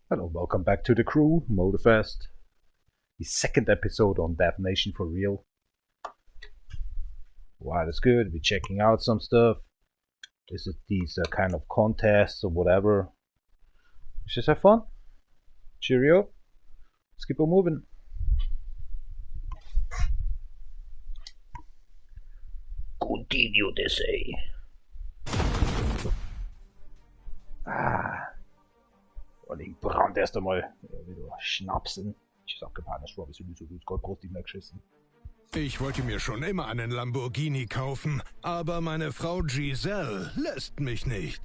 Hello, welcome back to the crew, Motorfest. The second episode on DefNation for real. Wow, that's good. We're checking out some stuff. Is it these kind of contests or whatever? Let's just have fun. Cheerio. Let's keep on moving. Continue, they say. Und ich brand erst einmal wieder schnapsen. Ich sag Gepanes Robbie sowieso gut, Gott braucht nicht mehr geschissen. Ich wollte mir schon immer einen Lamborghini kaufen, aber meine Frau Giselle lässt mich nicht.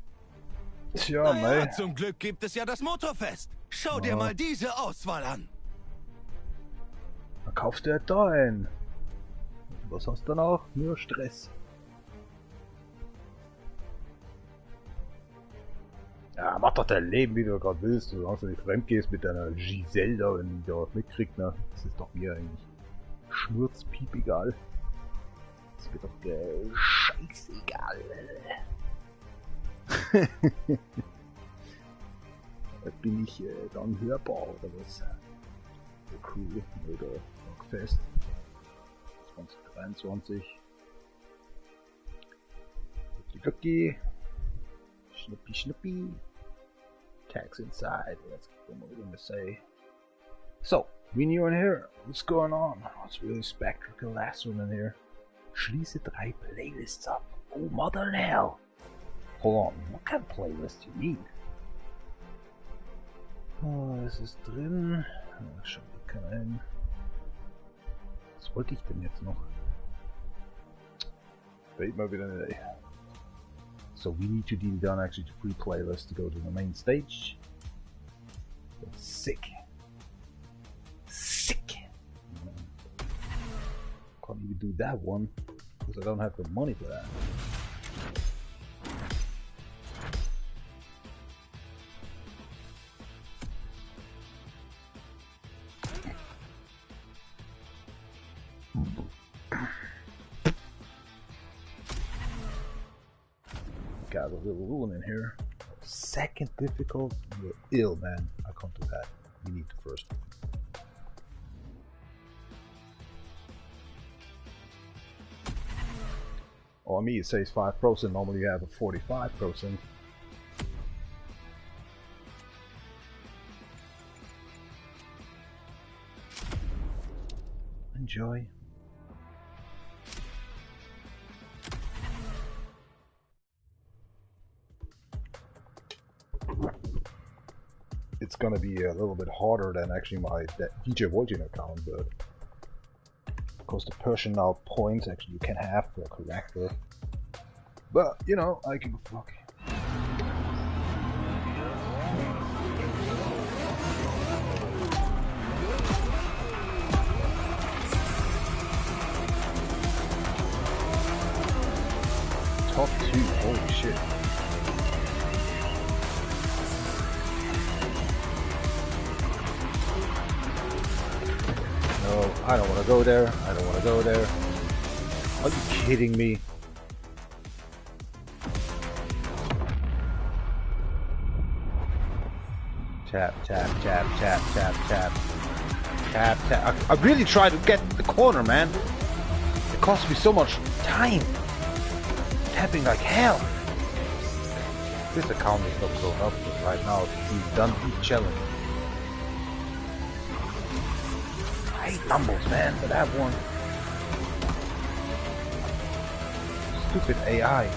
Tja, naja, zum Glück gibt es ja das Motorfest. Schau dir mal diese Auswahl an. Dann kaufst du ja da ein. Was hast du noch? Nur Stress. Ja, mach doch dein Leben, wie du gerade willst. Du hast nicht fremd gehst mit deiner Giselle da, wenn die da mitkriegt, ne? Das ist doch mir eigentlich schnurzpiep egal. Das wird doch scheißegal. Bin ich dann hörbar oder was? Cool, oder Rockfest 2023. Lucky. Schnuppi. Tags inside. Let's keep on moving to say. So, we new in here. What's going on? What's really spectacular last one in here? Schließe 3 Playlists up. Oh, mother hell. Hold on, what kind of playlist do you need? Oh, das ist drin. Schau mal rein. Was wollte ich denn jetzt noch? Wait mal wieder eine. So we need to deal down actually to free playlist to go to the main stage. That's sick. Can't even do that one because I don't have the money for that. Got a little rule in here. Second difficult, you're ill, man. I can't do that. You need the first one. On me it says 5%, normally you have a 45%. Enjoy. It's gonna be a little bit harder than actually my DjVolgin account, but because the personal points actually you can have for a character. But you know, I give a fuck. Top 2, holy shit. No, I don't want to go there. I don't want to go there. Are you kidding me? Tap, tap, tap, tap, tap, tap. Tap, tap. I really tried to get the corner, man. It cost me so much time. Tapping like hell. This account is not going up right now. We've done each challenge. I hate numbers, man, but that one. Stupid AI.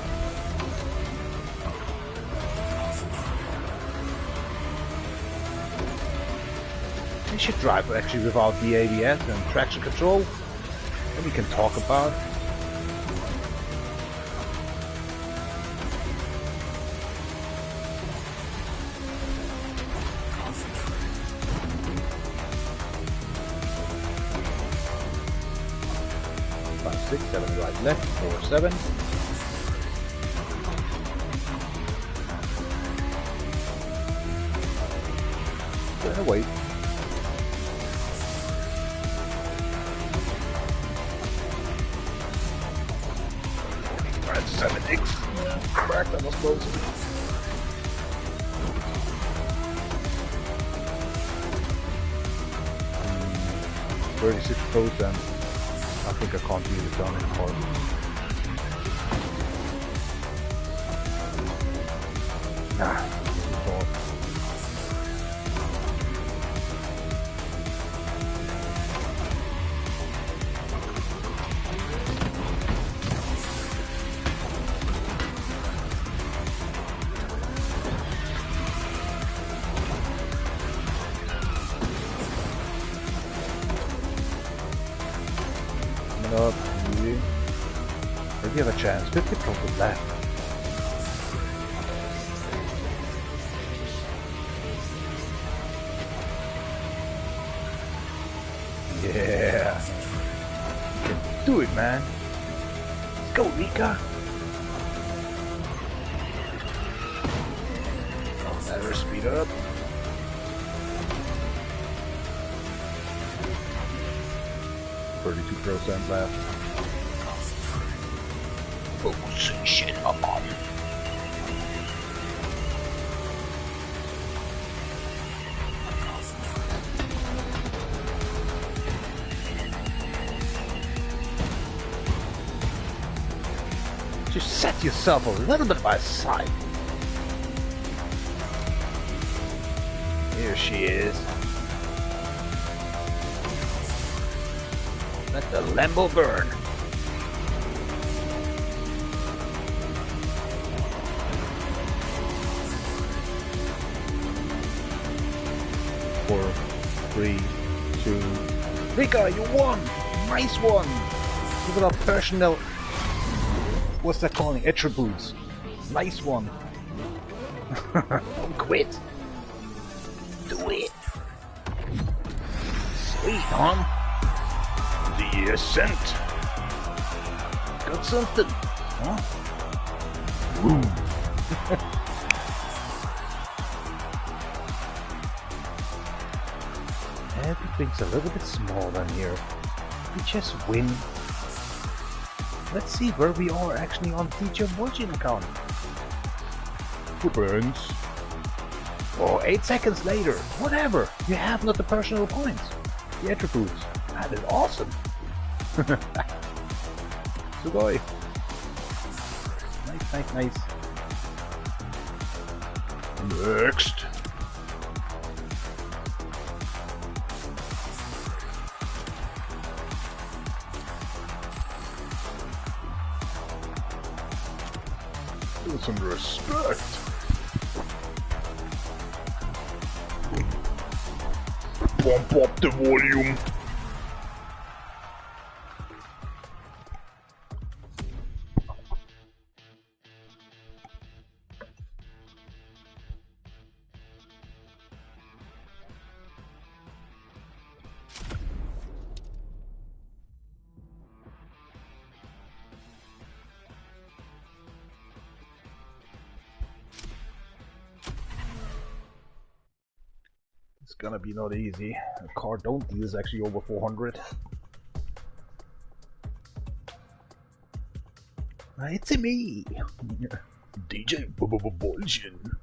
We should drive actually without the ABS and traction control. Then we can talk about. Six, 7 right, left, 4, 7. Wait. 36. Crack, that was close. 36%. I think I can't leave it down anymore. Nah, it's all. Up, maybe have a chance. 50 profit left. Yeah, you can do it, man. Let's go, Rika. Let her speed up. % left. Position on. Just set yourself a little bit by side. Here she is. Let the Lambo burn. Four, 3, 2. Rika, you won! Nice one! Look at our personal. What's that calling? Attributes. Nice one. Don't quit. Do it. Sweet, huh? The ascent. Got something, huh? Woo. Everything's a little bit small down here. We just win. Let's see where we are actually on DjVolgin account. Burns. Oh, 8 seconds later. Whatever. You have not the personal points. The attributes. That is awesome. Sugoi. Nice, nice, nice. Next. With some respect. Bump up the volume. It's gonna be not easy. A car don't deal is actually over 400. It's me, DjVolgin.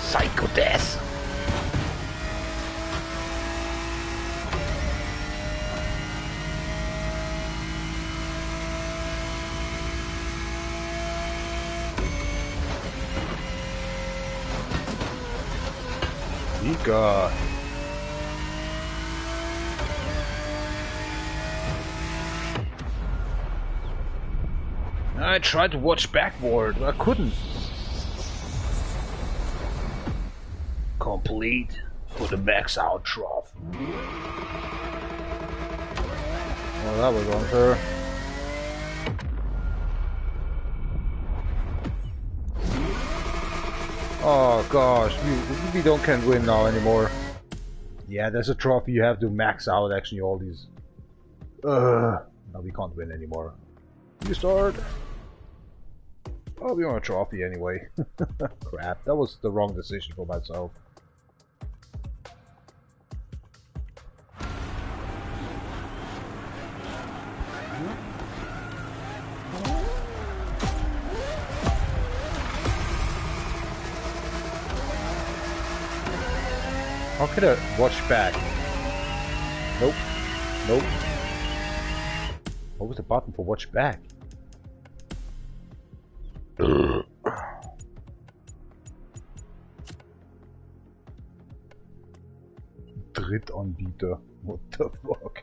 Psycho death. God. I tried to watch backward, but I couldn't. Complete for the max out trough. Well, that was unfair. Oh gosh, we can't win now anymore. Yeah, there's a trophy you have to max out actually all these. Now we can't win anymore. You start. Oh, we want a trophy anyway. Crap, that was the wrong decision for myself. How could I watch back? Nope. Nope. What was the button for watch back? Drittanbieter. What the fuck?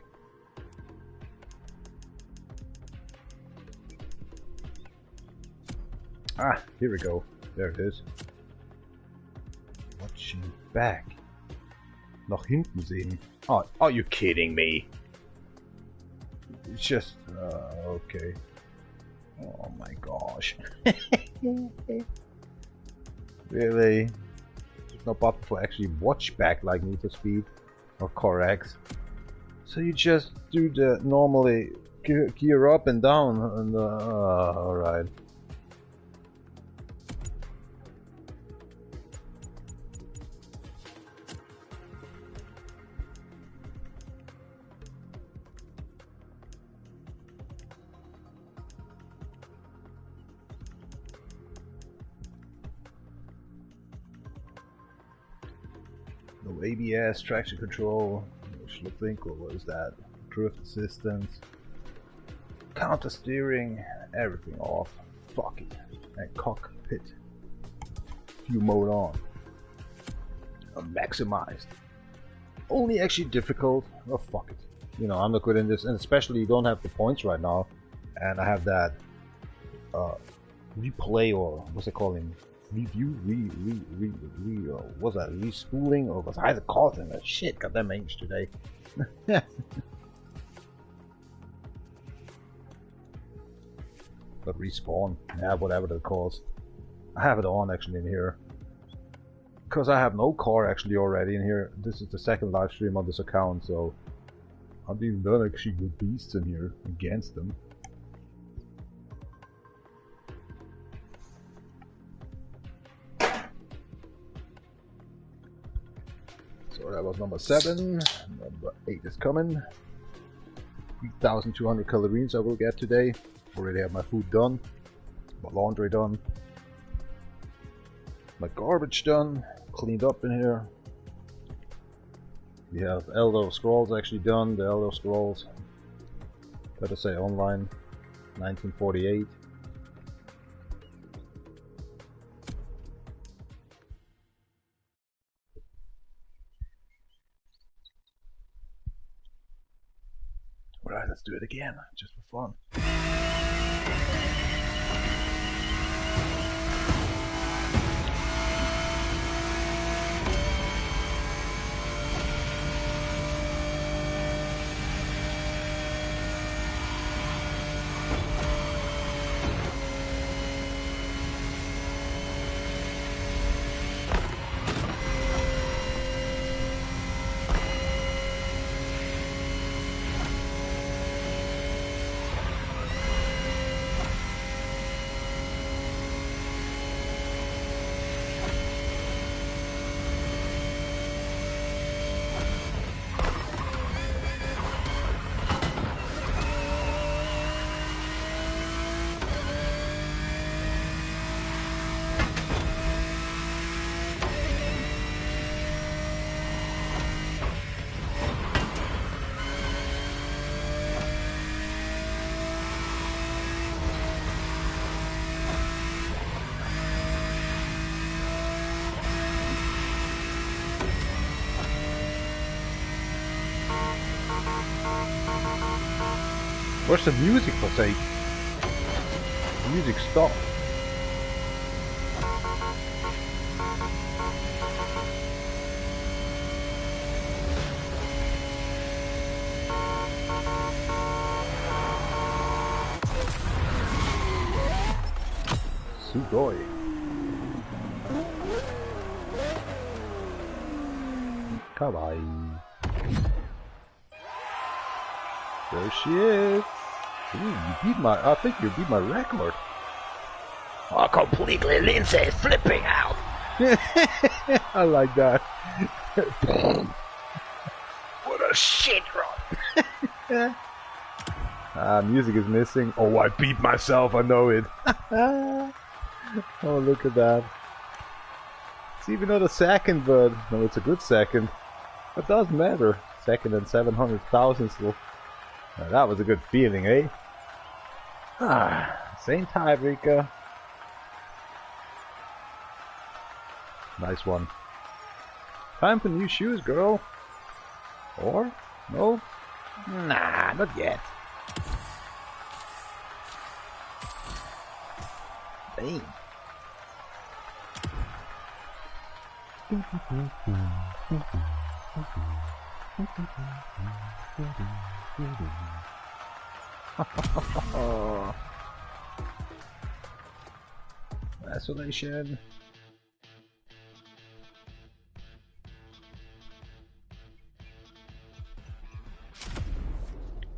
Ah, here we go. There it is. Watching back. Nach hinten sehen. Oh, are you kidding me? It's just, okay. Oh my gosh. Really? There's no button for actually watch back like Need for Speed or CarX. So you just do the normally gear up and down and alright. No ABS, traction control, what was that? Drift assistance, counter steering, everything off. Fuck it. And cockpit view mode on. Maximized. Only actually difficult. Oh fuck it. You know, I'm not good in this, and especially you don't have the points right now. And I have that replay, or what's it called? Review, what's that? Respooling, or was I the called in that shit? Got them English today. But respawn, yeah, whatever that calls. I have it on actually in here because I have no car actually already in here. This is the second live stream on this account, so I've even done actually good beasts in here against them. So that was number 7. Number 8 is coming. 3,200 calories I will get today. Already have my food done. My laundry done. My garbage done. Cleaned up in here. We have Elder Scrolls actually done. The Elder Scrolls. Better say online. 1948. Alright, let's do it again, just for fun. Where's the music for sake? The music stopped. Sugoi. Kawaii. There she is. Ooh, you beat my. I think you beat my record. Oh, completely Lindsay flipping out. I like that. What a shit run. Music is missing. Oh, I beat myself. I know it. Oh, look at that. It's even not a second, but no, it's a good second. It doesn't matter. Second and 700,000 still. Now, that was a good feeling, eh? Same tiebreaker. Nice one. Time for new shoes, girl. Or? No? Nah, not yet. Dang. Isolation.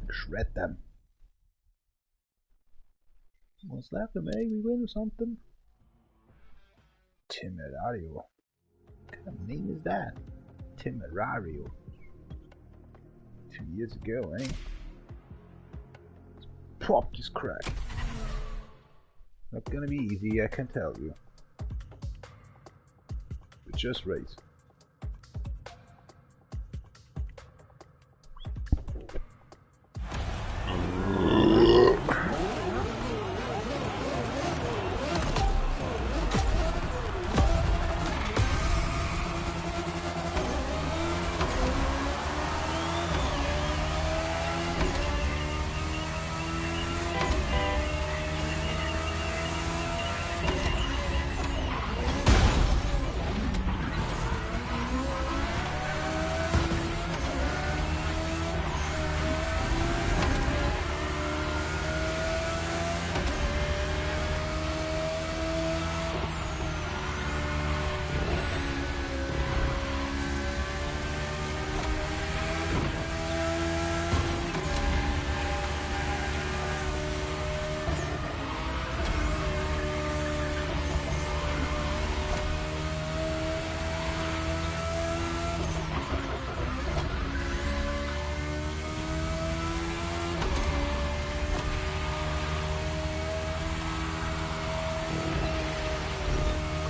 Shred them. What's left of me? We win or something? Temerario. What kind of name is that? Temerario. 2 years ago, eh? Let's pop this crack. Not gonna be easy, I can tell you. But just race.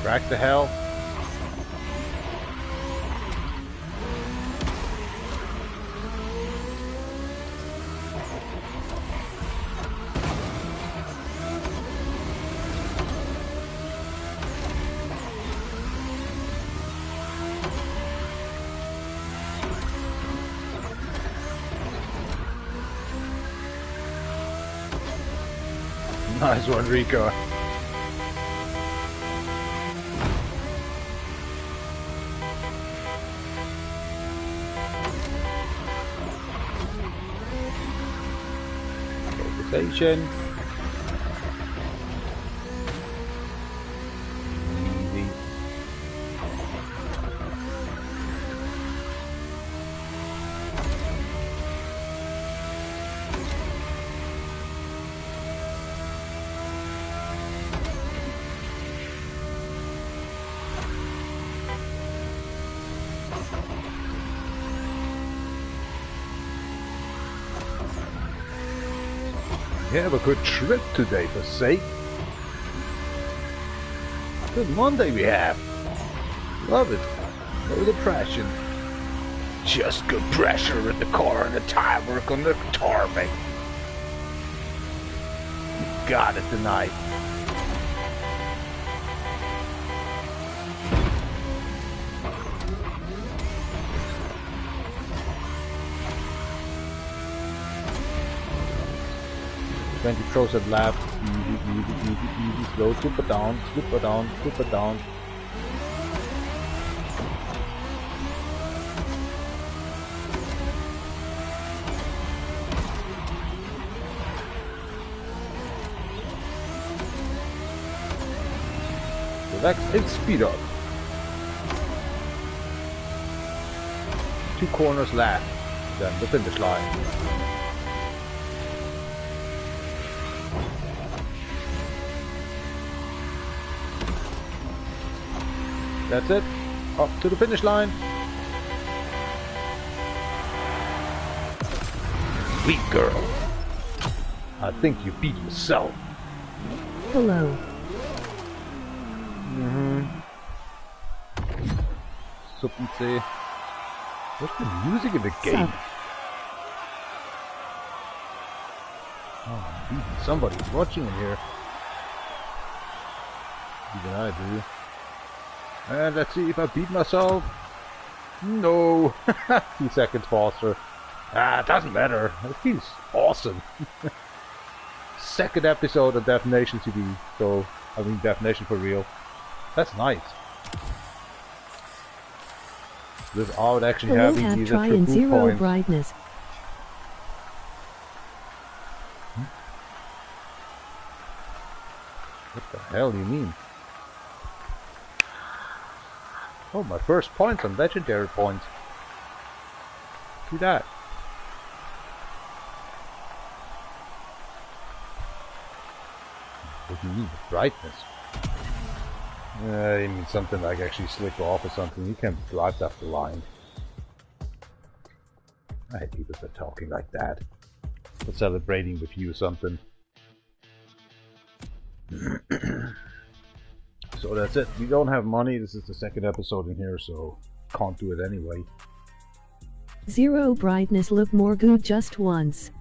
Crack the hell. Nice one, Rico. Station. Easy. Have a good trip today, for sake. Good Monday we have. Love it. No depression. Just good pressure in the car and the tire work on the tarmac. You got it tonight. 20% left. Easy, slow. Super down, super down, super down. Relax and speed up. 2 corners left. Then the finish line. That's it. Up to the finish line. Sweet girl. I think you beat yourself. Hello. So say, what's the music in the game? Oh, I'm beating somebody's watching in here. Even I do. And let's see if I beat myself. No. 2 seconds faster. Ah, it doesn't matter. It feels awesome. Second episode of DefNation CD. So, I mean DefNation for real. That's nice. Without actually having these try in 0 points. brightness. What the hell do you mean? Oh, my first points on legendary points. See that? What do you mean, brightness? You mean something like actually slip off or something. You can drive off the line. I hate people that are talking like that. We're celebrating with you or something. So that's it. We don't have money. This is the second episode in here, so can't do it anyway. 0 brightness look more good just once.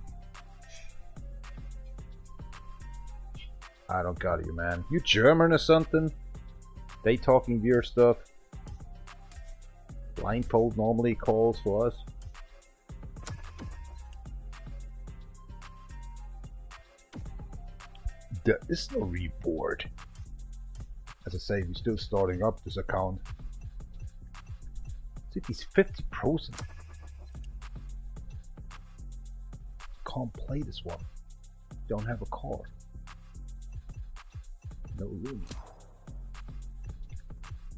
I don't got you, man. You German or something? They talking weird stuff. Blindfold normally calls for us. There is no reward. As I say, we're still starting up this account. City's 50%. Can't play this one. Don't have a car. No room.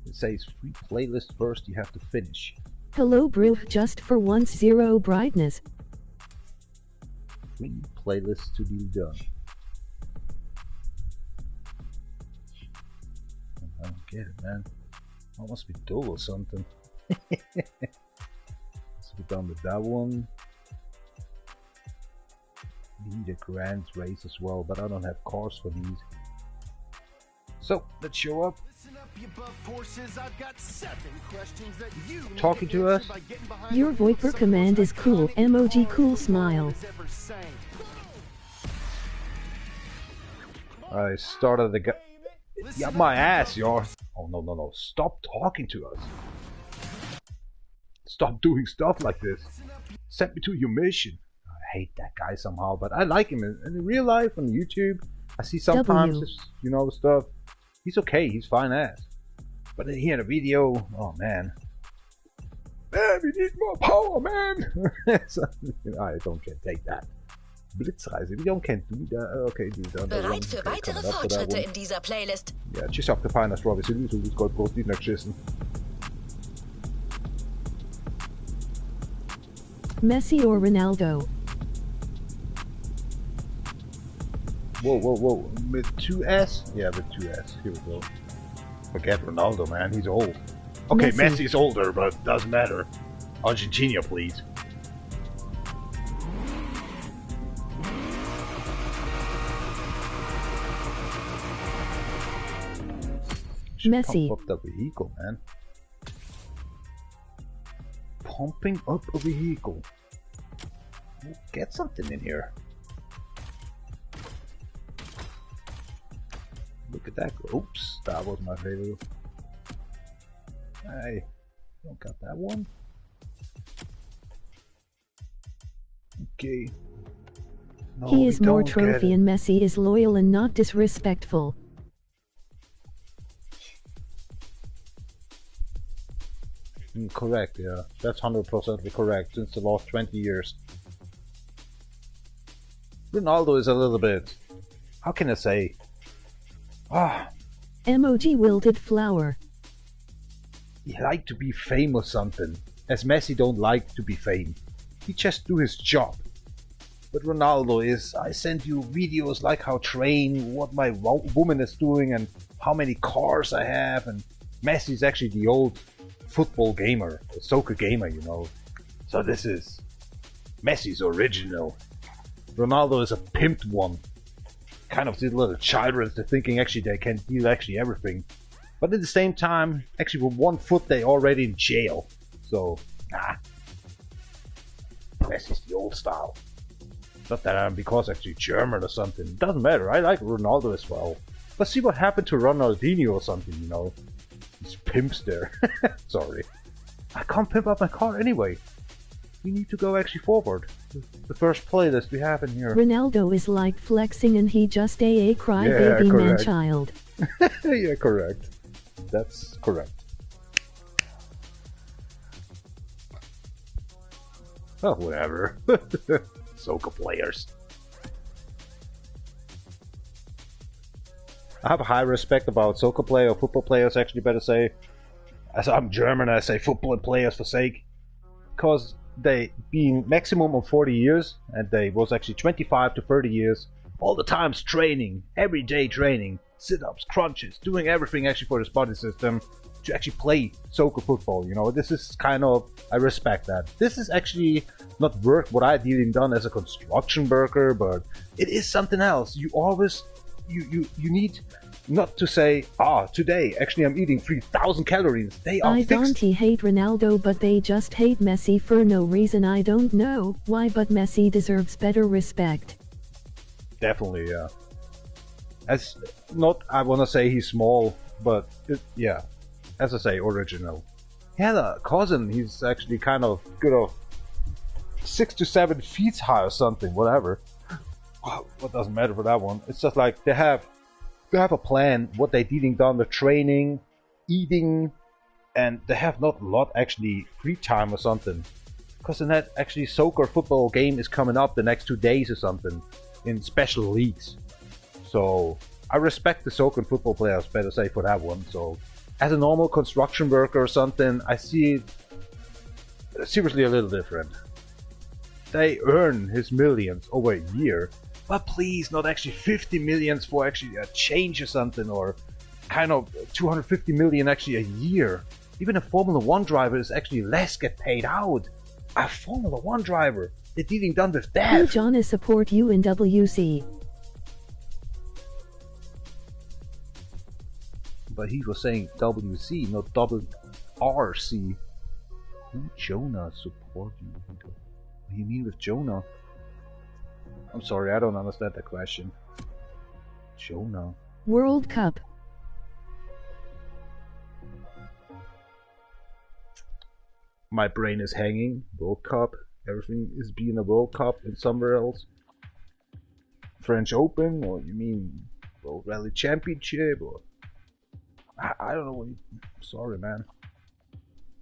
It says free playlist first, you have to finish. Hello bro, just for once 0 brightness. Free playlist to be done. I don't get it, man. I must be dull or something. Let's be done with that one. We need a grand race as well, but I don't have cars for these. So, let's show up. Talking to us. Your Viper command is cool. Emoji cool smile. I started the guy. Yeah, my ass, y'all. Oh, no. Stop talking to us. Stop doing stuff like this. Send me to your mission. I hate that guy somehow, but I like him in real life on YouTube. I see sometimes, you know, stuff. He's okay, he's fine ass. But then here in a video, oh man. Man, we need more power, man! So, I don't can take that. Blitzreise, we don't can do that. Okay, do that. Bereit für weitere Fortschritte in dieser Playlist. Ja, tschüss abgefahren, das Robbie Silly, so wie Goldbrot, die nicht geschissen. Messi or Ronaldo? Whoa. With 2S? Yeah, with 2S. Here we go. Forget Ronaldo, man. He's old. Okay, Messi's older, but doesn't matter. Argentina, please. Messi. Pump up the vehicle, man. Pumping up a vehicle. We'll get something in here. Look at that. Oops, that was my favorite. Hey, don't got that one. No, He is we more don't trophy get it. and Messi is loyal and not disrespectful. Correct, yeah. That's 100% correct since the last 20 years. Ronaldo is a little bit... How can I say? Emoji wilted flower. He like to be fame or something. As Messi don't like to be fame. He just do his job. But Ronaldo is, I send you videos like how train, what my woman is doing and how many cars I have, and Messi is actually the old football gamer, a soccer gamer, you know. So this is Messi's original. Ronaldo is a pimped one. Kind of these little children, they're thinking actually they can do actually everything. But at the same time, actually with one foot they already in jail. So, Messi's the old style. Not that I'm because actually German or something. It doesn't matter. I like Ronaldo as well. But see what happened to Ronaldinho or something, you know. These pimps there. Sorry. I can't pimp up my car anyway. We need to go actually forward. The first playlist we have in here. Ronaldo is like flexing and he just a crybaby man child. Yeah, correct. That's correct. Oh, whatever. Soccer players. I have a high respect about soccer players, or football players actually better say. As I'm German, I say football players for sake. Because they been maximum of 40 years, and they was actually 25 to 30 years, all the times training, everyday training, sit-ups, crunches, doing everything actually for this body system to actually play soccer football, you know. This is kind of, I respect that. This is actually not work what I did done as a construction worker, but it is something else. You always, you need not to say, today actually I'm eating 3,000 calories. They are fixed. don't hate Ronaldo, but they just hate Messi for no reason. I don't know why, but Messi deserves better respect. Definitely, yeah. As not, I wanna say he's small, but yeah. As I say, original. He had a cousin, he's actually kind of good of 6 to 7 feet high or something, whatever. What doesn't matter for that one. It's just like they have a plan, what they did done, the training, eating, and they have not a lot actually free time or something. Because in that actually soccer football game is coming up the next 2 days or something in special leagues. So I respect the soccer and football players, better say, for that one. So as a normal construction worker or something, I see it seriously a little different. They earn his millions over a year, but please not actually 50 millions for actually a change or something, or kind of 250 million actually a year. Even a Formula 1 driver is actually less get paid out. A Formula 1 driver, they're dealing done with that. Hey John is support you in WC. But he was saying WC, not WRC. Who Jonah support you? What do you mean with Jonah? I'm sorry, I don't understand that question. Jonah. World Cup. My brain is hanging. World Cup. Everything is being a World Cup and somewhere else. French Open, or you mean World Rally Championship, or I don't know what you... Sorry, man.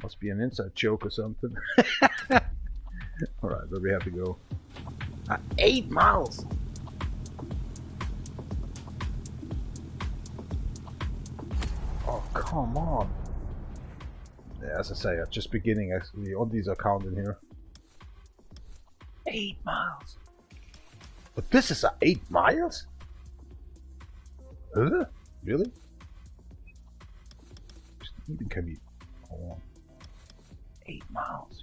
Must be an inside joke or something. Alright, where we have to go? 8 miles! Oh, come on. Yeah, as I say, I'm just beginning actually on these accounts in here. 8 miles! But this is 8 miles? Huh? Really? Even can be... Hold on. 8 miles.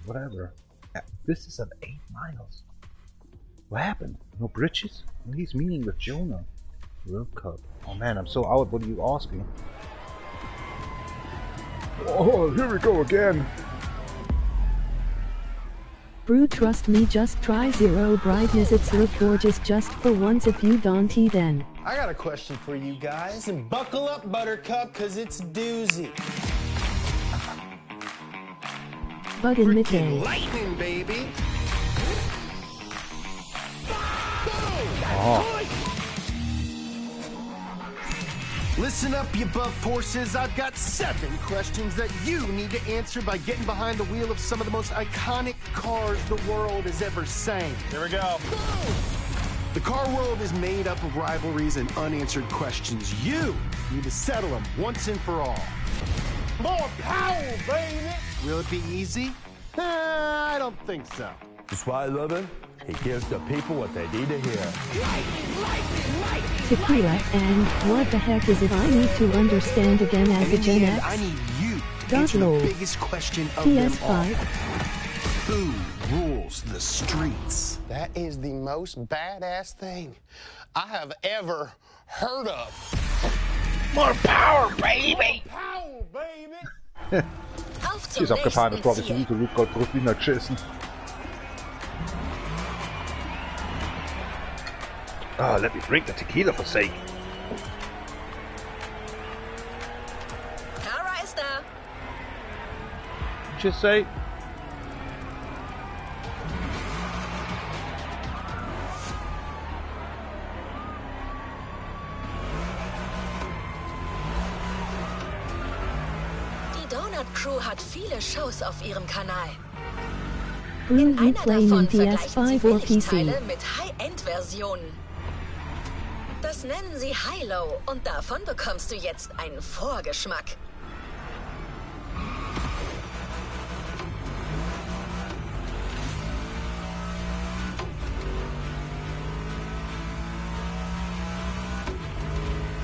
Whatever. This is at 8 miles. What happened? No bridges? What he's meaning with Jonah? World Cup. Oh man, I'm so out. What are you asking? Oh, here we go again. Brew, trust me, just try zero brightness. It's look gorgeous just for once. If you don't, then. I got a question for you guys. And buckle up, Buttercup, cause it's a doozy. Bug in midday. Lightning, baby. Listen up, you buff forces. I've got 7 questions that you need to answer by getting behind the wheel of some of the most iconic cars the world has ever seen. Here we go. The car world is made up of rivalries and unanswered questions. You need to settle them once and for all. More power, baby! Will it be easy? I don't think so. That's why I love him. He gives the people what they need to hear. Tequila, and what the heck is it I need to understand again as a Gen X? I need you to answer the biggest question of them all. PS5. Who rules the streets? That is the most badass thing I have ever heard of. More power, baby! Power, baby! Auf Die zum ist abgefahren, das glaube ich nächsten so gut Gold Rubiner geschissen. Ah, let me drink the tequila for sake. Kara ist da. Just say. Die Donut Crew hat viele Shows auf ihrem Kanal. Brew In you einer playing davon in vergleichen sie PS5 or PC? Billigteile mit High-End-Versionen. Das nennen sie High-Low und davon bekommst du jetzt einen Vorgeschmack.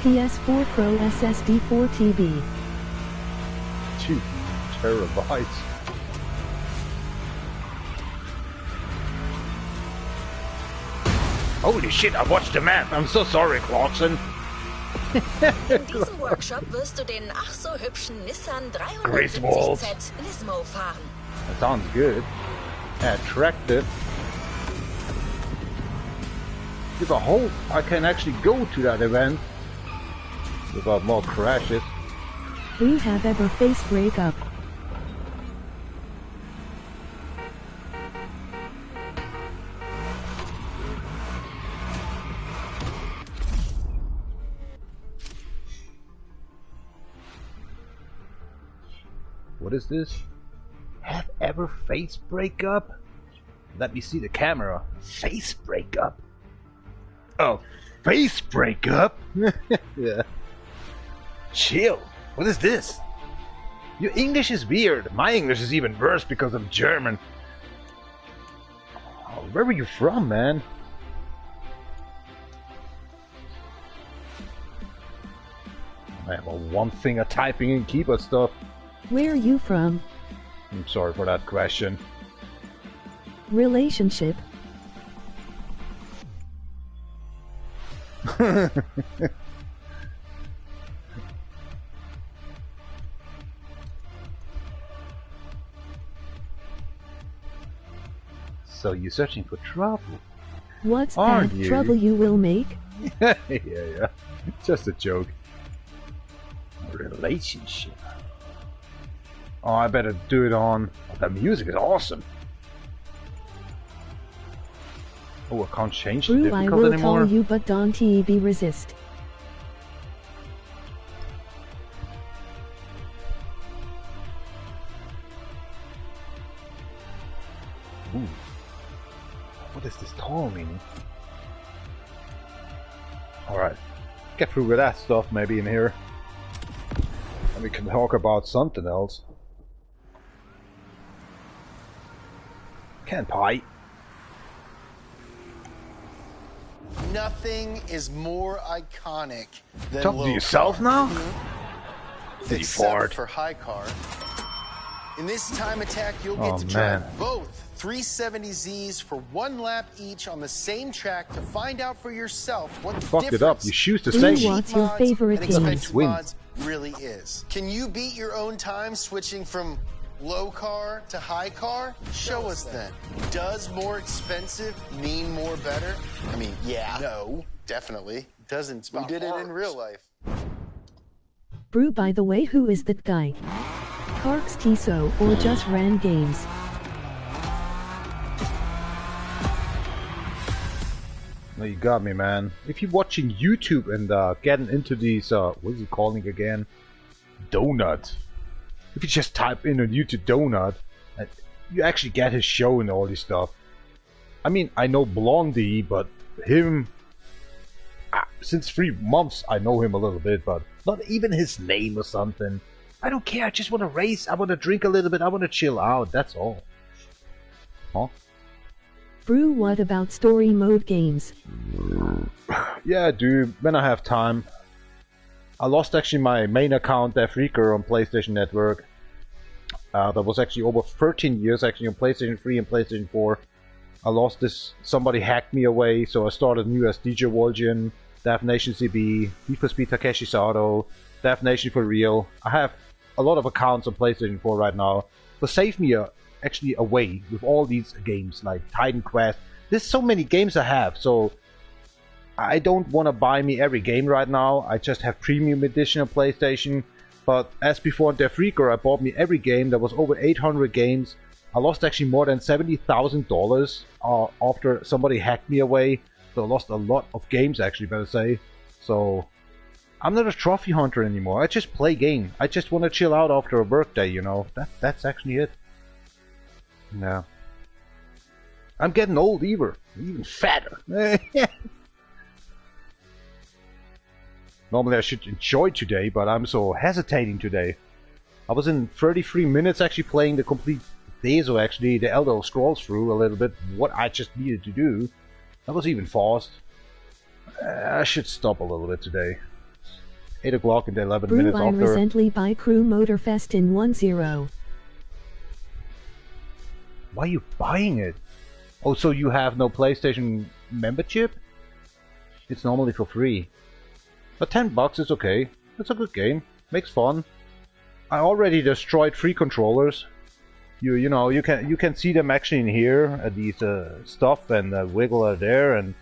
PS4 Pro SSD 4 TB. 2 terabytes. Holy shit, I watched the map. I'm so sorry, Clarkson. In diesem Workshop wirst du den ach so hübschen Nissan 370Z Nismo fahren. That sounds good. Attractive. If I hope I can actually go to that event without more crashes. Do you have ever faced breakup? What is this? Have ever face breakup? Let me see the camera. Face breakup? Oh, face breakup? Yeah. Chill. What is this? Your English is weird. My English is even worse because I'm German. Oh, where were you from, man? I have a one finger typing in keyboard stuff. Where are you from? I'm sorry for that question. Relationship. So you're searching for trouble? What's Aren't that you? trouble you will make? yeah. Just a joke. Relationship. Oh, I better do it on. Oh, the music is awesome. Oh, I can't change the Brew, I difficult will anymore. call you, but don't be resist. Ooh. What is this tall meaning? Alright. Get through with that stuff maybe in here. And we can talk about something else. Can't pie. Nothing is more iconic than Talk to low yourself car. now? Did you Except fart? for high car. In this time attack, you'll Oh, get to drive man. both 370Zs for 1 lap each on the same track to find out for yourself what the Fucked it up. difference You choose the Brew, same. what's your mods favorite and game? expensive Wins. mods really is. Can you beat your own time switching from low car to high car? Show us then. Does more expensive mean more better? I mean, yeah. No, definitely. Doesn't. We did it in real life. Brew, by the way, who is that guy? CarX TSO or just ran games? No, you got me, man. If you're watching YouTube and getting into these, what is he calling again? Donut. If you just type in on YouTube Donut, you actually get his show and all this stuff. I mean, I know Blondie, but him... since 3 months I know him a little bit, but not even his name or something. I don't care, I just want to race, I want to drink a little bit, I want to chill out, that's all. Huh? Brew, what about story mode games? Yeah, dude, when I have time. I lost actually my main account, DefRekka, on PlayStation Network. That was actually over 13 years actually on PlayStation 3 and PlayStation 4. I lost this, somebody hacked me away, so I started new as DjVolgin, DefNation CB, D4R Takeshi Sato, DefNation for real. I have a lot of accounts on PlayStation 4 right now. But save me actually away with all these games like Titan Quest. There's so many games I have, so I don't want to buy me every game right now. I just have premium edition on PlayStation. But as before on DefRekka, I bought me every game. There was over 800 games. I lost actually more than $70,000 after somebody hacked me away. So I lost a lot of games actually, better say. So I'm not a trophy hunter anymore. I just play games. I just want to chill out after a workday, you know. That's actually it. No. I'm getting old even fatter. Normally I should enjoy today, but I'm so hesitating today. I was in 33 minutes actually playing the complete Dezo, actually, the Elder Scrolls through a little bit, what I just needed to do. That was even fast. I should stop a little bit today. 8 o'clock and 11 minutes after. Recently by Crew Motorfest in 10. Why are you buying it? Oh, so you have no PlayStation membership? It's normally for free. But $10 is okay. It's a good game. Makes fun. I already destroyed 3 controllers. You know, you can see them actually in here, these stuff and wiggle are there, and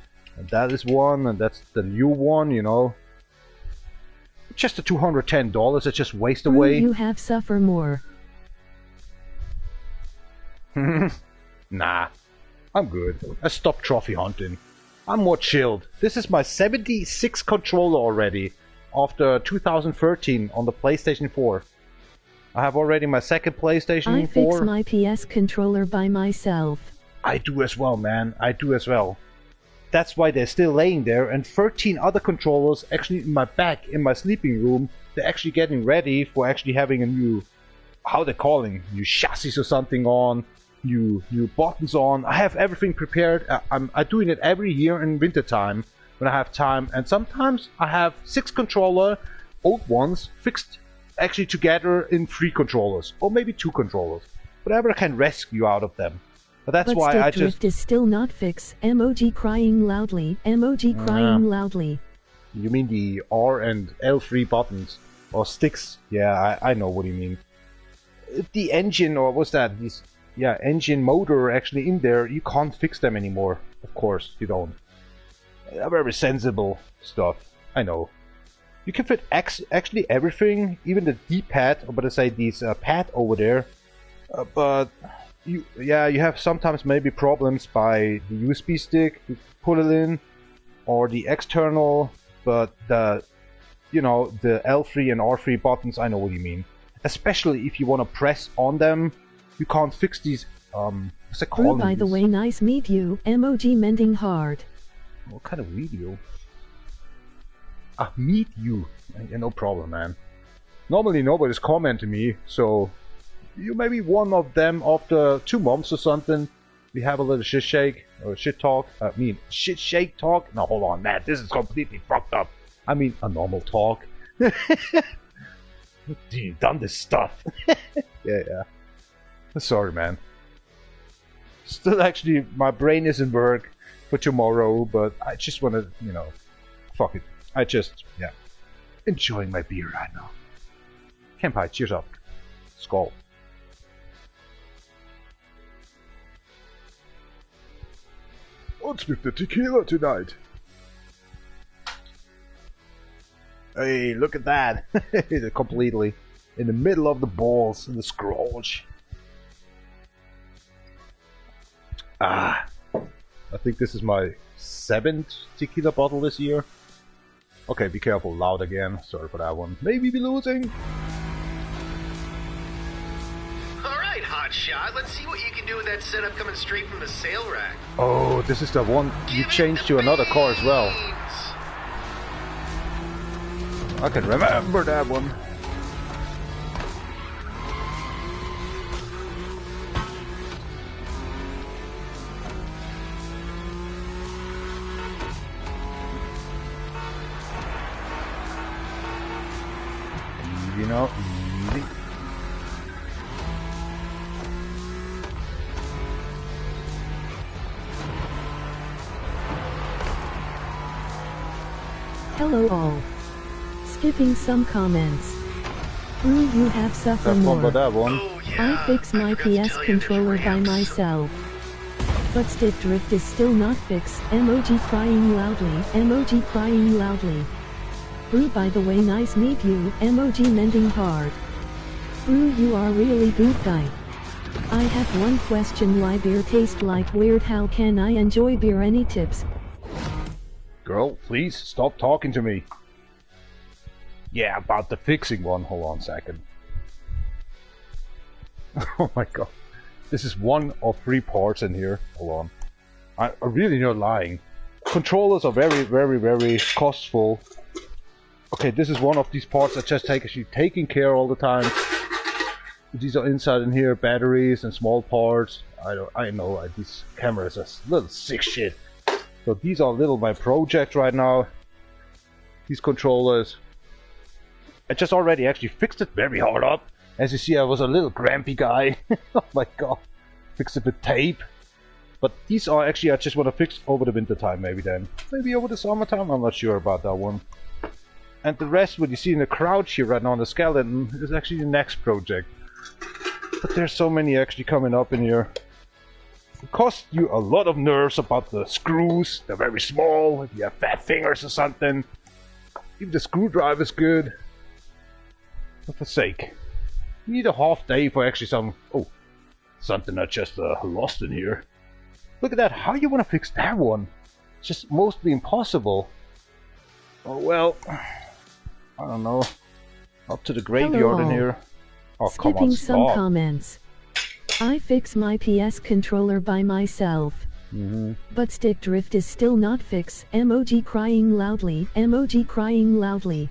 that is one, and that's the new one, you know. Just the $210, it's just waste away. You have suffer more. Nah, I'm good. I stopped trophy hunting. I'm more chilled. This is my 76th controller already, after 2013 on the PlayStation 4. I have already my second PlayStation 4. I fix my PS controller by myself. I do as well, man. I do as well. That's why they're still laying there, and 13 other controllers actually in my back, in my sleeping room. They're actually getting ready for actually having a new, how they're calling, new chassis or something on, new buttons on. I have everything prepared. I'm doing it every year in winter time when I have time, and sometimes I have 6 controller, old ones, fixed actually together in 3 controllers, or maybe 2 controllers. Whatever I can rescue out of them. But that's why I just... drift is still not fixed. Emoji crying loudly. Emoji crying loudly. You mean the R and L3 buttons? Or sticks? Yeah, I know what you mean. The engine, or what's that? These, yeah, engine motor actually in there, you can't fix them anymore. Of course, you don't. They're very sensible stuff. I know. You can fit actually everything, even the D-pad, or better say these pad over there. But you have sometimes maybe problems by the USB stick to put it in, or the external. But the, you know, the L3 and R3 buttons, I know what you mean. Especially if you want to press on them, you can't fix these. What's it called? By the way, nice meet you. Emoji mending hard. What kind of video? Meet you. Yeah, no problem, man. Normally nobody's commenting me, so you may be one of them after 2 months or something. We have a little shit shake, or shit talk. Shit shake talk? No, hold on, man. This is completely fucked up. I mean, a normal talk. You've done this stuff. Yeah. Sorry, man. Still, actually, my brain is in work for tomorrow, but I just want to, you know, fuck it. I just, yeah, enjoying my beer right now. Kenpai, cheers up. Skål. What's with the tequila tonight? Hey, look at that. Completely in the middle of the balls in the scrotch. I think this is my 7th tequila bottle this year. Okay, be careful, loud again. Sorry for that one. Maybe be losing. Alright, hotshot. Let's see what you can do with that setup coming straight from the sale rack. Oh, this is the one you changed to another car as well. I can remember that one. You know, easy. Hello all. Skipping some comments. Brew, you have suffered Have fun more. with that one. Oh, yeah. I fixed my forgot to PS tell you, controller there's by ramps. myself. But stick drift is still not fixed. Emoji crying loudly. Emoji crying loudly. Brew, by the way, nice meet you. Emoji mending hard. Brew, you are really good guy. I have one question, why beer tastes like weird? How can I enjoy beer? Any tips? Girl, please stop talking to me. Yeah, about the fixing one. Hold on a second. Oh my god. This is one of 3 parts in here. Hold on. I'm really not lying. Controllers are very, very, very costful. Okay, this is one of these parts that just actually taken care all the time. These are inside in here, batteries and small parts. I know, these cameras are little sick shit. So these are little my project right now. These controllers. I just already actually fixed it very hard up. As you see, I was a little grumpy guy. Oh my god. Fixed it with tape. But these are actually, I just want to fix over the winter time maybe then. Maybe over the summertime, I'm not sure about that one. And the rest, what you see in the crouch here right now on the skeleton, is actually the next project. But there's so many actually coming up in here. It costs you a lot of nerves about the screws. They're very small, if you have fat fingers or something. Even the screwdriver is good. For the sake. You need a half day for actually some... Oh, something I just lost in here. Look at that, how you want to fix that one? It's just mostly impossible. Oh well... I don't know. Up to the graveyard in here. Oh, come on, Skipping some stop. comments. I fix my PS controller by myself. But stick drift is still not fixed. Emoji crying loudly. Emoji crying loudly.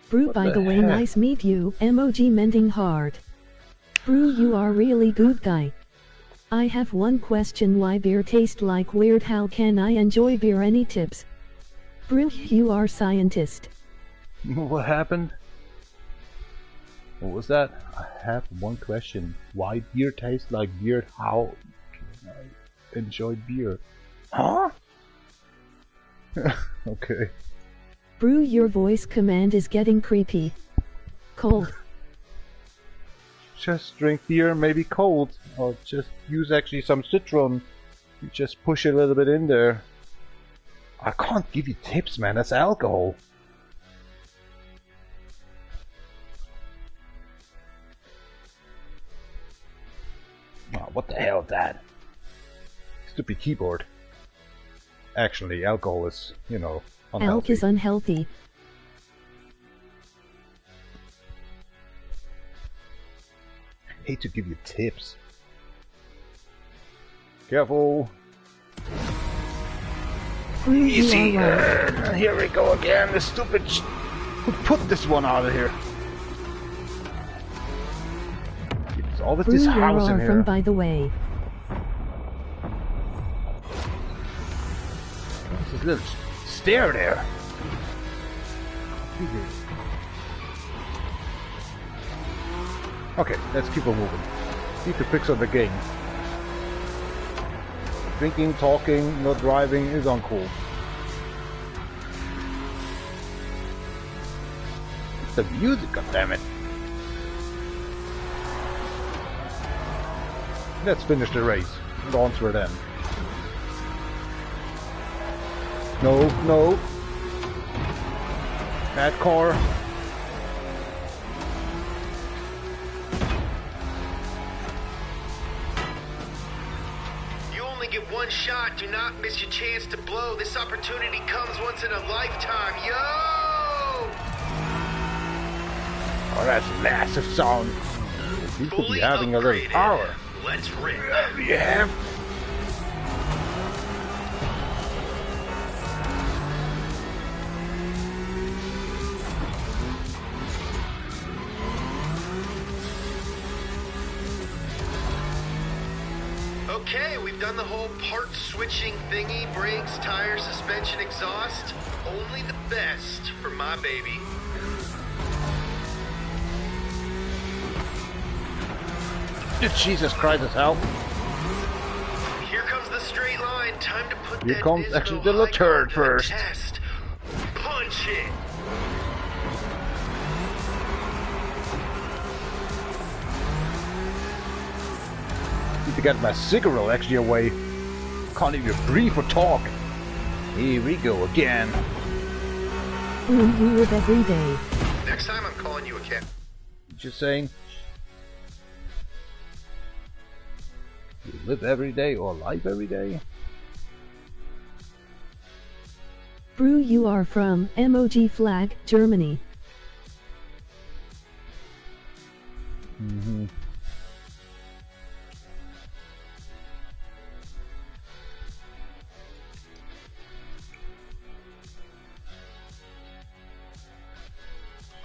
Brew, What by the the way, heck? nice meet you. Emoji mending hard. Brew, you are really good guy. I have one question, why beer taste like weird? How can I enjoy beer? Any tips? Brew, you are scientist. What happened? What was that? I have one question. Why beer tastes like beer? How can I enjoy beer? Huh? Okay. Brew, your voice command is getting creepy. Cold. Just drink beer, maybe cold. Or just use actually some citron. You just push it a little bit in there. I can't give you tips, man. That's alcohol. Oh, what the hell is that? Stupid keyboard. Actually, alcohol is, you know, unhealthy. Alk is unhealthy. Hate to give you tips. Careful. Brew, you Easy. are right. Here we go again. The stupid. Who put this one out of here? It's always Brew, this you house in are here. from, by the way. There's this little stair there. Okay, let's keep on moving. Need to fix on the game. Drinking, talking, not driving is uncool. It's the music, goddammit. Let's finish the race. Launch for them. No, no. Bad car. You only get one shot. Do not miss your chance to blow. This opportunity comes once in a lifetime. Yo! Oh, that's massive sound. You could be having a little power. Let's rip. Yeah. Okay, we've done the whole part switching thingy, brakes, tires, suspension, exhaust. Only the best for my baby. Jesus Christ, that's help. Here comes the straight line. Time to put Here that comes Nismo actually the high turd guard to the first. test. Punch it. Need to get my cigarette actually away. Can't even breathe or talk. Here we go again. You live every day. Next time I'm calling you a cat. Just saying. You live every day or live every day? Brew, you are from MOG flag, Germany. Mm-hmm.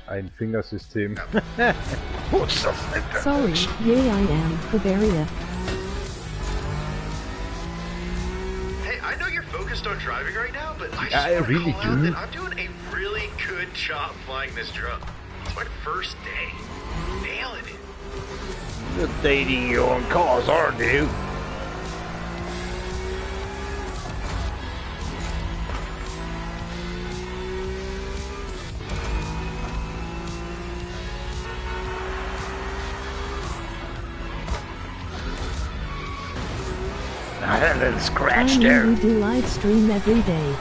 Ein Fingersystem. What's das denn? Sorry, yay I am, Bavaria. Hey, I know you're focused on driving right now, but I just I want to really call out do. that I'm doing a really good job flying this drone. It's my first day. Nailing it. You're dating your own cars, aren't you? I had a little scratch there. We do live stream every day.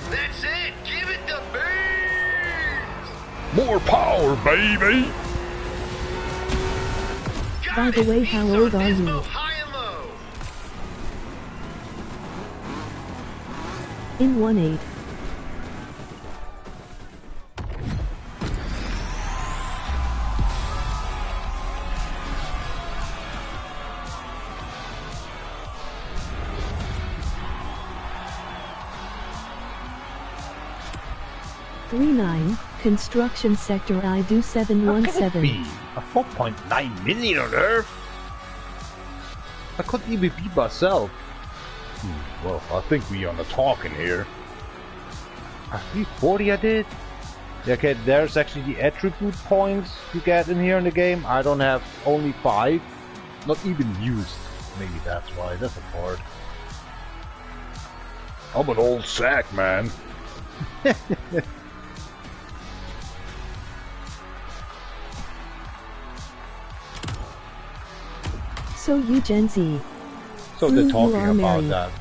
That's it. Give it the beans. More power, baby! By the way, how old are you? High and low. In 1-8. Construction sector I do 717. Be a 4.9 million on Earth? I couldn't even beat myself. Well, I think we on the talking here. 340 I did? Yeah, okay, there's actually the attribute points you get in here in the game. I don't have only 5. Not even used. Maybe that's why. That's a part. I'm an old sack, man. So you Gen Z. So they're You talking are about married. that.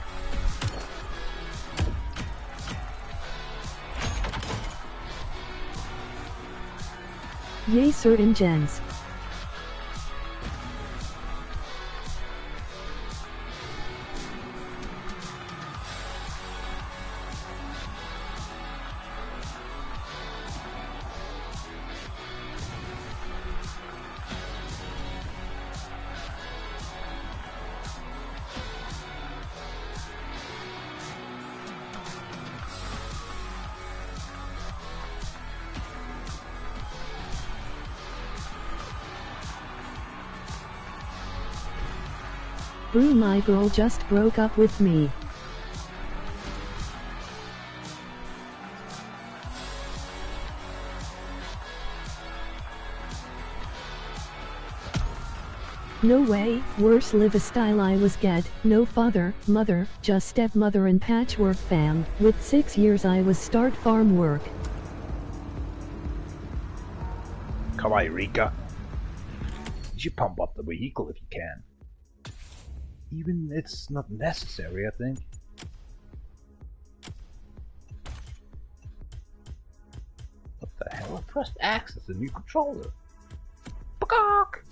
Yay certain gens. Brew, my girl just broke up with me. No way, worse live a style I was get, no father, mother, just stepmother and patchwork fam, with 6 years I was start farm work. Come on, Rika. You should pump up the vehicle if you can. Even it's not necessary, I think. What the hell? I pressed X as a new controller. Fuck cock.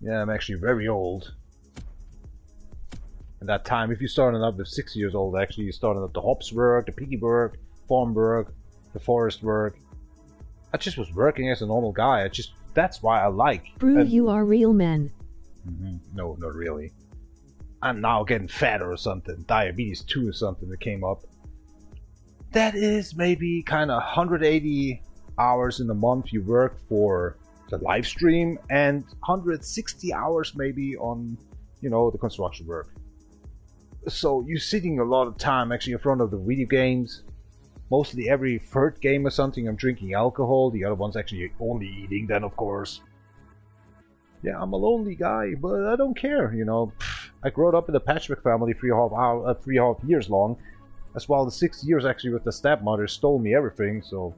Yeah, I'm actually very old. At that time, if you started up with 6 years old, actually, you started up the hops work, the piggy work, farm work, the forest work. I just was working as a normal guy. That's why I like. Brew, you are real man. No, not really. I'm now getting fatter or something. Diabetes 2 or something that came up. That is maybe kind of 180 hours in a month you work for the live stream and 160 hours maybe on, you know, the construction work. So you're sitting a lot of time actually in front of the video games. Mostly every third game or something I'm drinking alcohol. The other one's actually only eating then, of course. Yeah, I'm a lonely guy, but I don't care, you know. I grew up in the Patchwork family 3.5 years long. As well, the 6 years actually with the stepmother stole me everything, so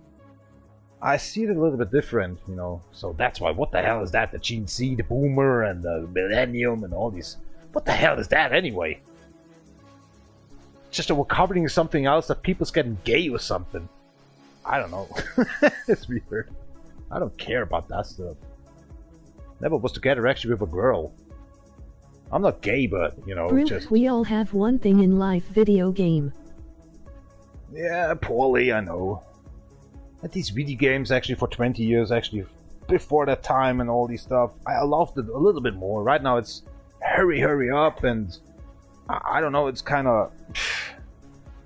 I see it a little bit different, you know. So that's why, what the hell is that? The Gen Z, the Boomer, and the Millennium, and all these. What the hell is that anyway? Just that we're covering something else, that people's getting gay or something. I don't know. It's weird. I don't care about that stuff. Never was together actually with a girl. I'm not gay, but, you know, Brew, just... we all have one thing in life, video game. Yeah, poorly, I know. And these video games actually for 20 years, actually before that time and all these stuff, I loved it a little bit more. Right now it's hurry up, and I don't know, it's kind of...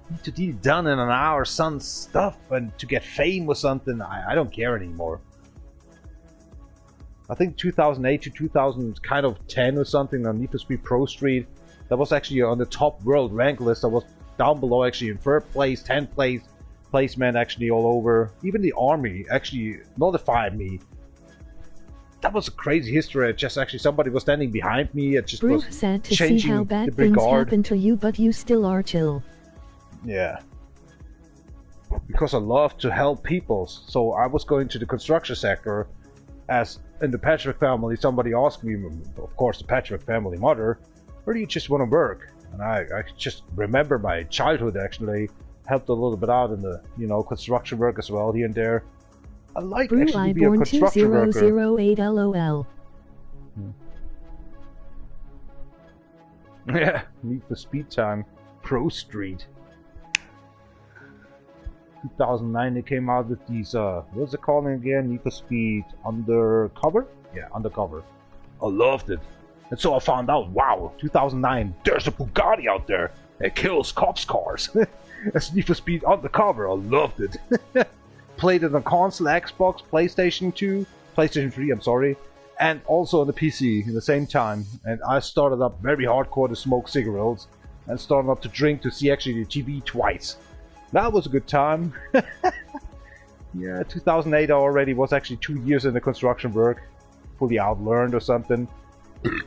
need to be done in an hour, some stuff, and to get fame or something, I don't care anymore. I think 2008 to 2010 or something on Need for Speed Pro Street, that was actually on the top world rank list. I was down below actually in 3rd place, 10th place, placement actually all over. Even the army actually notified me. That was a crazy history. It just actually somebody was standing behind me. It just Brew, was sad to changing see how the bad things brigade. happen to you, but you still are chill. Yeah. Because I love to help people. So I was going to the construction sector. As in the Patchwork family, somebody asked me, of course the Patchwork family mother, where do you just want to work? And I just remember my childhood actually, helped a little bit out in the, you know, construction work as well here and there. I like Brew, actually to be a born construction worker. 2008 LOL. Yeah, Need for Speed Time, Pro Street. 2009 they came out with these, what's it called again? Need for Speed Undercover? Yeah, Undercover. I loved it. And so I found out, wow, 2009, there's a Bugatti out there that kills cops' cars. That's Need for Speed Undercover. I loved it. Played it on console, Xbox, PlayStation 2, PlayStation 3, I'm sorry, and also on the PC in the same time. And I started up very hardcore to smoke cigarettes and started up to drink to see actually the TV twice. That was a good time. Yeah, 2008 I already was actually 2 years in the construction work, fully outlearned or something.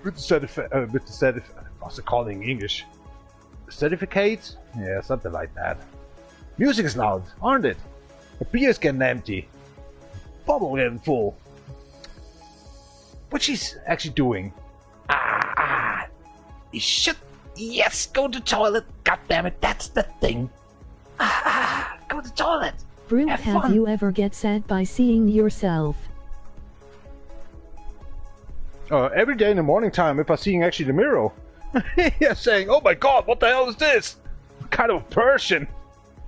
With the what's it called in English? Certificate? Yeah, something like that. Music is loud, aren't it? The beer's getting empty. Bottle getting full. What's she actually doing? You should, yes, go to the toilet. God damn it, that's the thing. Go to the toilet. Brew, have you ever get sad by seeing yourself? Every day in the morning time, if I'm seeing actually the mirror, yeah, saying, "Oh my God, what the hell is this? What kind of person?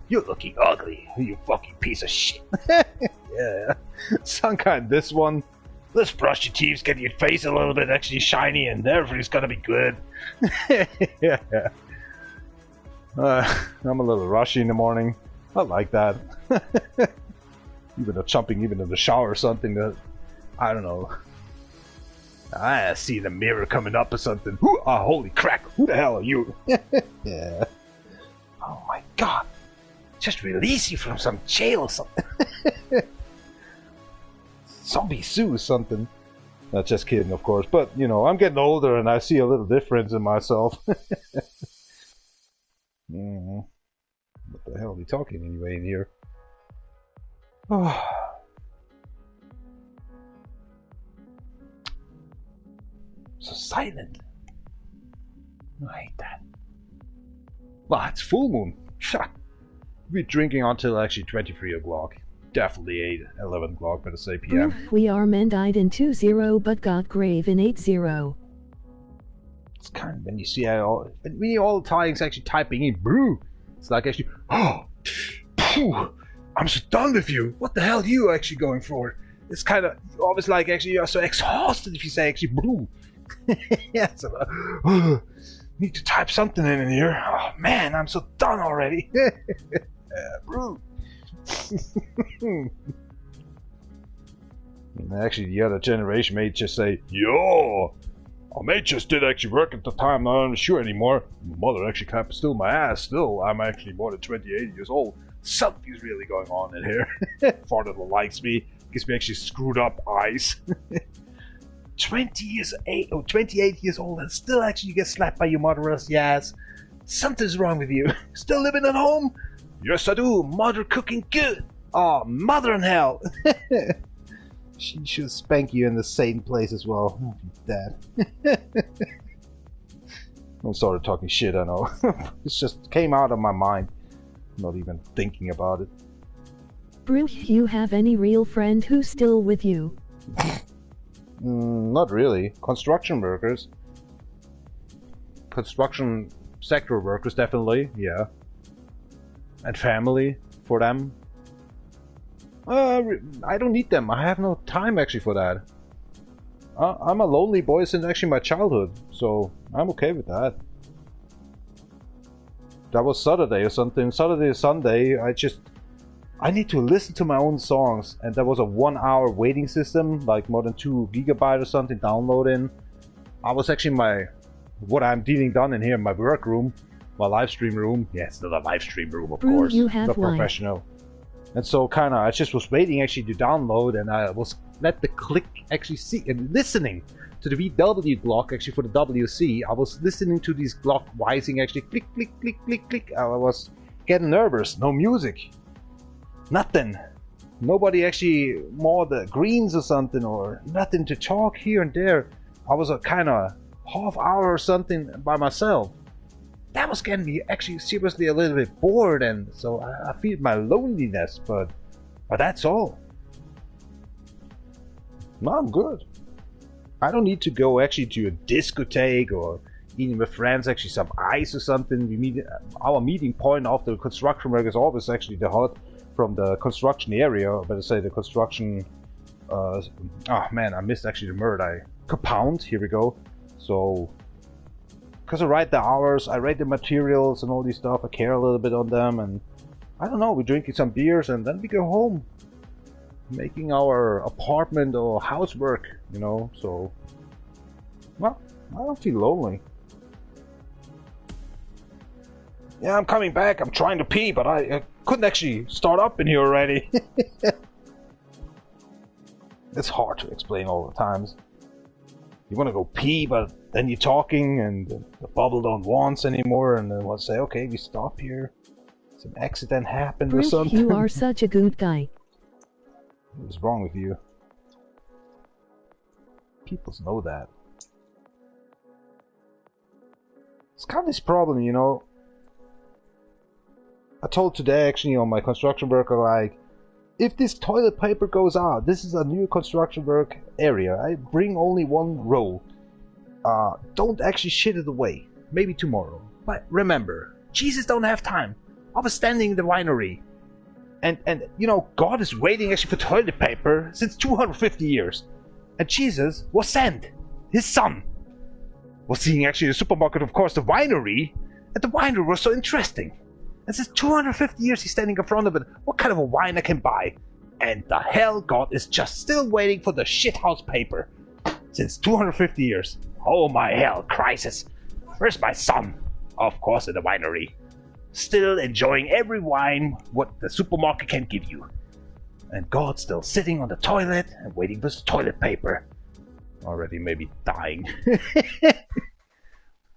You're looking ugly, you fucking piece of shit." Yeah, some kind of this one. Let's brush your teeth, get your face a little bit actually shiny, and everything's gonna be good. Yeah. I'm a little rushy in the morning. I like that. Even though jumping even in the shower or something that, I don't know. I see the mirror coming up or something. Holy crack, who the hell are you? Yeah. Oh my God. Just release you from some jail or something. Zombie Sue or something. Not just kidding, of course. But, you know, I'm getting older and I see a little difference in myself. What the hell are we talking anyway in here? Oh. So silent. I hate that. Well, it's full moon. We're drinking until actually 23 o'clock. definitely 11 o'clock, better say PM. We are men died in 20 but got grave in 80. It's kind of when you see how when you all the time actually typing in brew, it's like actually, oh, phew, I'm so done with you. What the hell are you actually going for? It's kind of always like actually you're so exhausted if you say actually brew. Yeah, so need to type something in here. Oh man, I'm so done already. Brew. Actually, the other generation may just say, yo. I may just did actually work at the time, not on the shoe anymore. My mother actually clapped still my ass. Still, I'm actually more than 28 years old. Something's really going on in here. Father likes me, gives me actually screwed up eyes. 28 years old and still actually you get slapped by your mother as yes. Something's wrong with you. Still living at home? Yes I do. Mother cooking good. Oh, mother in hell. She should spank you in the same place as well. Dad. I'm sorry talking shit, I know. It just came out of my mind. Not even thinking about it. Brew, you have any real friend who's still with you? Not really. Construction workers. Construction sector workers, definitely, yeah. And family for them. I don't need them. I have no time actually for that. I'm a lonely boy since actually my childhood, so I'm okay with that. That was Saturday or something. Saturday or Sunday, I need to listen to my own songs, and there was a 1 hour waiting system, like more than 2 GB or something downloading. I was actually what I'm dealing done in here in my work room, my live stream room. Yeah, it's not a live stream room, of course. You have not professional. And so kinda I just was waiting actually to download, and I was let the click actually see and listening to the VW block actually for the WC. I was listening to these block wising actually click click click click click. I was getting nervous. No music. Nothing. Nobody actually more the greens or something, or nothing to talk here and there. I was a kinda half hour or something by myself. That was getting me actually seriously a little bit bored, and so I feel my loneliness, but that's all. No, I'm good. I don't need to go actually to a discotheque or eating with friends actually some ice or something. We meet our meeting point after the construction work is always actually the hut from the construction area. I better say the construction. Oh man, I missed actually the word. Compound. Here we go. So. Because I write the hours, I write the materials and all these stuff, I care a little bit on them, and I don't know, we're drinking some beers and then we go home. Making our apartment or housework, you know, so... Well, I don't feel lonely. Yeah, I'm coming back, I'm trying to pee, but I couldn't actually start up in here already. It's hard to explain all the times. You want to go pee, but then you're talking and the bubble don't want anymore, and then we'll say, okay, we stop here. Some accident happened or something. You are such a good guy. What's wrong with you? People know that. It's kind of this problem, you know. I told today actually on my construction worker, like, if this toilet paper goes out, this is a new construction work area, I bring only 1 roll. Don't actually shit it away. Maybe tomorrow. But remember, Jesus don't have time. I was standing in the winery. And you know, God is waiting actually for toilet paper since 250 years. And Jesus was sent. His son was seeing actually the supermarket, of course, the winery. And the winery was so interesting. And since 250 years he's standing in front of it, what kind of a wine I can buy? And the hell, God is just still waiting for the shithouse paper. Since 250 years. Oh my hell, crisis. Where's my son? Of course in the winery. Still enjoying every wine what the supermarket can give you. And God's still sitting on the toilet and waiting for his toilet paper. Already maybe dying.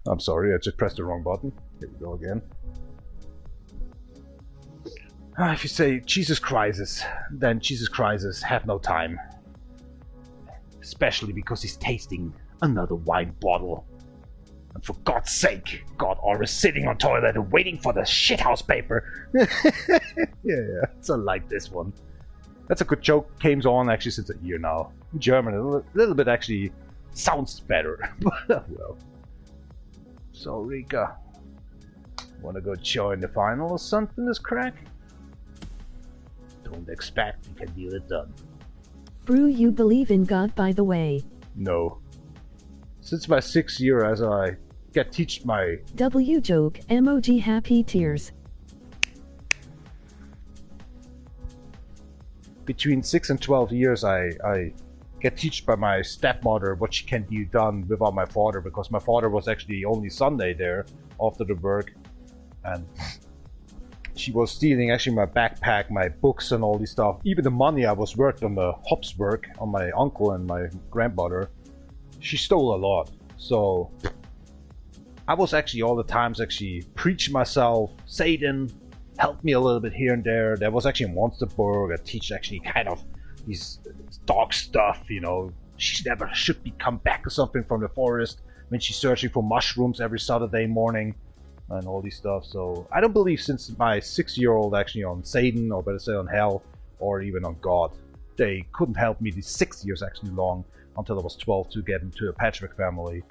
I'm sorry, I just pressed the wrong button. Here we go again. If you say Jesus crisis, then Jesus crisis have no time. Especially because he's tasting another wine bottle. And for God's sake, God always sitting on toilet and waiting for the shithouse paper. Yeah, so I like this one. That's a good joke. Came on actually since a year now. In German, a little bit actually sounds better. Well. So Rika, wanna go join the final or something, this crack? Don't expect you can deal it done. Brew, you believe in God, by the way. No. Since my 6th year as I get teach my... W joke, emoji happy tears. Between 6 and 12 years I get teach by my stepmother what she can do done without my father, because my father was actually only Sunday there after the work, and she was stealing actually my backpack, my books and all this stuff. Even the money I was worked on the hops work on my uncle and my grandmother, she stole a lot. So I was actually all the times actually preaching myself, Satan, help me a little bit here and there. There was actually a monster book that teach actually kind of these dark stuff, you know. She never should be come back or something from the forest when she's searching for mushrooms every Saturday morning and all these stuff. So I don't believe since my 6-year-old actually on Satan, or better say on hell, or even on God. They couldn't help me these 6 years actually long until I was 12 to get into a patchwork family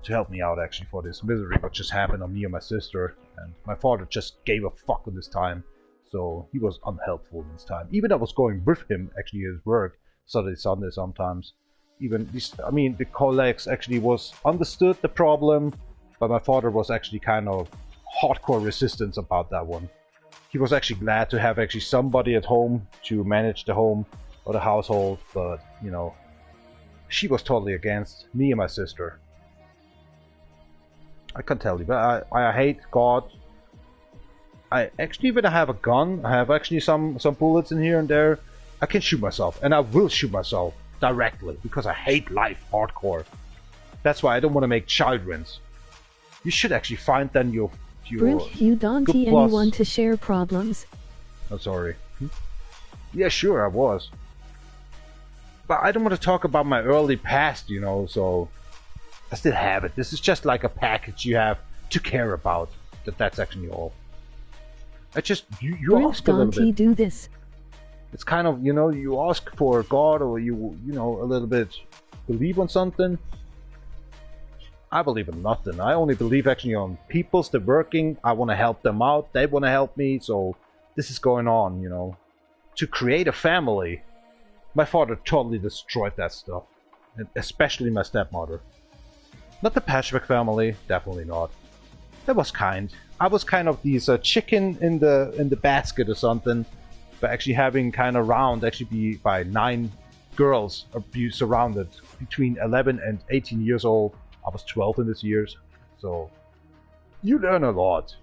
to help me out actually for this misery what just happened on me and my sister. And my father just gave a fuck on this time, so he was unhelpful this time. Even I was going with him actually at his work Saturday, Sunday sometimes. Even this, I mean, the colleagues actually was understood the problem, but my father was actually kind of hardcore resistance about that one. He was actually glad to have actually somebody at home to manage the home or the household, but you know, she was totally against me and my sister. I can't tell you, but I hate God. I actually, when I have a gun, I have actually some bullets in here and there, I can shoot myself, and I will shoot myself directly because I hate life hardcore. That's why I don't want to make children's. You should actually find then your Brink, you don't see anyone to share problems. Oh, sorry. Yeah, sure, I was. But I don't want to talk about my early past, you know, so I still have it. This is just like a package you have to care about. That's actually all. I just, you ask a little bit. Don't do this? It's kind of, you know, you ask for God, or you know, a little bit believe on something. I believe in nothing. I only believe actually on people's, they're working. I want to help them out. They want to help me. So this is going on, you know. To create a family. My father totally destroyed that stuff. And especially my stepmother. Not the patchwork family. Definitely not. That was kind. I was kind of these chicken in the basket or something. But actually having kind of round actually be by 9 girls be surrounded between 11 and 18 years old. I was 12 in this years, so you learn a lot.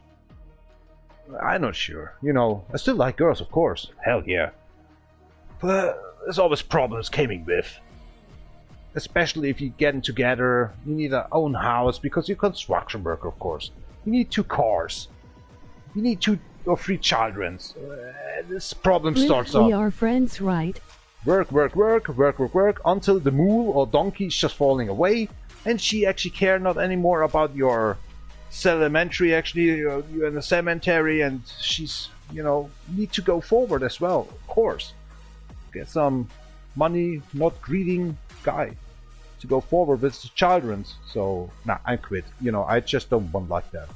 I'm not sure, you know, I still like girls, of course, hell yeah. But there's always problems coming with. Especially if you're getting together, you need an own house, because you're a construction worker, of course. You need 2 cars. You need 2 or 3 children. This problem starts off. We are friends, right? Work, until the mule or donkey is just falling away. And she actually care not anymore about your cemetery, actually, you're in the cemetery, and she's, you know, need to go forward as well, of course. Get some money, not greedy guy to go forward with the children's. So, nah, I quit. You know, I just don't want like that.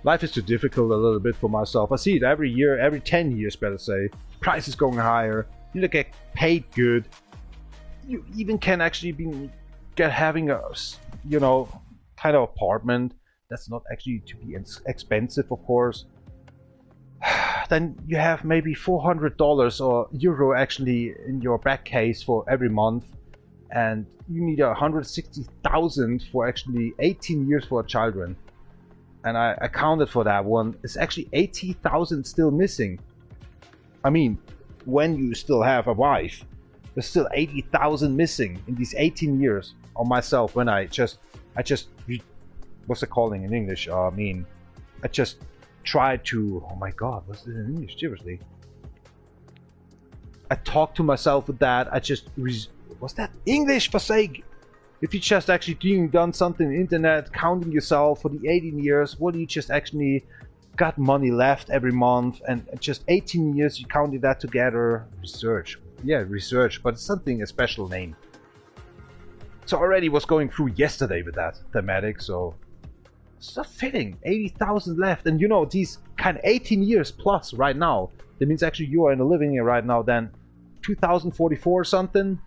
Life is too difficult a little bit for myself. I see it every year, every 10 years, better say. Price is going higher. You don't get paid good. You even can actually get having a, you know, kind of apartment that's not actually to be expensive, of course. Then you have maybe $400 or euro actually in your back case for every month, and you need 160,000 for actually 18 years for children. And I accounted for that one. It's actually 80,000 still missing. I mean, when you still have a wife. There's still 80,000 missing in these 18 years on myself when I just what's it calling in English? I just tried to, oh my god, what's this in English? Seriously. I talked to myself with that. I just, what's that? English for sake! If you just actually done something on the internet, counting yourself for the 18 years, what do you just actually got money left every month, and just 18 years you counted that together. Research. Yeah, research, but it's something, a special name. So already was going through yesterday with that thematic, so it's not fitting. 80,000 left, and you know, these kind of 18 years plus right now, that means actually you are in a living here right now, then 2044 or something.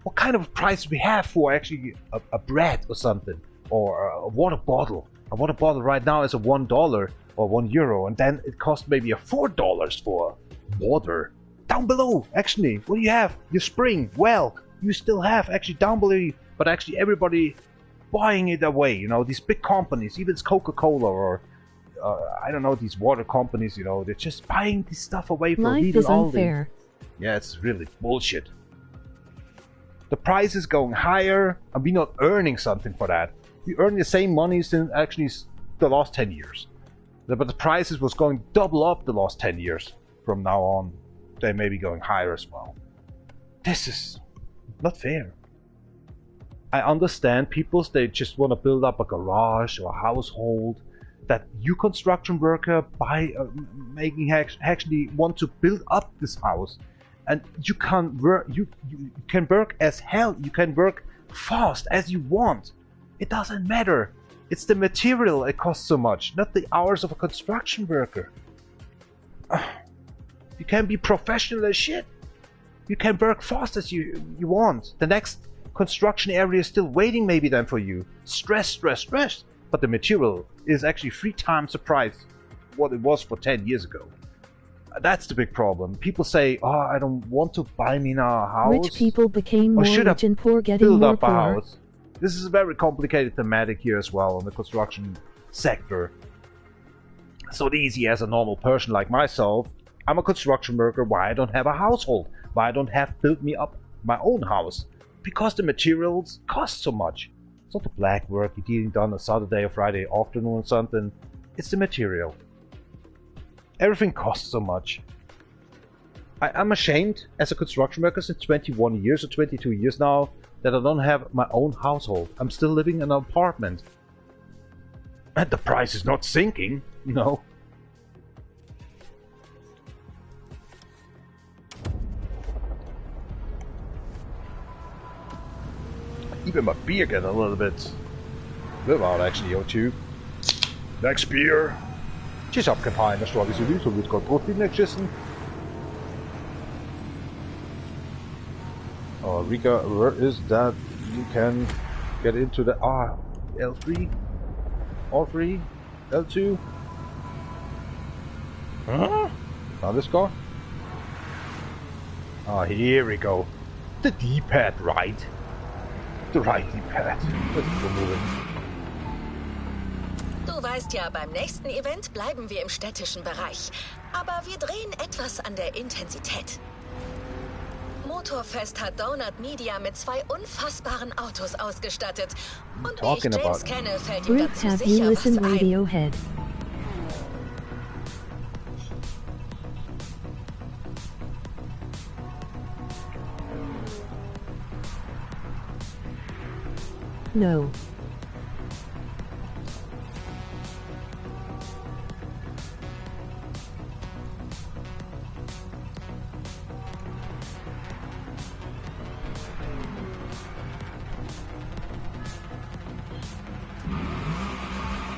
What kind of price we have for actually a bread or something, or a water bottle? A water bottle right now is a $1 or €1, and then it costs maybe a $4 for water. Down below, actually, what do you have? Your spring well, you still have actually down below, but actually everybody buying it away. You know, these big companies, even it's Coca-Cola or I don't know, these water companies. You know, they're just buying this stuff away for Life is unfair. Yeah, it's really bullshit. The price is going higher, and we're not earning something for that. We earn the same money since actually the last 10 years. But the prices was going double up the last 10 years. From now on, they may be going higher as well. This is not fair. I understand people, they just want to build up a garage or a household. That you construction worker actually want to build up this house. And you can work, you can work as hell, you can work fast as you want. It doesn't matter. It's the material it costs so much, not the hours of a construction worker. You can be professional as shit. You can work fast as you want. The next construction area is still waiting maybe then for you. Stress. But the material is actually 3 times the price what it was for 10 years ago. That's the big problem. People say, oh, I don't want to buy me now a house. Rich people became more rich and poor getting build more up a poor. house. This is a very complicated thematic here as well on the construction sector. It's not easy as a normal person like myself. I'm a construction worker. Why I don't have a household? Why I don't have built me up my own house? Because the materials cost so much. It's not the black work you're getting done on Saturday or Friday afternoon or something. It's the material. Everything costs so much. I'm ashamed as a construction worker since 21 years or 22 years now that I don't have my own household. I'm still living in an apartment. And the price is not sinking, you know. Even my beer get a little bit without actually O2. Next beer. Tschüss abgefahren, das war wie so wie wird Gott Brot nicht geschissen. Oh, Rika, where is that? You can get into the L3, R3, L2. Huh? Now this car? Here we go. The D-pad, right? The right D-pad. Let's go moving. Du weißt ja, beim nächsten Event bleiben wir im städtischen Bereich. Aber wir drehen etwas an der Intensität. Motorfest hat Donut Media mit 2 unfassbaren Autos ausgestattet. Und wie ich James kenne, fällt ihm dazu have you sicher was listened ein. Radiohead? No.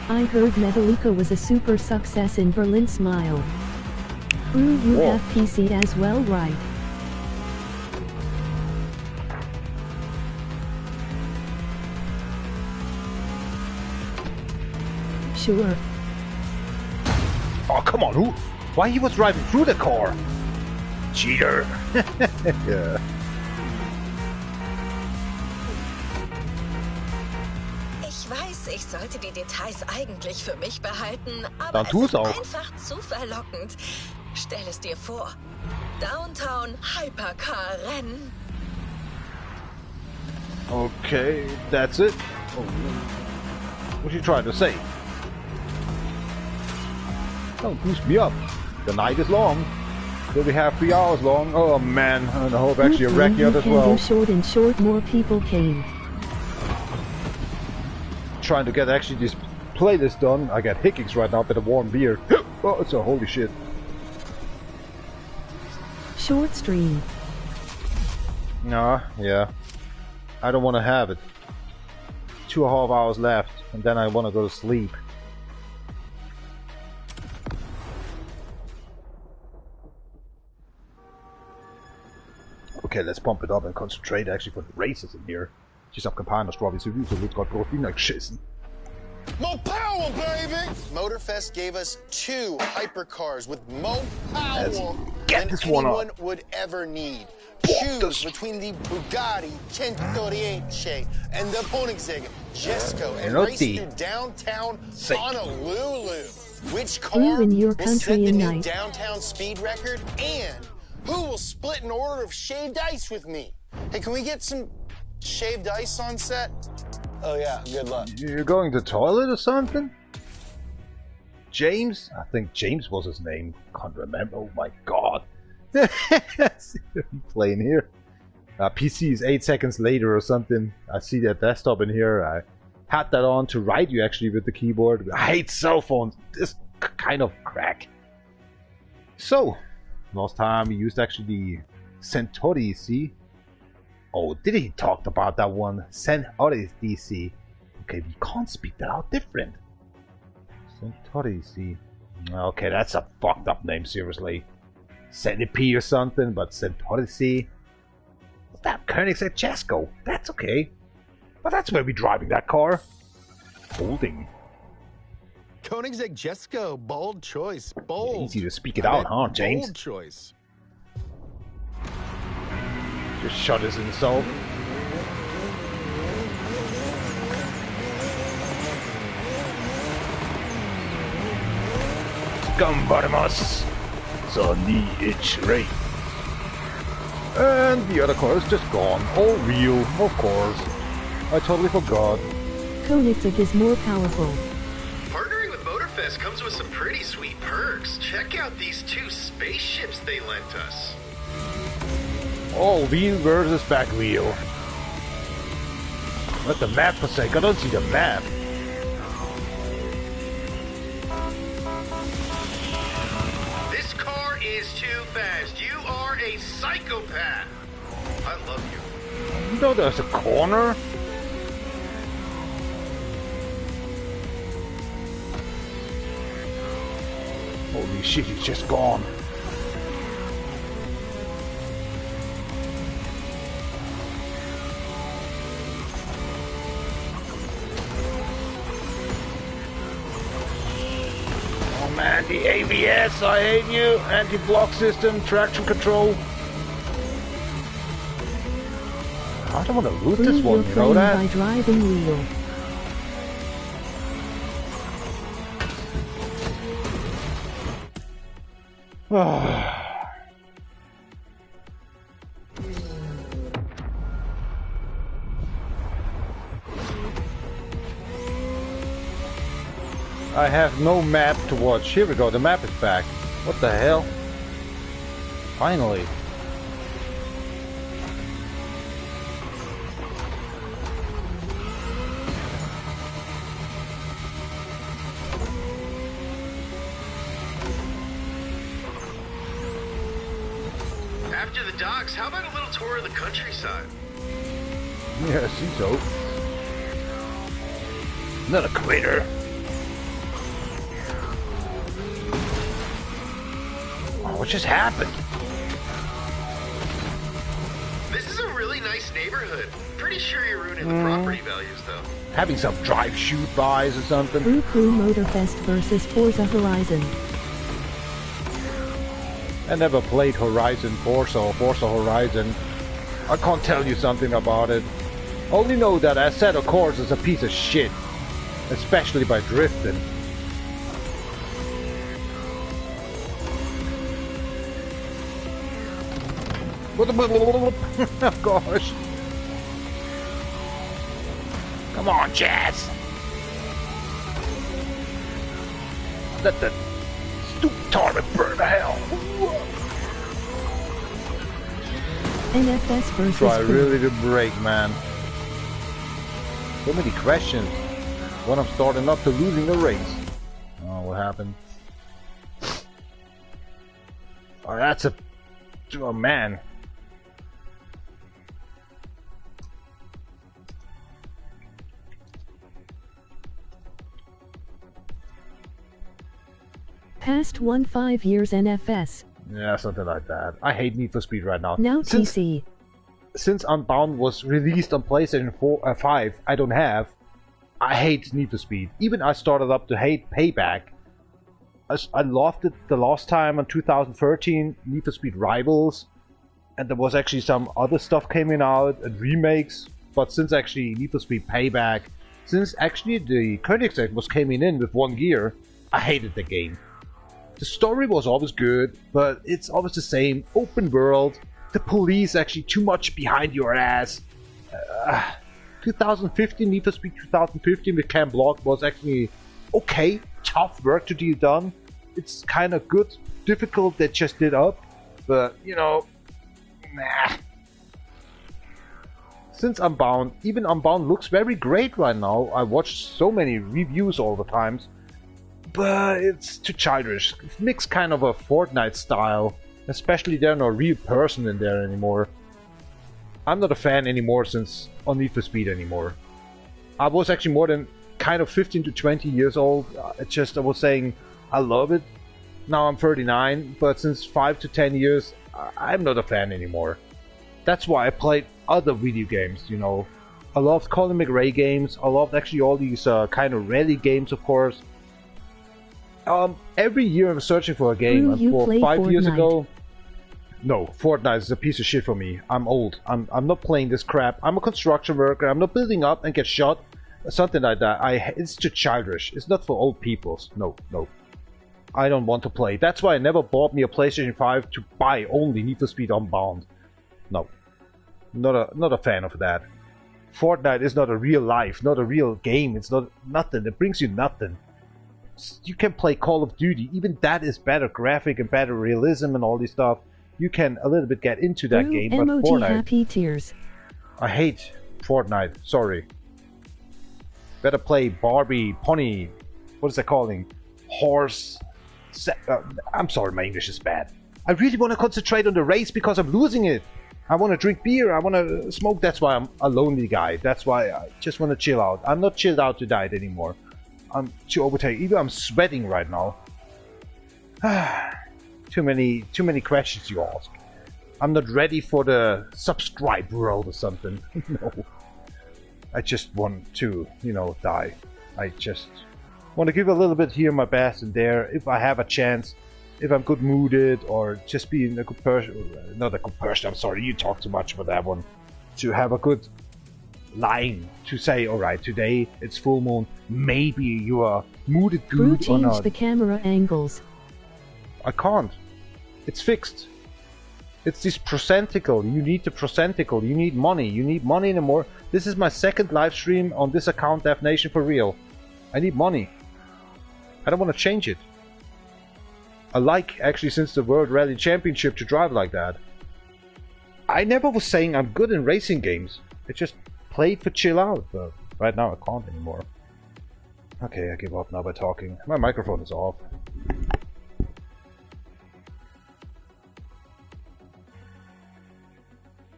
I heard Metallica was a super success in Berlin. Smile. Brew, you have PC as well, right? Sure. Oh, come on, who? Why he was driving through the car? Cheater. Yeah. Ich weiß, ich sollte die Details eigentlich für mich behalten, aber Dann tu's es ist auch. einfach zu verlockend. Stell es dir vor. Downtown Hypercar-Rennen. Okay, that's it. Oh, what you trying to say? Don't boost me up. The night is long. Till we have 3 hours long. Oh man, and I hope actually a wreck here as well. Do short and short, more people came. Trying to get actually this playlist done. I get hiccups right now with a warm beer. Oh, it's a holy shit. Short stream. No, yeah. I don't want to have it. 2.5 hours left, and then I want to go to sleep. Okay, let's pump it up and concentrate actually for the races in here. Just auf Kampagne Strawberry so wird gerade Protein geschissen. More power, baby! Motorfest gave us 2 hypercars with more power than anyone would ever need. Choose between the Bugatti 1038 and the Koenigsegg Jesko and race through downtown Honolulu. Which car will set the new downtown speed record? And who will split an order of shaved ice with me? Hey, can we get some shaved ice on set? Oh yeah, good luck. You're going to the toilet or something? James? I think James was his name. Can't remember. Oh my god. Playing here. PC is 8 seconds later or something. I see that desktop in here. I had that on to write you actually with the keyboard. I hate cell phones. This kind of crack. So, last time we used actually the Centauri DC. Oh, did he talk about that one? Centauri DC. Okay, we can't speak that out different. Centauri DC. Okay, that's a fucked up name, seriously. Centipede or something, but Centauri. What's that? Koenigsegg Jesko. That's okay. But that's where we're driving that car. Holding. Koenigsegg Jesko, bold choice. Bold. Easy to speak it out, huh, James? Bold choice. Just shot his insult. Gambaremos. Sunny itch rain. And the other car is just gone. All real, of course. I totally forgot. Koenigsegg is more powerful. Partnering with Motorfest comes with some pretty sweet perks. Check out these 2 spaceships they lent us. Oh, wheel versus back wheel. Let the map for a sec. I don't see the map. This car is too fast. You are a psychopath. I love you. You know there's a corner? Holy shit, he's just gone. Man, the ABS, I hate you. Anti-block system, traction control. I don't want to loot this one, you know that? By driving wheel. I have no map to watch. Here we go, the map is back. What the hell? Finally. After the docks, how about a little tour of the countryside? Yeah, I see so. Another crater. What just happened? This is a really nice neighborhood. Pretty sure you're ruining the property values, though. Having some drive-shoot buys or something. Crew Motorfest versus Forza Horizon. I never played Horizon Forza or Forza Horizon. I can't tell you something about it. Only know that Assetto Corsa is a piece of shit. Especially by drifting. Oh gosh. Come on, Jazz. Let the stupid target burn to hell. NFS versus Try really to break, man. So many questions when I'm starting up to losing the race. Oh, what happened? Oh, that's a... Oh, man. Past 5 years NFS. Yeah, something like that. I hate Need for Speed right now. Now TC. Since Unbound was released on PlayStation 5, I don't have. I hate Need for Speed. Even I started up to hate Payback. I loved it the last time in 2013, Need for Speed Rivals. And there was actually some other stuff coming out and remakes. But since actually Need for Speed Payback, since actually the Koenigsegg was coming in with 1 year, I hated the game. The story was always good, but it's always the same. Open world. The police actually too much behind your ass. 2015, Need for Speed 2015 with Cam Block was actually okay. Tough work to be done. It's kind of good. Difficult, they just did up. But, you know, nah. Since Unbound, even Unbound looks very great right now. I watched so many reviews all the times. But it's too childish. It makes kind of a Fortnite style. Especially there's no real person in there anymore. I'm not a fan anymore since on Need for Speed anymore. I was actually more than kind of 15 to 20 years old. I was saying I love it. Now I'm 39, but since 5 to 10 years, I'm not a fan anymore. That's why I played other video games, you know. I loved Colin McRae games. I loved actually all these kind of rally games, of course. Every year I'm searching for a game, and for 5 years ago... No, Fortnite is a piece of shit for me. I'm old. I'm not playing this crap. I'm a construction worker. I'm not building up and get shot. Something like that. It's too childish. It's not for old peoples. No. I don't want to play. That's why I never bought me a PlayStation 5 to buy only Need for Speed Unbound. No. Not a fan of that. Fortnite is not a real life, not a real game. It's not nothing. It brings you nothing. You can play Call of Duty. Even that is better graphic and better realism and all this stuff. You can a little bit get into that game, but Fortnite... happy tears. I hate Fortnite. Sorry. Better play Barbie, Pony... What is that calling? Horse... I'm sorry, my English is bad. I really want to concentrate on the race because I'm losing it. I want to drink beer. I want to smoke. That's why I'm a lonely guy. That's why I just want to chill out. I'm not chilled out to diet anymore. I'm too overtaken. Even I'm sweating right now. Too many questions you ask. I'm not ready for the subscribe world or something. No. I just want to, you know, die. I just want to give a little bit here my best and there. If I have a chance, if I'm good mooded or just being a good person. Not a good person, I'm sorry, you talk too much about that one. To have a good line to say, alright, today it's full moon. Maybe you are mooded good or not. Change the camera angles. I can't. It's fixed. It's this procentical. You need the procentical. You need money. You need money anymore. This is my second live stream on this account, DefNation for real. I need money. I don't want to change it. I like, actually, since the World Rally Championship to drive like that. I never was saying I'm good in racing games. I just played for chill out, but right now I can't anymore. Okay, I give up now by talking. My microphone is off.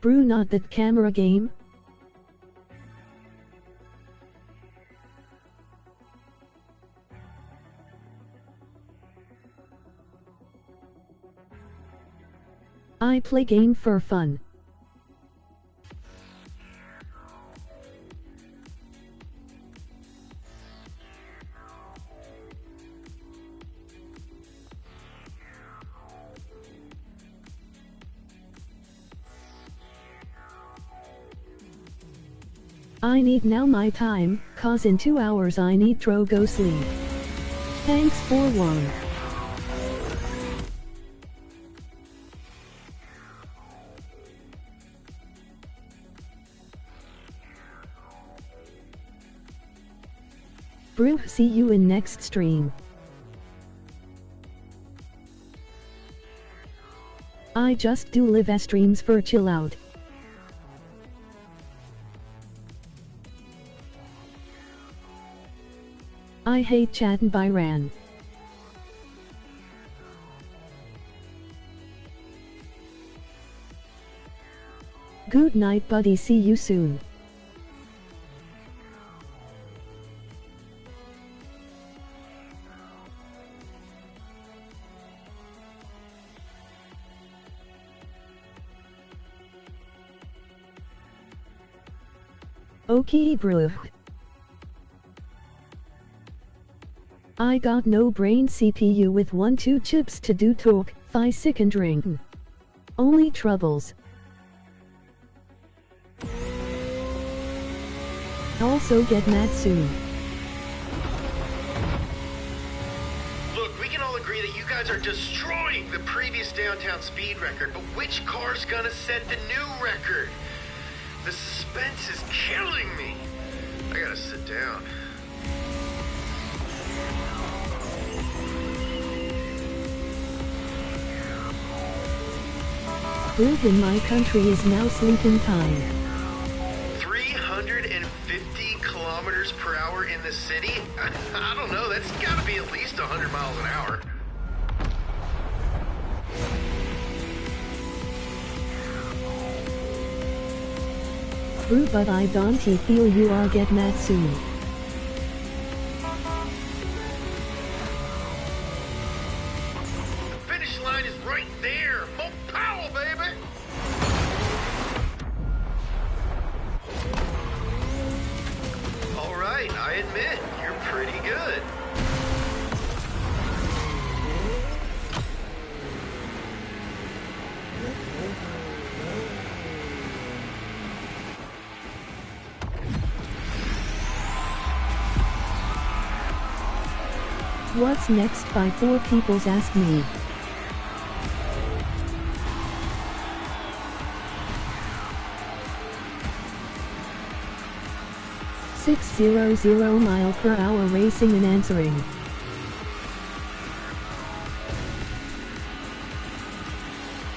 Brew not that camera game? I play game for fun. I need now my time, cause in 2 hours I need to go sleep. Thanks for one. Brew, see you in next stream. I just do live streams for chill out. I hate chatting by Ran. Good night, buddy. See you soon. Okay, bro. I got no brain CPU with 1-2 chips to do talk, 5 second ring. Only troubles. Also get mad soon. Look, we can all agree that you guys are destroying the previous downtown speed record, but which car's gonna set the new record? The suspense is killing me. I gotta sit down. Groove in my country is now sleeping time. 350 kilometers per hour in the city? I don't know, that's gotta be at least 100 miles an hour. True, but I don't feel you are get mad soon. The finish line is right there. More power, baby. All right, I admit, you're pretty good. What's next by 4 people's asked me. .600 mile per hour racing and answering.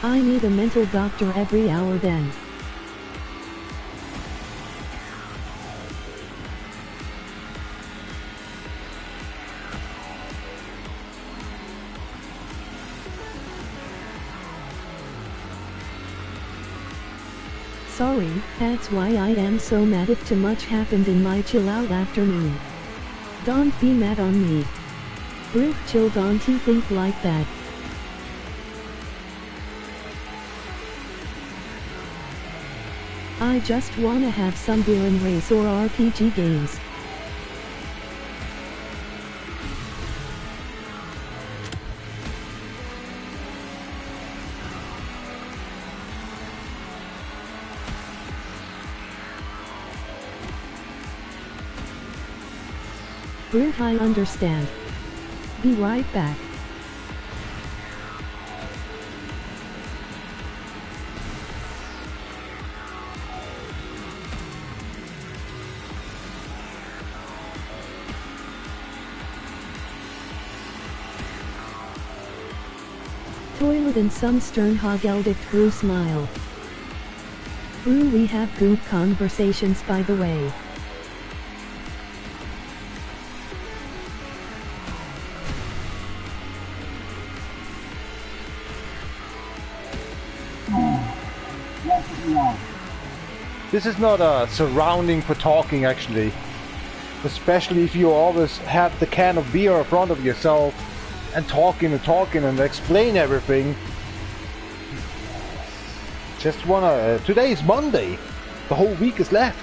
I need a mental doctor every hour then. Sorry, that's why I am so mad if too much happened in my chill out afternoon. Don't be mad on me. Brooke, chill, don't you think like that? I just wanna have some beer and race or RPG games. Brute, I understand. Be right back. Toilet and some stern hog-eldict Brew smile. Brew, we have good conversations by the way. This is not a surrounding for talking, actually. Especially if you always have the can of beer in front of yourself and talking and explain everything. Just wanna... today is Monday. The whole week is left.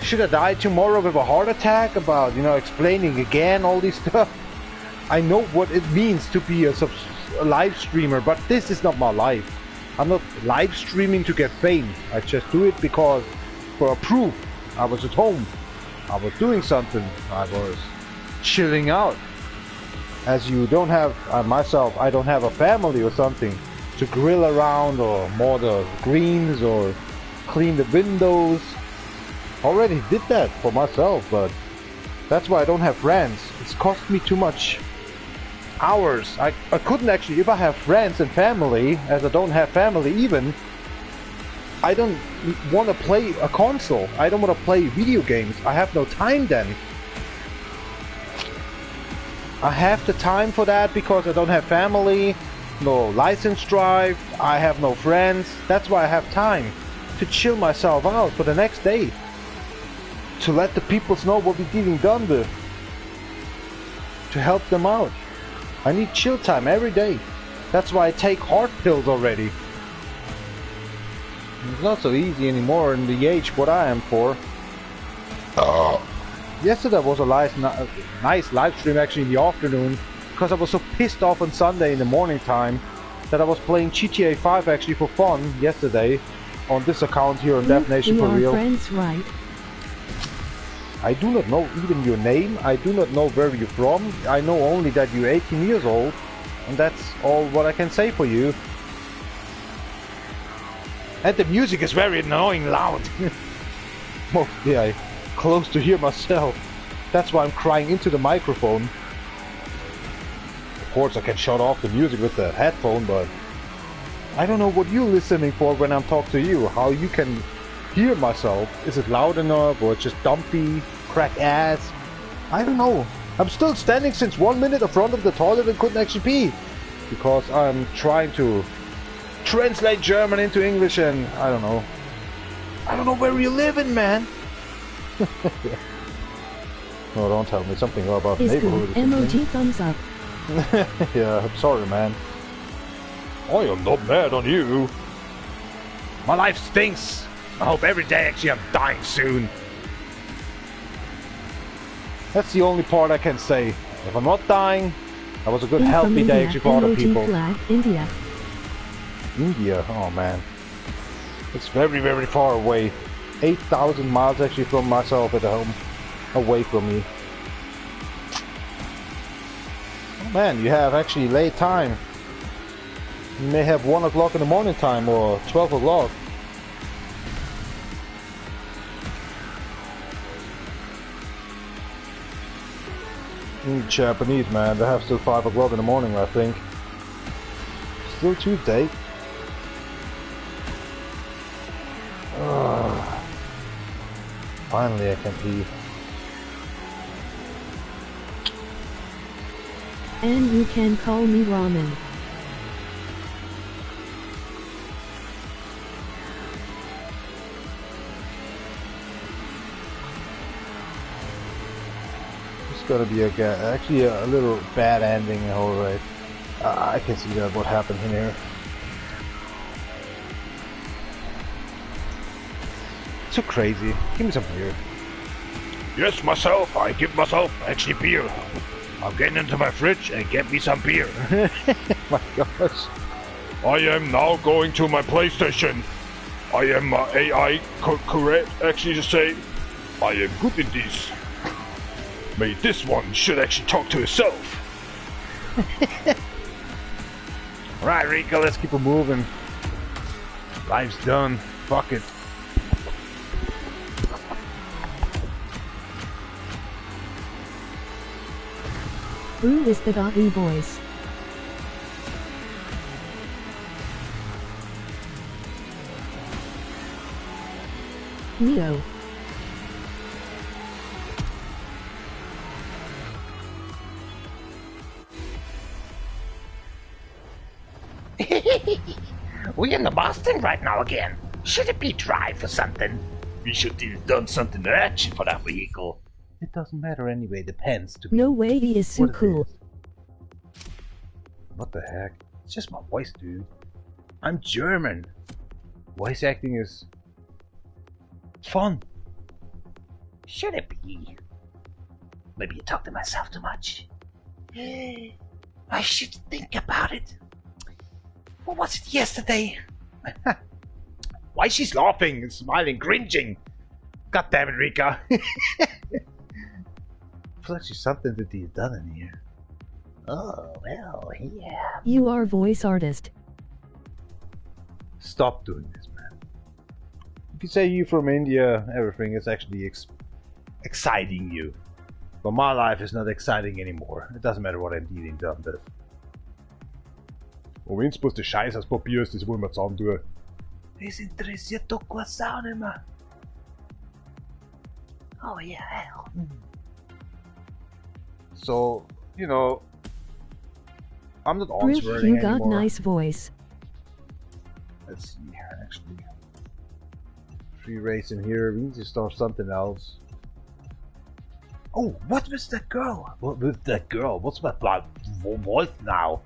Should I die tomorrow with a heart attack about, you know, explaining again all this stuff? I know what it means to be a live streamer, but this is not my life. I'm not live streaming to get fame. I just do it because for a proof. I was at home. I was doing something. I was chilling out. As you don't have, myself, I don't have a family or something to grill around or mow the greens or clean the windows. Already did that for myself, but that's why I don't have friends. It's cost me too much hours. I couldn't actually, if I have friends and family, as I don't have family even, I don't want to play a console. I don't want to play video games. I have no time then. I have the time for that because I don't have family no license drive, I have no friends. That's why I have time to chill myself out for the next day. To let the people know what we're getting done with. To help them out. I need chill time every day. That's why I take heart pills already. It's not so easy anymore in the age what I am for. Yesterday was a nice live stream actually in the afternoon, because I was so pissed off on Sunday in the morning time that I was playing GTA 5 actually for fun yesterday on this account here on DefNation for real. Friends, right? I do not know even your name, I do not know where you're from, I know only that you're 18 years old, and that's all what I can say for you. And the music is very annoying loud. Mostly I close to hear myself. That's why I'm crying into the microphone. Of course I can shut off the music with the headphone, but I don't know what you're listening for when I'm talking to you. How you can hear myself. Is it loud enough or just dumpy, crack ass? I don't know. I'm still standing since 1 minute in front of the toilet and couldn't actually pee. Because I'm trying to translate German into English and I don't know. I don't know where you're living, man. No, don't tell me something about neighborhood. Emoji thumbs up. Yeah, I'm sorry, man. I am not mad on you. My life stinks. I hope every day actually I'm dying soon. That's the only part I can say. If I'm not dying, that was a good healthy day actually for other people. Flag, India. India, oh man. It's very, very far away. 8,000 miles actually from myself at home. Away from me. Oh man, you have actually late time. You may have 1 o'clock in the morning time or 12 o'clock. Japanese, man, they have still 5 o'clock in the morning, I think. Still Tuesday. Finally I can pee. And you can call me ramen. It's gonna be actually a little bad ending, alright. I can see that what happened here. So crazy. Give me some beer. Yes, myself. I give myself actually beer. I'm getting into my fridge and get me some beer. My gosh. I am now going to my PlayStation. I am AI correct actually to say I am good in this. Maybe this one should actually talk to itself. Right, Rico, let's keep it moving. Life's done. Fuck it. Who is the .E voice? Neo. We in the Boston right now again. Should it be dry for something? We should have done something urgent for that vehicle. It doesn't matter anyway, depends. No way, he is so cool. What the heck? It's just my voice, dude. I'm German. Voice acting is fun. Should it be? Maybe I talk to myself too much. I should think about it. What was it yesterday? Why she's laughing and smiling, cringing? God damn it, Rika. Actually something that you've done in here. Oh, well, yeah. You are voice artist. Stop doing this, man. If you say you're from India, everything is actually exciting you. But my life is not exciting anymore. It doesn't matter what I'm dealing done with. Und wenn's bloß der Scheiß aus Papier ist, das wollen wir zusammen tun. Es interessiert doch keine Sau nicht mehr. Oh yeah, hell. So, you know, I'm not Brew, answering you got anymore. nice voice. Let's see here, actually. Free race in here. We need to start something else. Oh, what was that girl? What was that girl? What's my voice now?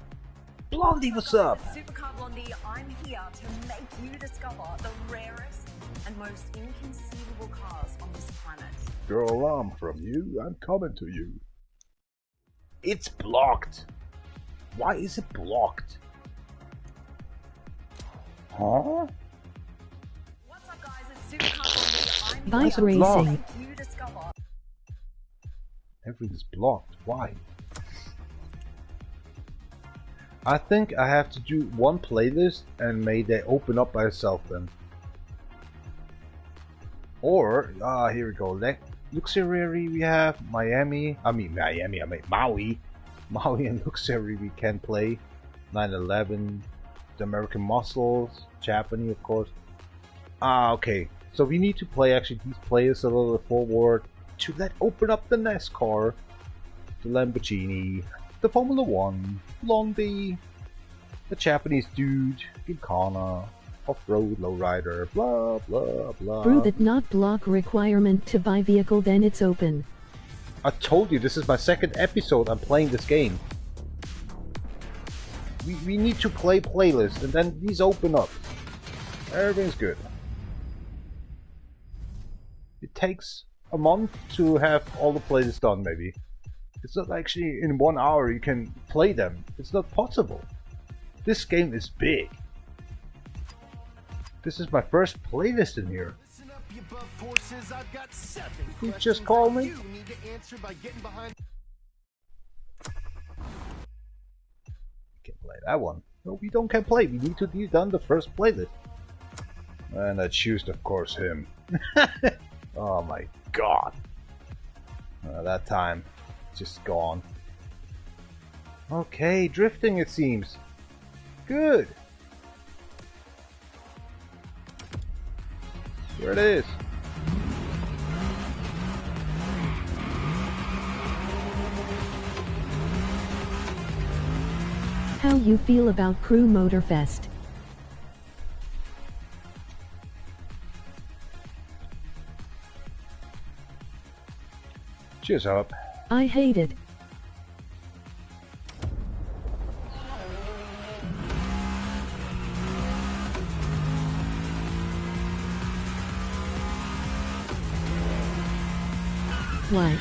Blondie, what's up? Supercar Blondie, I'm here to make you discover the rarest and most inconceivable cars on this planet. Girl, I'm from you. I'm coming to you. It's blocked. Why is it blocked? Huh? What's up, guys? It's Supercar Blondie. Bike I'm here to racing. make you discover. Everything's blocked. Why? I think I have to do one playlist and may they open up by itself then. Or, here we go. Luxury we have, Maui. Maui and Luxury we can play. 911, the American Muscles, Japanese of course. Okay. So we need to play actually these players a little forward to let open up the NASCAR, the Lamborghini, the Formula 1, Blondie, the Japanese dude, Gincana, off-road lowrider, blah blah blah. Brew that not block requirement to buy vehicle, then it's open. I told you this is my second episode I'm playing this game. We need to play playlists and then these open up. Everything's good. It takes a month to have all the playlists done maybe. It's not actually in 1 hour you can play them. It's not possible. This game is big. This is my first playlist in here. Listen up, you buff horses. I've got 7 You questions just call that me? You need to answer by getting behind. We can play that one. No, we don't can play. We need to be done the first playlist. And I choose, of course, him. Oh my god. That time, just gone. Okay, drifting it seems. Good. Here it is. How you feel about Crew Motorfest? Cheers up. I hate it. Why?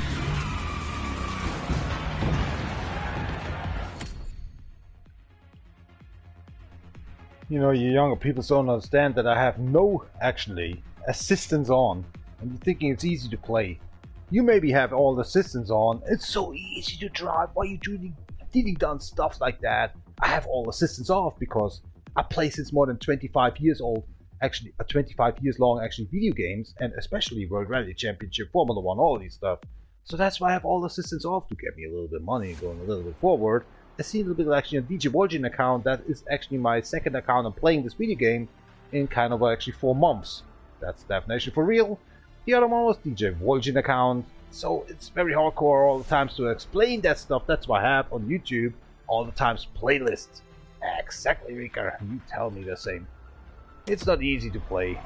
You know, you younger people don't understand that I have no, actually, assistance on. And you're thinking it's easy to play. You maybe have all the assistance on. It's so easy to drive. Why are you doing done stuff like that? I have all assistance off because I play since more than 25 years old. Actually, 25 years long, actually, video games. And especially World Rally Championship, Formula 1, all these stuff. So that's why I have all assistance off to get me a little bit of money going a little bit forward. I see a little bit of actually a DjVolgin account. That is actually my second account I'm playing this video game in kind of actually 4 months. That's DefNation for real. The other one was DjVolgin account. So it's very hardcore all the times to explain that stuff. That's why I have on YouTube all the times playlists. Exactly, Rika. You tell me the same. It's not easy to play.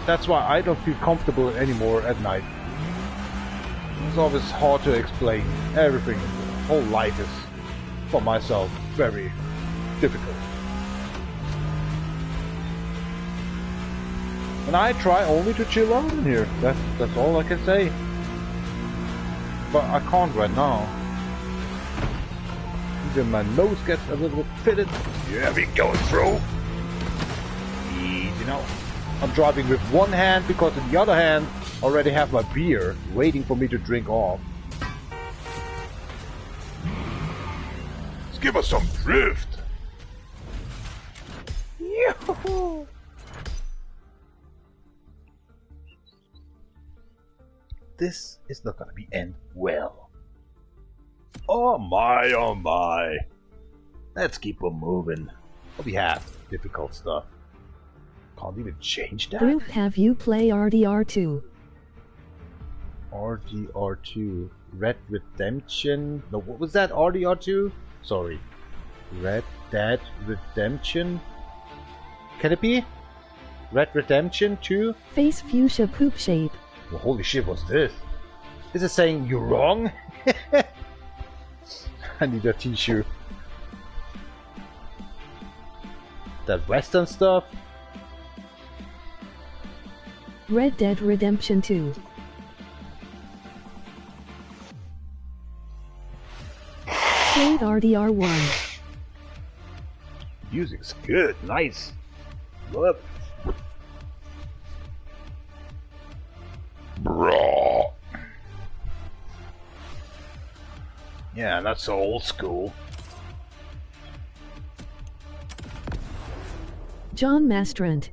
That's why I don't feel comfortable anymore at night. It's always hard to explain everything. The whole life is, for myself, very difficult. And I try only to chill out in here. That's all I can say. But I can't right now. Even my nose gets a little bit fitted. Yeah, we going through. Easy now. I'm driving with one hand because in the other hand I already have my beer waiting for me to drink off. Let's give us some drift. Yoo-hoo. This is not gonna be end well. Oh my, oh my. Let's keep on moving. What we have? Difficult stuff. Can't even change that. Brew, have you play RDR2? RDR2. Red Redemption. No, what was that? R.I.P? Sorry. Red Dead Redemption? Can it be? Red Redemption 2? Face fuchsia poop shape. Well, holy shit, what's this? Is it saying you're wrong? I need a t-shirt. That Western stuff? Red Dead Redemption 2. Played RDR1. Music's good, nice. Love it. Bro. Yeah, that's so old school. John Mastrant.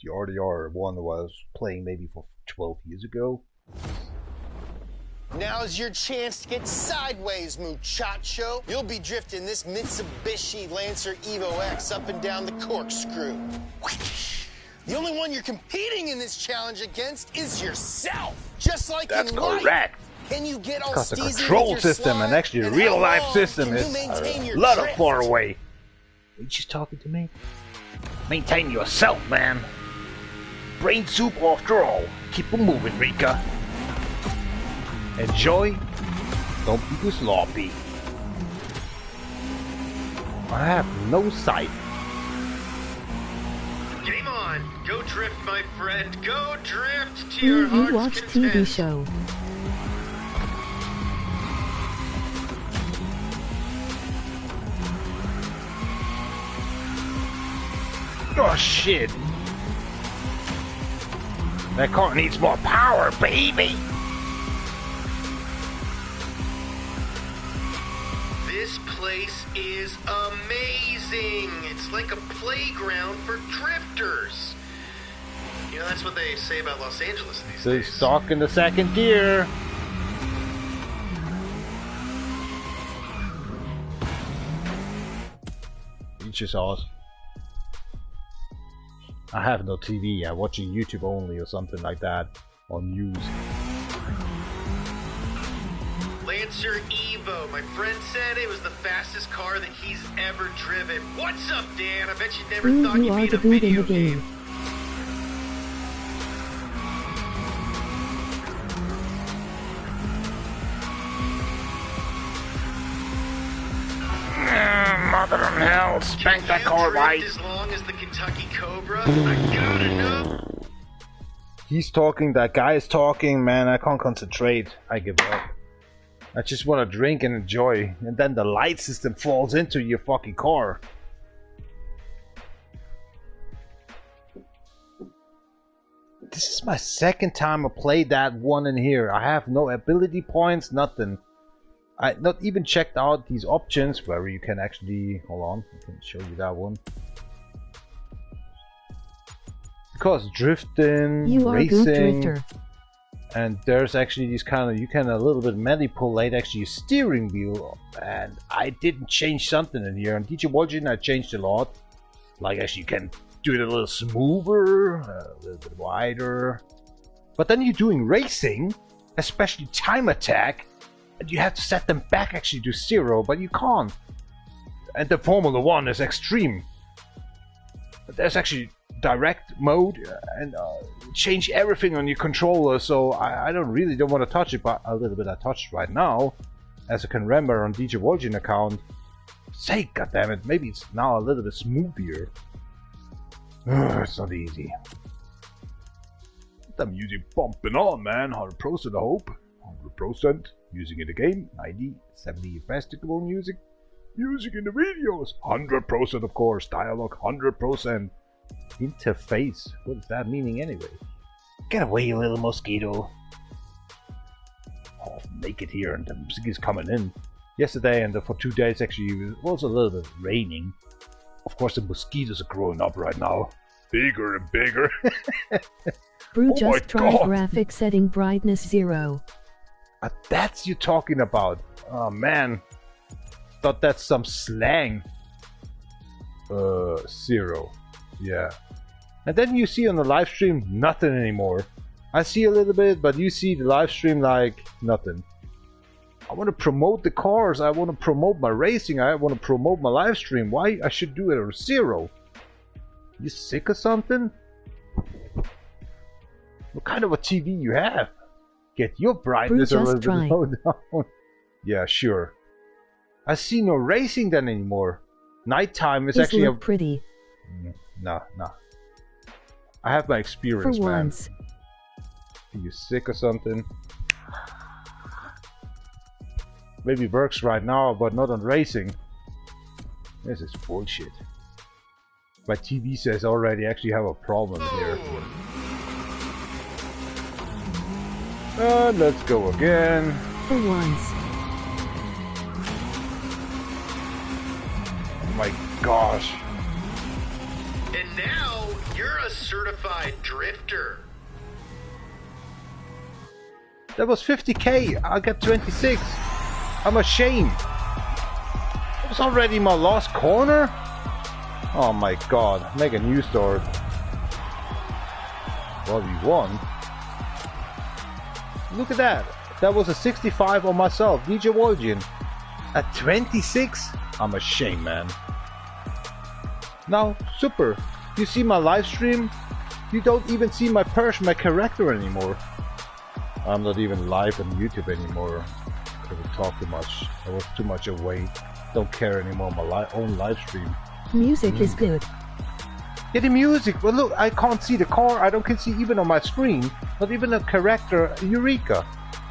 The RDR1 was playing maybe for 12 years ago. Now's your chance to get sideways, muchacho. You'll be drifting this Mitsubishi Lancer Evo X up and down the corkscrew. The only one you're competing in this challenge against is yourself. Just like that's in correct. life. Can you get all because the steezy control with your system slide? and actually the And real how life long system can you is maintain a your lot of drift? far away. Are you just talking to me? Maintain yourself, man. Brain soup after all. Keep on moving, Rika. Enjoy. Don't be too sloppy. I have no sight. Game on! Go drift, my friend. Go drift to your You heart's watch content. TV show. Oh shit! That car needs more power, baby! This place is amazing! It's like a playground for drifters. You know, that's what they say about Los Angeles these So days. stuck in the second gear. It's just awesome. I have no TV. I'm watching YouTube only or something like that on news. Lancer Evo. My friend said it was the fastest car that he's ever driven. What's up, Dan? I bet you never thought You you'd are be in the a boot in video the game. game. Mother of hell, spank that car right. As long as the Kentucky Cobra, I gotta know. He's talking, that guy is talking, man, I can't concentrate. I give up. I just want to drink and enjoy, and then the light system falls into your fucking car. This is my second time I played that one in here. I have no ability points, nothing. I not even checked out these options where you can actually, hold on, I can show you that one. Because drifting, You are a good racing, drifter. and there's actually these kind of, you can a little bit manipulate actually your steering wheel, and I didn't change something in here. On DjVolgin I changed a lot, like actually you can do it a little smoother, a little bit wider, but then you're doing racing, especially time attack, and you have to set them back actually to 0, but you can't. And the Formula 1 is extreme. But there's actually direct mode and change everything on your controller, so I don't want to touch it, but a little bit I touched right now, as I can remember on DjVolgin account. Say, goddammit, maybe it's now a little bit smoother. It's not easy. The music bumping on, man. 100% I hope. 100% using in the game. 90, 70 festival music. Music in the videos. 100% of course. Dialogue 100%. Interface. What is that meaning anyway? Get away, you little mosquito. Half naked here, and the music is coming in. Yesterday and for 2 days actually it was a little bit raining. Of course the mosquitoes are growing up right now. Bigger and bigger. Brew Oh my just tried God. graphic setting brightness 0. That's you talking about. Oh man. Thought that's some slang. 0. Yeah. And then you see on the live stream nothing anymore. I see a little bit, but you see the live stream like nothing. I want to promote the cars, I want to promote my racing, I want to promote my live stream. Why I should do it at 0? You sick or something? What kind of a TV you have? Get your brightness a little bit low down. Yeah, sure. I see no racing then anymore. Nighttime is actually pretty. No. I have my experience, for man. Once. Are you sick or something? Maybe works right now, but not on racing. This is bullshit. My TV says already actually have a problem here. Let's go again. For once. Oh my gosh. And now you're a certified drifter. That was 50k. I got 26. I'm ashamed. It was already my last corner. Oh my god. Make a new start. Well, we won. Look at that. That was a 65 on myself. DjVolgin. At 26? I'm ashamed, man. Now, super. You see my live stream? You don't even see my my character anymore. I'm not even live on YouTube anymore. I couldn't talk too much. I was too much away. Don't care anymore. My own live stream. Music is good. Yeah, the music. Well, look, I can't see the car. I don't can see even on my screen. Not even a character. Eureka.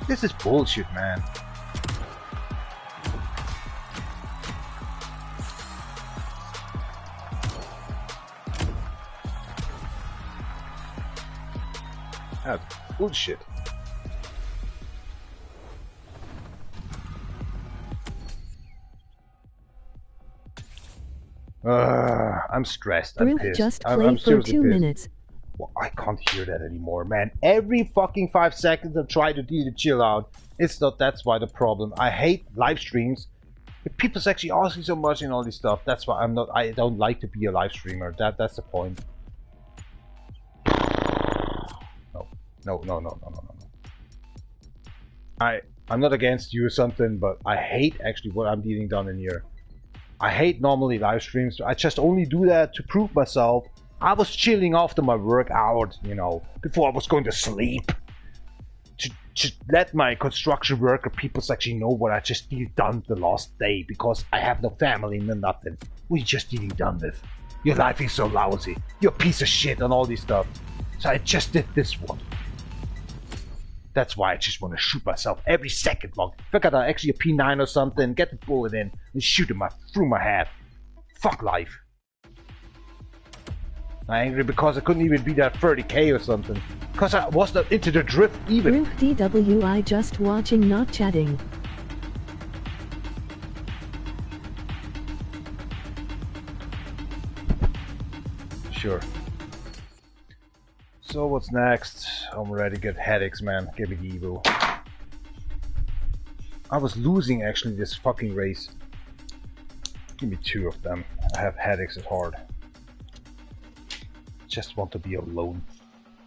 This is bullshit, man. That's bullshit. I'm stressed. I'm pissed. Just I'm played for 2 pissed. minutes. Well, I can't hear that anymore, man. Every fucking 5 seconds I try to chill out. It's not. That's why the problem. I hate live streams. If people's actually asking so much and all this stuff, that's why I'm not. I don't like to be a live streamer. That's the point. No. I'm not against you or something, but I hate actually what I'm getting done in here. I hate normally live streams. I just only do that to prove myself. I was chilling after my workout, you know, before I was going to sleep. To let my construction worker people actually know what I just done the last day, because I have no family, no nothing. What you just done with? Your life is so lousy. You're a piece of shit and all this stuff. So I just did this one. That's why I just want to shoot myself every second long. If I got actually a P9 or something, get the bullet in and shoot him through my head. Fuck life. I'm angry because I couldn't even beat that 30k or something. Because I wasn't into the drift even. Group DWI just watching, not chatting. Sure. So what's next? I'm ready to get headaches, man. Give me the evil. I was losing actually this fucking race. Give me 2 of them. I have headaches at heart. Just want to be alone.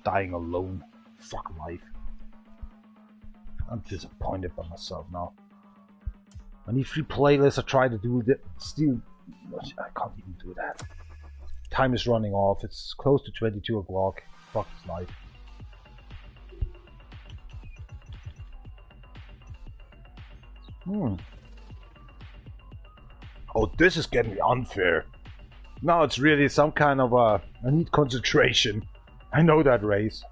Dying alone. Fuck life. I'm disappointed by myself now. I need free playlists. I try to do that. Still, I can't even do that. Time is running off. It's close to 22 o'clock. Fuck this life. Oh, this is getting unfair. Now it's really some kind of I need concentration. I know that race.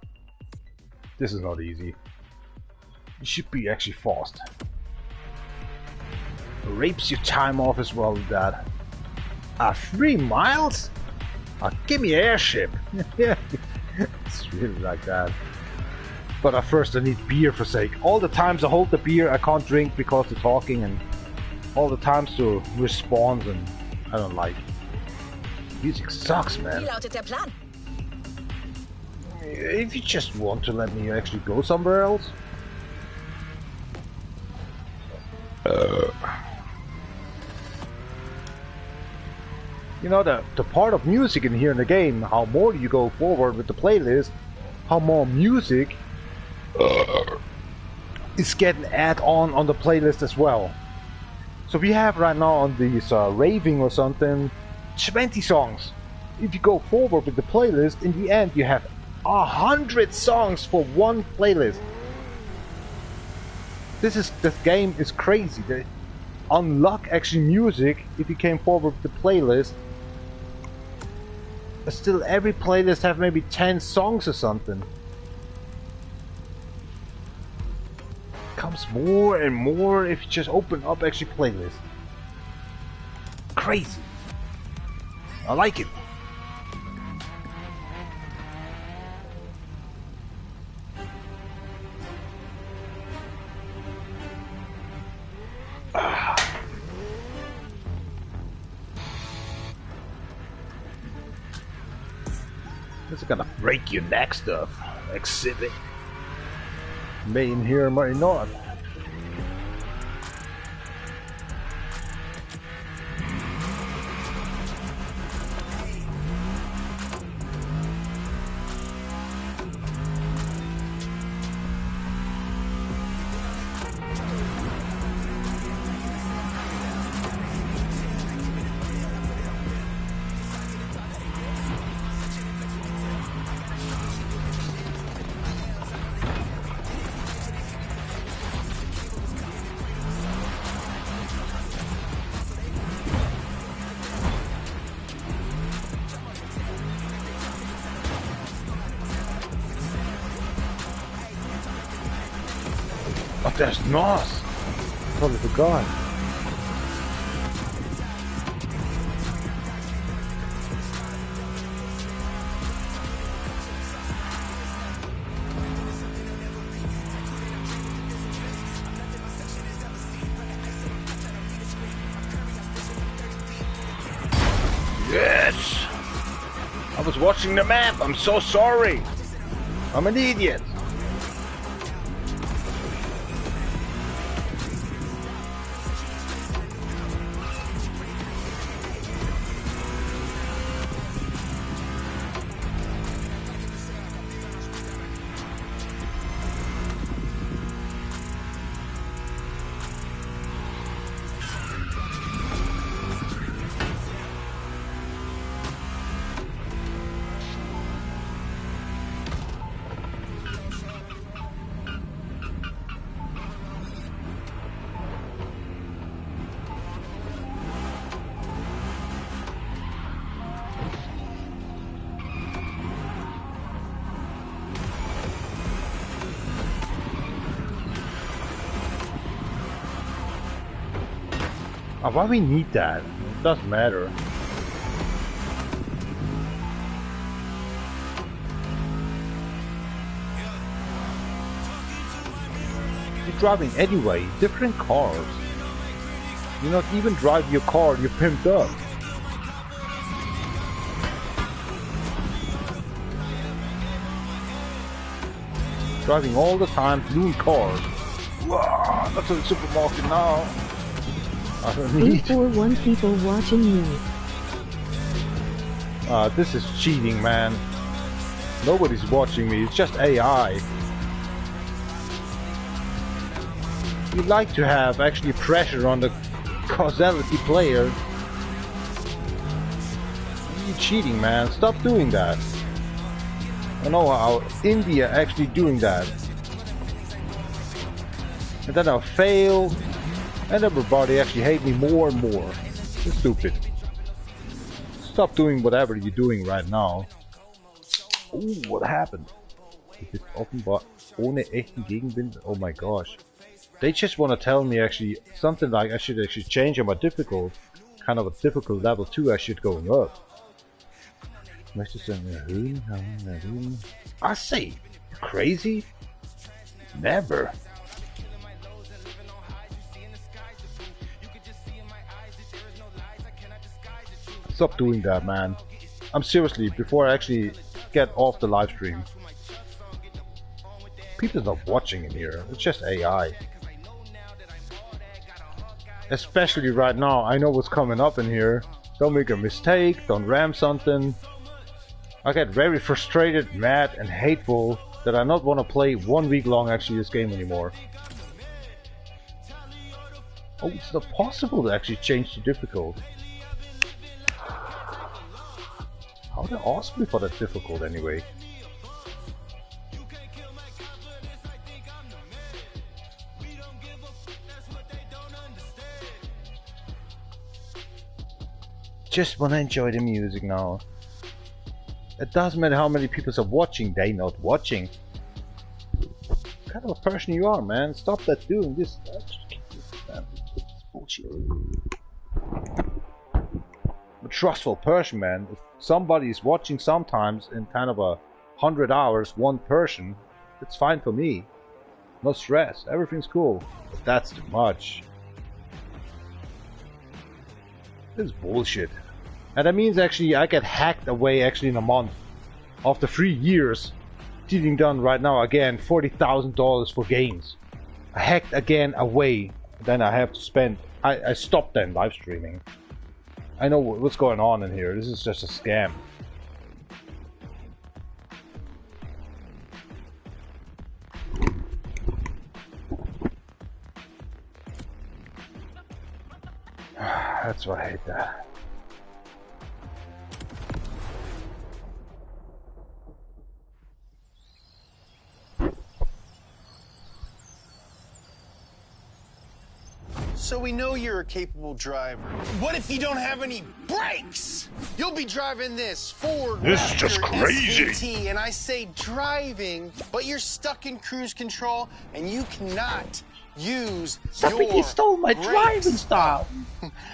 This is not easy. You should be actually fast. Rapes your time off as well with that. 3 miles? Give me an airship. Yeah. It's really like that. But first I need beer for sake. All the times I hold the beer I can't drink because of talking, and all the times to respond, and I don't like. Music sucks, man. Wie lautet der Plan? If you just want to let me actually go somewhere else. You know, the part of music in here in the game, how more you go forward with the playlist, how more music is getting add on the playlist as well. So we have right now on these raving or something 20 songs. If you go forward with the playlist, in the end you have 100 songs for one playlist. This game is crazy. They unlock actually music if you came forward with the playlist. But still, every playlist have maybe 10 songs or something. Comes more and more if you just open up actually playlist. Crazy. I like it. This is gonna break your neck stuff. Exhibit. May in here, may not. Oh, there's Nos! Totally forgot. Yes! I was watching the map. I'm so sorry. I'm an idiot. Why we need that? It doesn't matter. You're driving anyway, different cars. You not even drive your car, you're pimped up. Driving all the time, new cars. Wow, that's a supermarket now. 841 people watching you. This is cheating, man. Nobody's watching me, it's just AI. You like to have actually pressure on the causality player. You're cheating, man. Stop doing that. I know how India actually doing that. And then I'll fail. And everybody actually hate me more and more. It's stupid. Stop doing whatever you're doing right now. Ooh, what happened? Is it offenbar ohne echten Gegenwind? Oh my gosh. They just want to tell me actually something like I should actually change on my difficult. Kind of a difficult level 2 I should going up. Möchtest du erhöhen? I say, crazy? Never. Stop doing that, man. I'm seriously, before I actually get off the live stream. People are not watching in here, it's just AI. Especially right now, I know what's coming up in here. Don't make a mistake, don't ram something. I get very frustrated, mad and hateful that I not want to play 1 week long actually this game anymore. Oh, it's not possible to actually change the difficult. How they ask me for that difficult anyway? Just wanna enjoy the music now. It doesn't matter how many people are watching, they not watching. What kind of a person you are, man? Stop that doing this. It's bullshit. I'm a trustful person, man. If somebody is watching sometimes in kind of 100 hours, one person, it's fine for me. No stress, everything's cool. But that's too much. This is bullshit. And that means actually I get hacked away actually in a month. After 3 years, cheating done right now again, $40,000 for games. I hacked again away. Then I have to spend. I stopped then live streaming. I know what's going on in here. This is just a scam. That's why I hate that. So we know you're a capable driver. What if you don't have any brakes? You'll be driving this Ford This is just crazy. SVT, and I say driving, but you're stuck in cruise control, and you cannot use Somebody stole my driving style.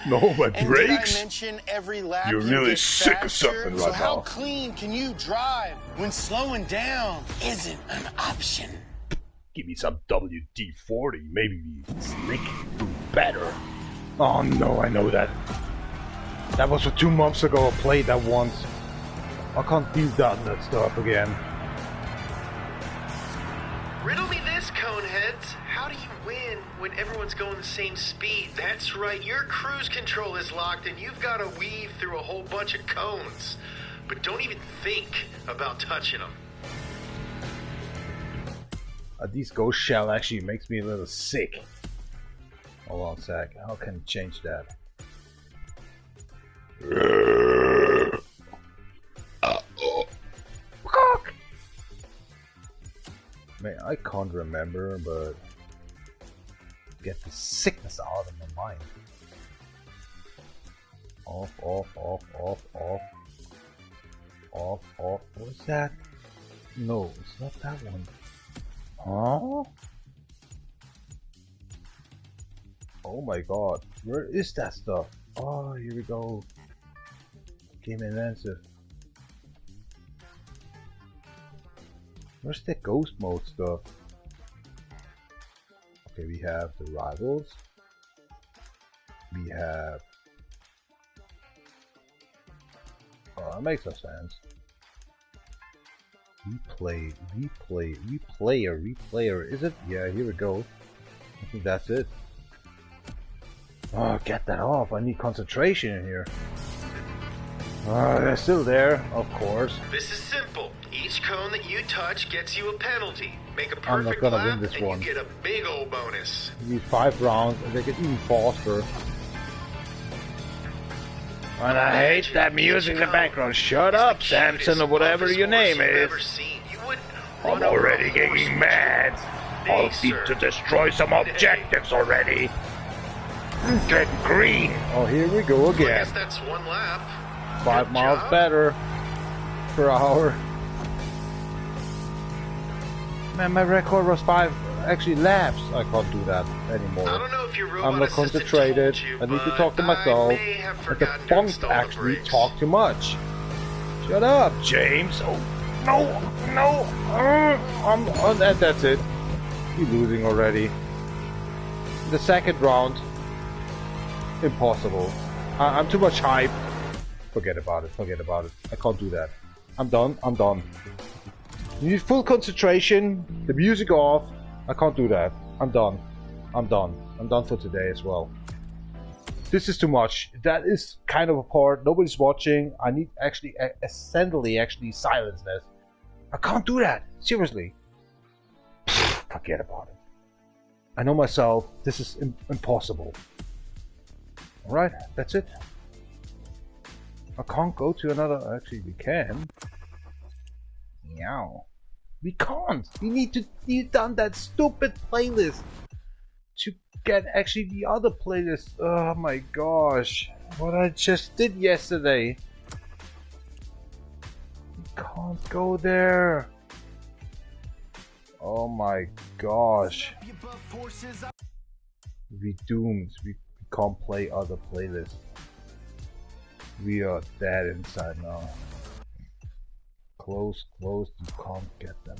No, my and brakes? Did I mention every lap You're you really get sick of faster? something So right how now. clean can you drive when slowing down isn't an option? Give me some WD-40, maybe the slick do better. Oh no, I know that. That was for 2 months ago. I played that once. I can't do that stuff again. Riddle me this, coneheads. How do you win when everyone's going the same speed? That's right, your cruise control is locked and you've got to weave through a whole bunch of cones. But don't even think about touching them. These ghost shell actually makes me a little sick. Hold on a sec. How can I change that? Man, I can't remember, but get the sickness out of my mind. Off, off, off, off, off. Off, off. What is that? No, it's not that one. Huh? Oh my god, where is that stuff? Oh, here we go. Game and answer. Where's the ghost mode stuff? Okay, we have the rivals. We have... Oh, that makes no sense. Replayer. Is it? Yeah, here we go. I think that's it. Oh, get that off. I need concentration in here. Oh, they're still there, of course. This is simple. Each cone that you touch gets you a penalty. Make a I'm not perfect gonna lap win this and one. you get a big old bonus. We need 5 rounds and they get even faster. And I hate that music in the background. Shut up, Samson, or whatever your name is. I'm already getting mad. I'll need to destroy some objectives already. Get green. Oh, here we go I again. guess that's 1 lap. 5 Good miles job. better per hour. Man, my record was 5 actually laps. I can't do that anymore. I don't know if your I'm robot not assistant concentrated. told you, I need to but talk to I myself. may have And the forgotten to funk install the actually brakes. talk too much. Shut up, James. Oh, no. I'm on that. That's it. You're losing already. The second round. Impossible. I'm too much hype. Forget about it. I can't do that. I'm done. You need full concentration. The music off. I can't do that. I'm done. I'm done for today as well. This is too much. That is kind of a part. Nobody's watching. I need actually essentially silence this. I can't do that. Seriously. forget about it. I know myself, this is impossible. Alright, that's it. I can't go to another... Actually, we can. Meow. We can't! We need to done that stupid playlist to get actually the other playlist. Oh my gosh. What I just did yesterday. We can't go there. Oh my gosh. We doomed. We can't play other playlists. We are dead inside now. Close, you can't get them.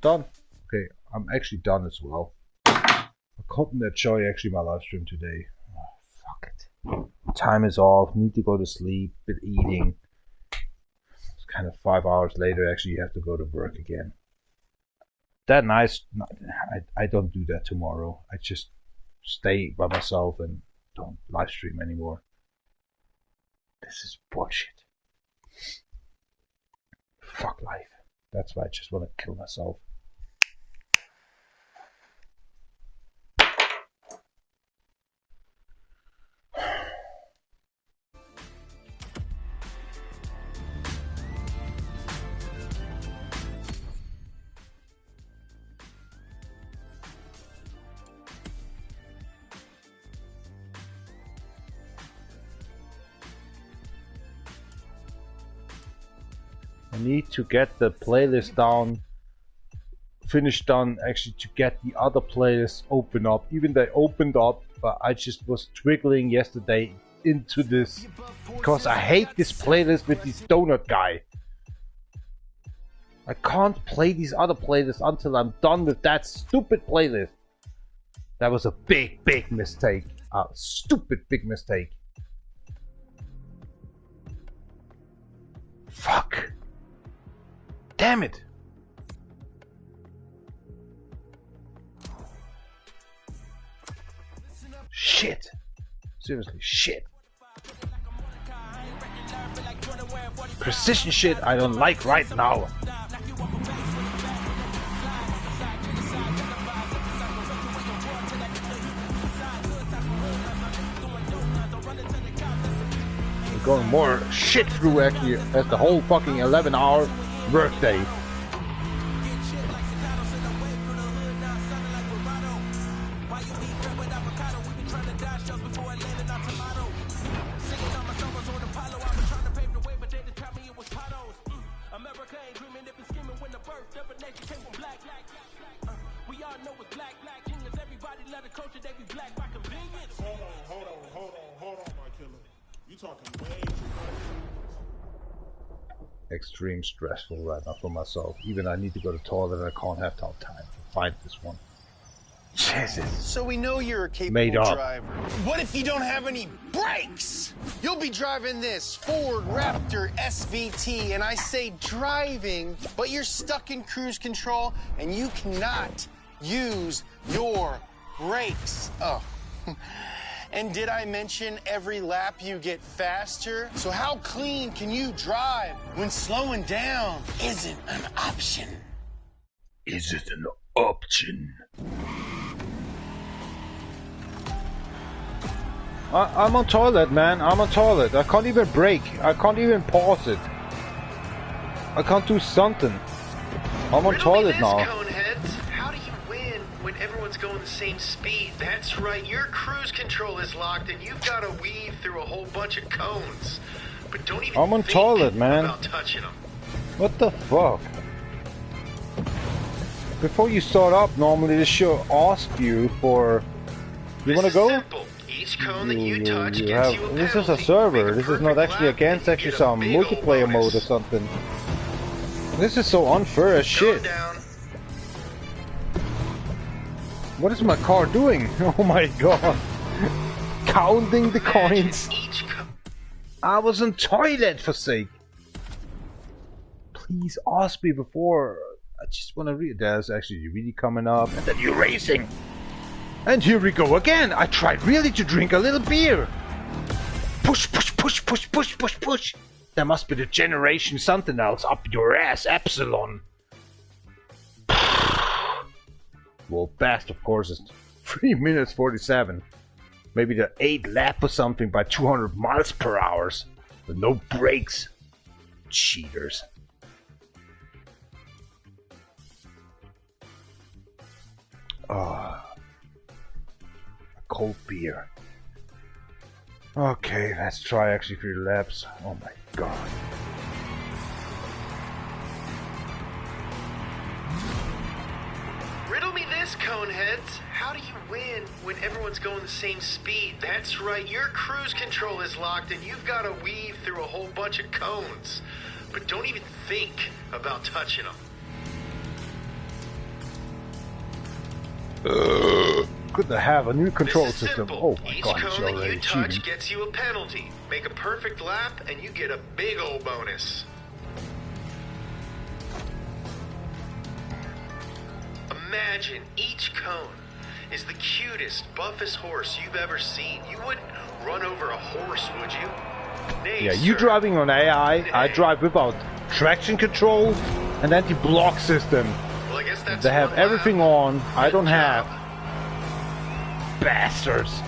Done. Okay, I'm actually done as well. I couldn't enjoy actually my live stream today. Oh, fuck it. Time is off, need to go to sleep, bit eating. It's kind of 5 hours later, actually you have to go to work again. That nice, I don't do that tomorrow. I just stay by myself and don't live stream anymore. This is bullshit. Fuck life. That's why I just want to kill myself. I need to get the playlist down, finished done, actually to get the other playlists open up. Even they opened up, but I just was twiggling yesterday into this because I hate this playlist with this donut guy. I can't play these other playlists until I'm done with that stupid playlist. That was a big mistake. A stupid big mistake. Fuck. Damn it! Shit! Seriously, shit! Precision shit I don't like right now! We're going more shit through actually as the whole fucking 11-hour workday. Extreme stressful right now for myself. Even I need to go to the toilet and I can't have time to find this one. Jesus. So we know you're a capable driver. What if you don't have any brakes? You'll be driving this Ford Raptor SVT, and I say driving, but you're stuck in cruise control and you cannot use your brakes. Oh. And did I mention every lap you get faster? So how clean can you drive when slowing down isn't an option? Is it an option? I'm on toilet, man. I'm on toilet. I can't even brake. I can't even pause it. I can't do something. I'm on toilet now. How do you win when everyone's going the same speed? That's right, your cruise control is locked and you've got to weave through a whole bunch of cones. But don't even I'm on think toilet, man. about touching them. What the fuck? Before you start up, normally this should ask you for... You wanna go? Simple. Each cone that you touch gives you a this is a penalty. server. Make This is not actually lap, against you actually get a some big ol' multiplayer bonus. mode or something. This is so unfair as shit. Down. What is my car doing? Oh my god. Counting the Imagine coins. each I was on toilet for sake. Please ask me before. I just want to read. There's actually really coming up. And then you're racing. And here we go again. I tried really to drink a little beer. Push, push, push, push, push, push, push. There must be the generation something else up your ass, Epsilon. Well, best of course is 3 minutes 47. Maybe the 8th lap or something by 200 miles per hour. With no brakes. Cheaters. A cold beer. Okay, let's try actually 3 laps. Oh my god. Riddle me this, coneheads. How do you win when everyone's going the same speed? That's right, your cruise control is locked and you've got to weave through a whole bunch of cones. But don't even think about touching them. Good to have a new control This is system. simple. Oh my Each god, cone he's that already you touch cheating. gets you a penalty. Make a perfect lap and you get a big old bonus. Imagine each cone is the cutest, buffest horse you've ever seen. You wouldn't run over a horse, would you? Nay, Yeah, you sir. driving on AI, I Nay. drive without traction control and anti-block system. Well, I guess that's They have one everything lap. on, I don't Good have. job. Bastards.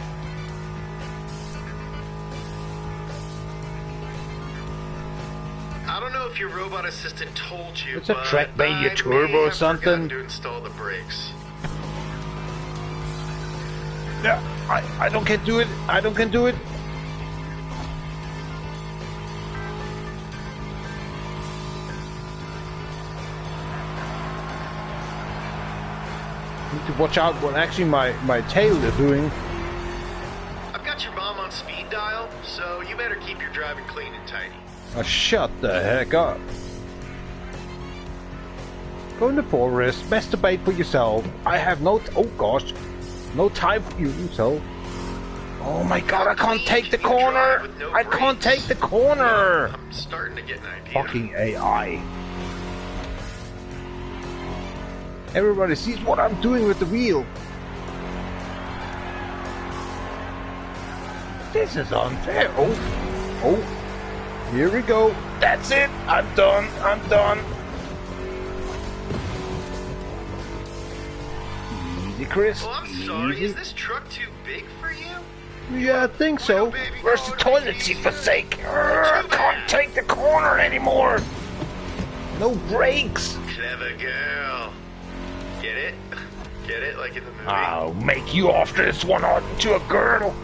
I don't know if your robot assistant told you, It's a but Trackmania I Turbo may or have something. forgotten to install the brakes. Yeah, I don't can do it. I don't can do it. Need to watch out what actually my tail is doing. I've got your mom on speed dial, so you better keep your driving clean and tidy. Shut the heck up. Go in the forest, masturbate for yourself. I have no oh gosh. No time for you, so. Oh my god, I can't take the corner! I can't take the corner! I'm starting to get an idea. Fucking AI. Everybody sees what I'm doing with the wheel. This is unfair. Oh. Here we go. That's it. I'm done. I'm done. Easy, Chris. Oh, I'm sorry. Easy. Is this truck too big for you? Yeah, I think so. baby, Where's the go toilet easy. seat for sake? Can't take the corner anymore. No brakes. Clever girl. Get it? Get it? Like in the movie? I'll make you after this one on to a girl.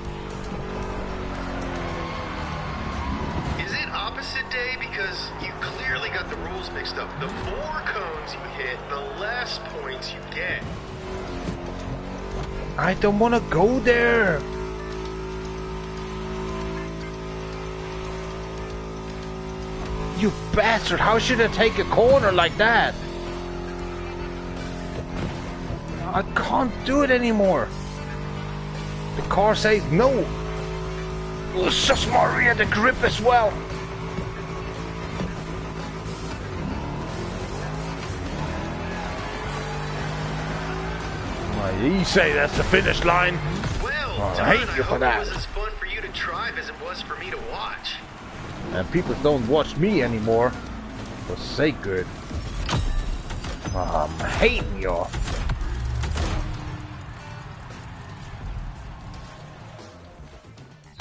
Is it opposite day? Because you clearly got the rules mixed up. The more cones you hit, the less points you get. I don't want to go there. You bastard, how should I take a corner like that? I can't do it anymore. The car says no. It's just more rear the grip as well. You say that's the finish line. Well, I hate Don, you for hope that. it was as fun for you to drive as it was for me to watch. And people don't watch me anymore. So say good. I'm hating y'all.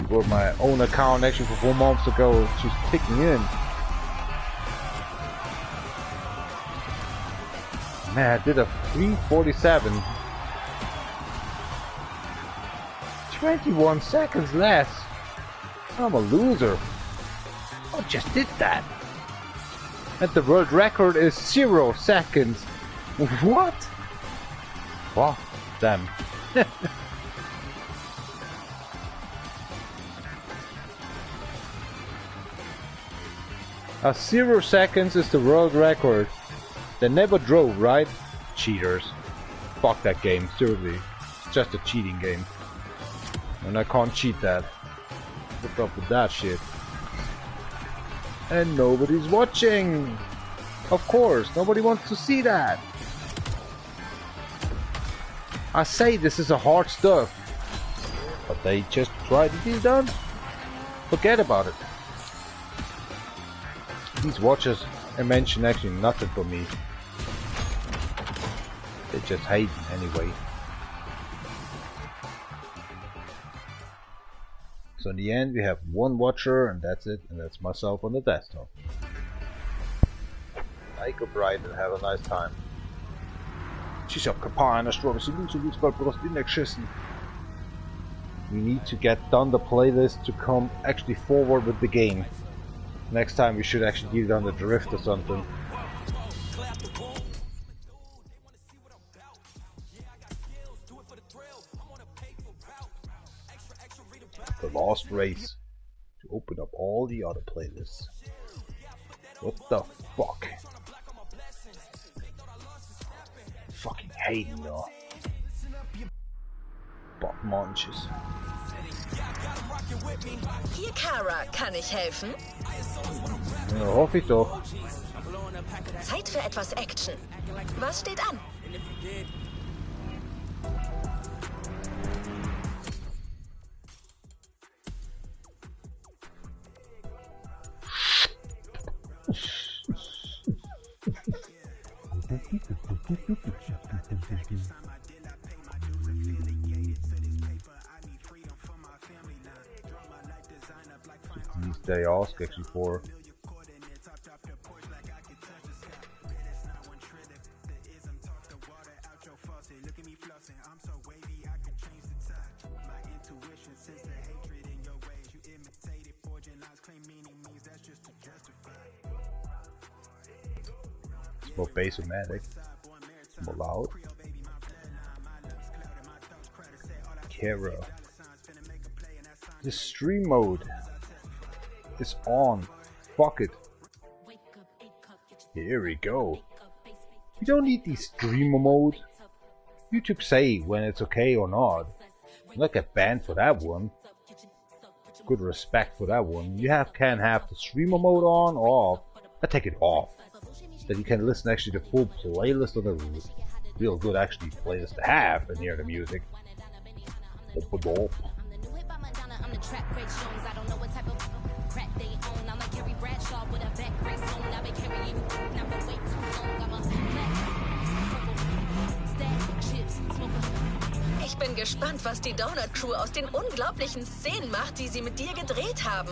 Or my own account actually for 4 months ago, she's kicking in. Man, I did a 347. 21 seconds less. I'm a loser. I just did that. And the world record is 0 seconds. What? Wow, damn. A 0 seconds is the world record. They never drove, right? Cheaters. Fuck that game, seriously. It's just a cheating game. And I can't cheat that. What's up with that shit? And nobody's watching! Of course, nobody wants to see that. I say this is a hard stuff. But they just try to be done. Forget about it. These watches I mentioned actually nothing for me. They just hate anyway. So in the end, we have one watcher, and that's it, and that's myself on the desktop. Like a bright and have a nice time. Ich hab kein Paar einer Stunde, we need to get done the playlist to come actually forward with the game. Next time we should actually get it on the drift or something. The Lost Race to open up all the other playlists. What the fuck? Fucking hating y'all. Bot Munches. Hier, Kara, kann ich helfen? Ja, hoffe ich doch. Zeit für etwas Action. Was steht an? They ask actually for. It's more bass-o-matic, more loud. Kara. The stream mode is on. Fuck it. Here we go. You don't need the streamer mode. YouTube say when it's okay or not. You don't get banned for that one. Good respect for that one. You can have the streamer mode on or off. I take it off. Then you can listen actually to the full playlist of the real good actually playlist to have and hear the music. Ich bin gespannt, was die Donut Crew aus den unglaublichen Szenen macht, die sie mit dir gedreht haben.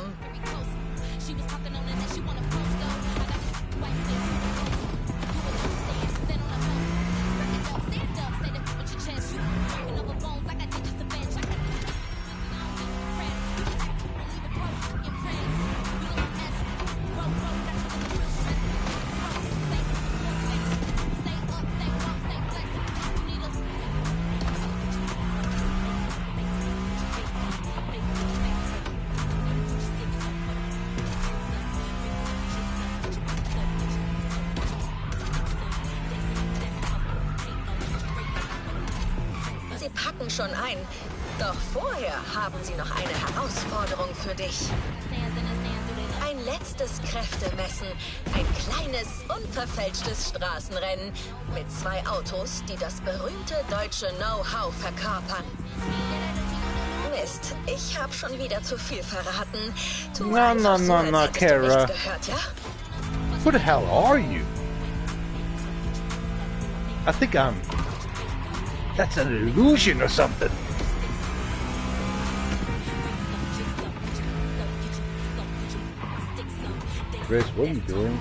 Schon ein. Doch vorher haben sie noch eine Herausforderung für dich. Ein letztes Kräftemessen. Ein kleines, unverfälschtes Straßenrennen mit 2 Autos, die das berühmte deutsche Know-how verkörpern. Mist, ich habe schon wieder zu viel verraten. No, Kara. Gehört, ja? Who the hell are you? I think that's an illusion or something. Chris, what are you doing?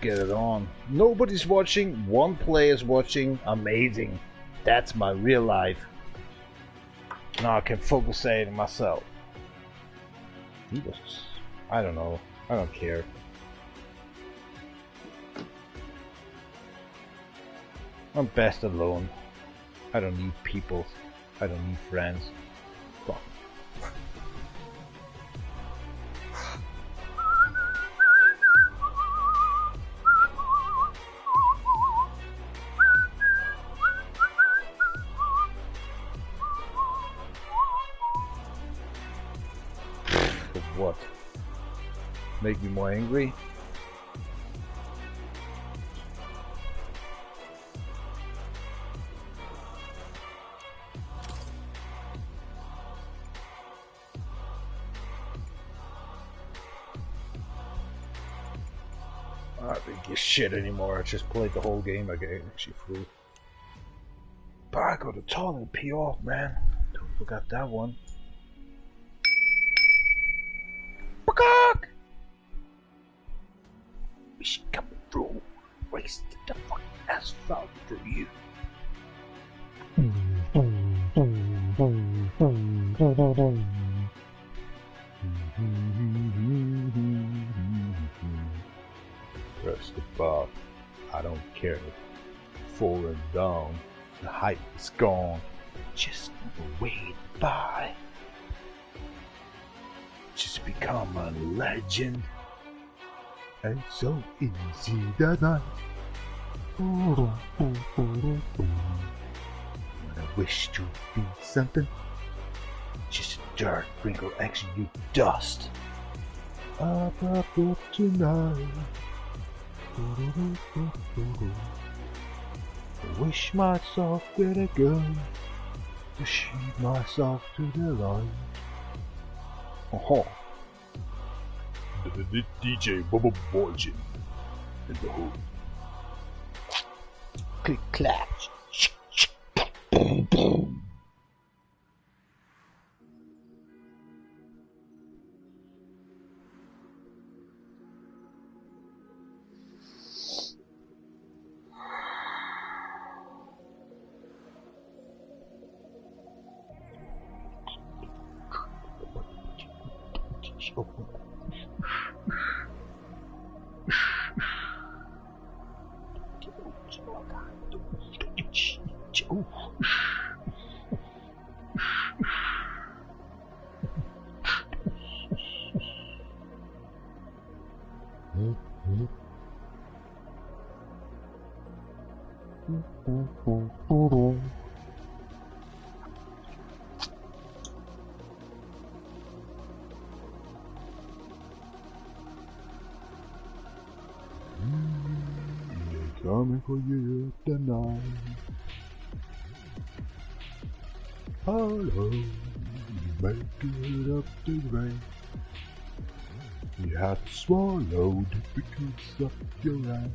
Get it on. Nobody's watching, one player's watching. Amazing. That's my real life. Now I can focus on myself. I don't know. I don't care. I'm best alone. I don't need people. I don't need friends. Fuck. make me more angry. I don't give a shit anymore. I just played the whole game again. Actually through. But I got a ton of pee off, man. Don't forget that one. Peacock! We should come through. Race the fucking asphalt for you. Press the bar. I don't care. Forward down. The hype is gone. Just wait by. Just become a legend. And so easy that night. When I wish to be something. Just dirt, wrinkle, action, you dust. I popped up tonight. I wish myself with a gun to shoot myself to the light. The DjVolgin in the hood. Click clack. Boom boom. Coming for you tonight. Hello, make it up the rain. You have to swallow the because of your hand.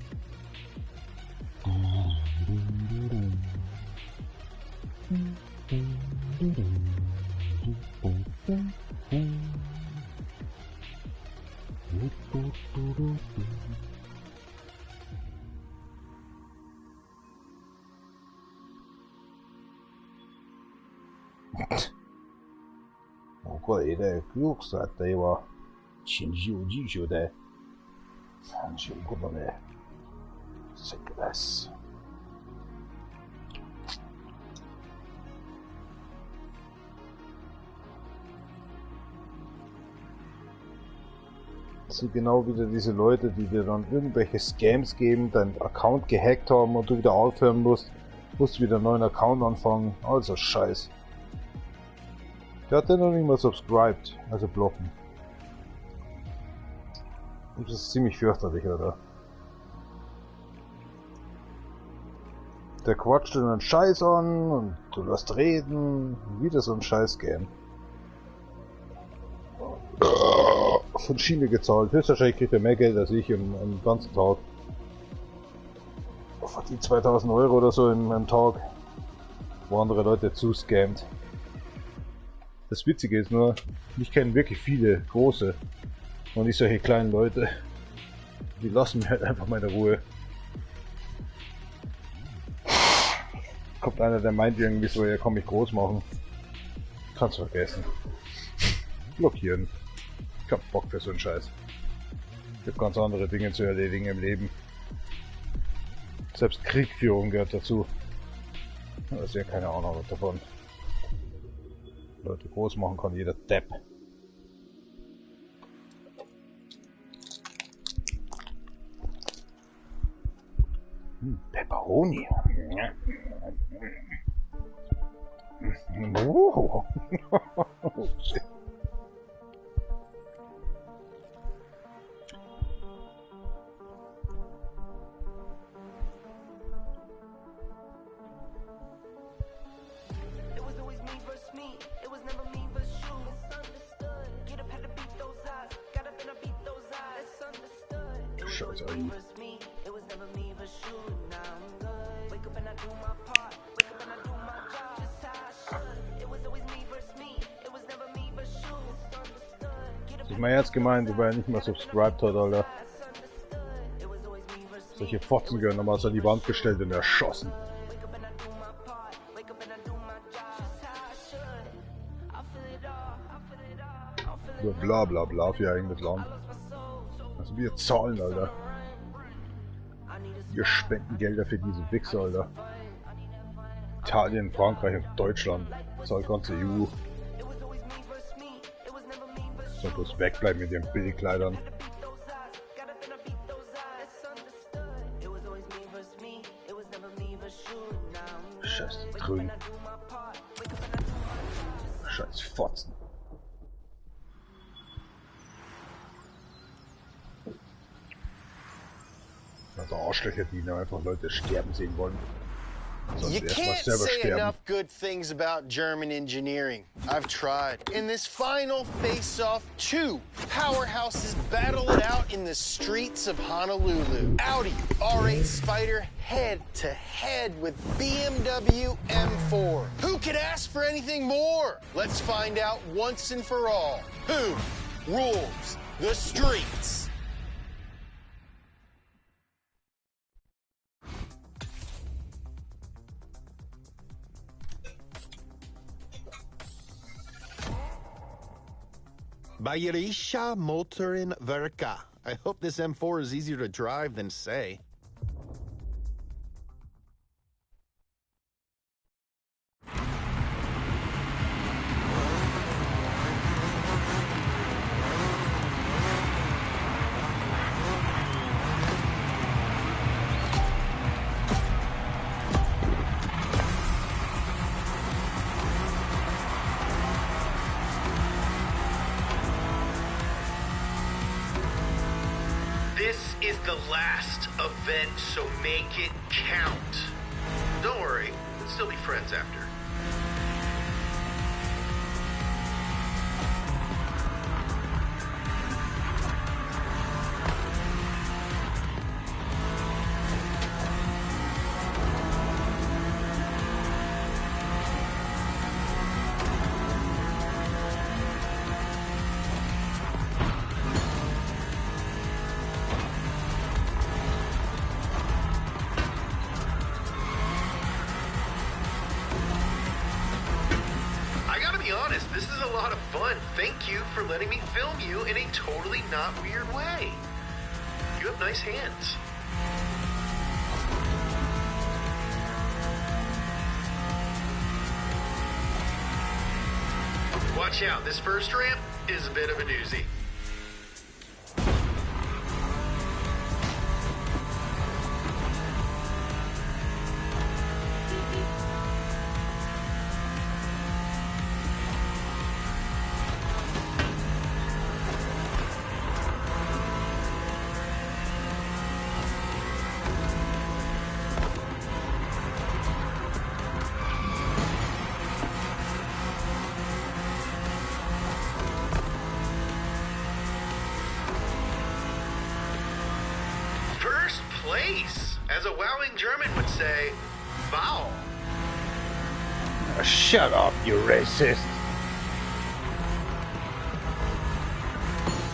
これでよくさった絵は真珠を住所で35度でセットです。So genau wieder diese Leute, die dir dann irgendwelche Scams geben, deinen Account gehackt haben und du wieder aufhören musst wieder einen neuen Account anfangen. Also Scheiß. Der hat den noch nicht mal subscribed, also blocken. Und das ist ziemlich fürchterlich, oder? Der quatscht dir einen Scheiß an und du lässt reden. Wieder so ein Scheiß-Game. Von Schiene gezahlt. Höchstwahrscheinlich kriegt er mehr Geld als ich im ganzen Tag. Verdient 2000 Euro oder so im Tag. Wo andere Leute zuscammt. Das Witzige ist nur, ich kenne wirklich viele große und nicht solche kleinen Leute. Die lassen mir halt einfach meine Ruhe. Kommt einer, der meint irgendwie so, ja komm, ich groß machen. Kannst vergessen. Blockieren. Ich hab Bock für so einen Scheiß. Ich hab ganz andere Dinge zu erledigen im Leben. Selbst Kriegführung gehört dazu. Da ist ja keine Ahnung davon. Leute groß machen kann jeder Depp. Pepperoni. Oh. Scheiß ID. Das ist mein Herz gemeint, wobei er nicht mehr subscribed hat, Alter. Solche Fotzen gehören nochmals an die Wand gestellt und erschossen. Nur bla bla bla für ihr eigenes Land. Also wir zahlen, Alter. Wir spenden Gelder für diese Wichser, Alter. Italien, Frankreich und Deutschland. Zahlt ganze EU. Soll bloß wegbleiben mit ihren Billigkleidern. Scheiß Trügen. Scheiß Fotzen. Also Arschlöcher, die einfach Leute sterben sehen wollen. You can't say enough good things about German engineering. I've tried. In this final face-off, two powerhouses battle it out in the streets of Honolulu. Audi R8 Spider head-to-head with BMW M4. Who could ask for anything more? Let's find out once and for all. Who rules the streets? Bayerischer Motorin Verka. I hope this M4 is easier to drive than say. This is the last event, so make it count. Don't worry, we'll still be friends after. Honest, this is a lot of fun. Thank you for letting me film you in a totally not weird way. You have nice hands. Watch out, this first ramp is a bit of a doozy. Place, as a wowing German would say, wow. Shut up, you racist.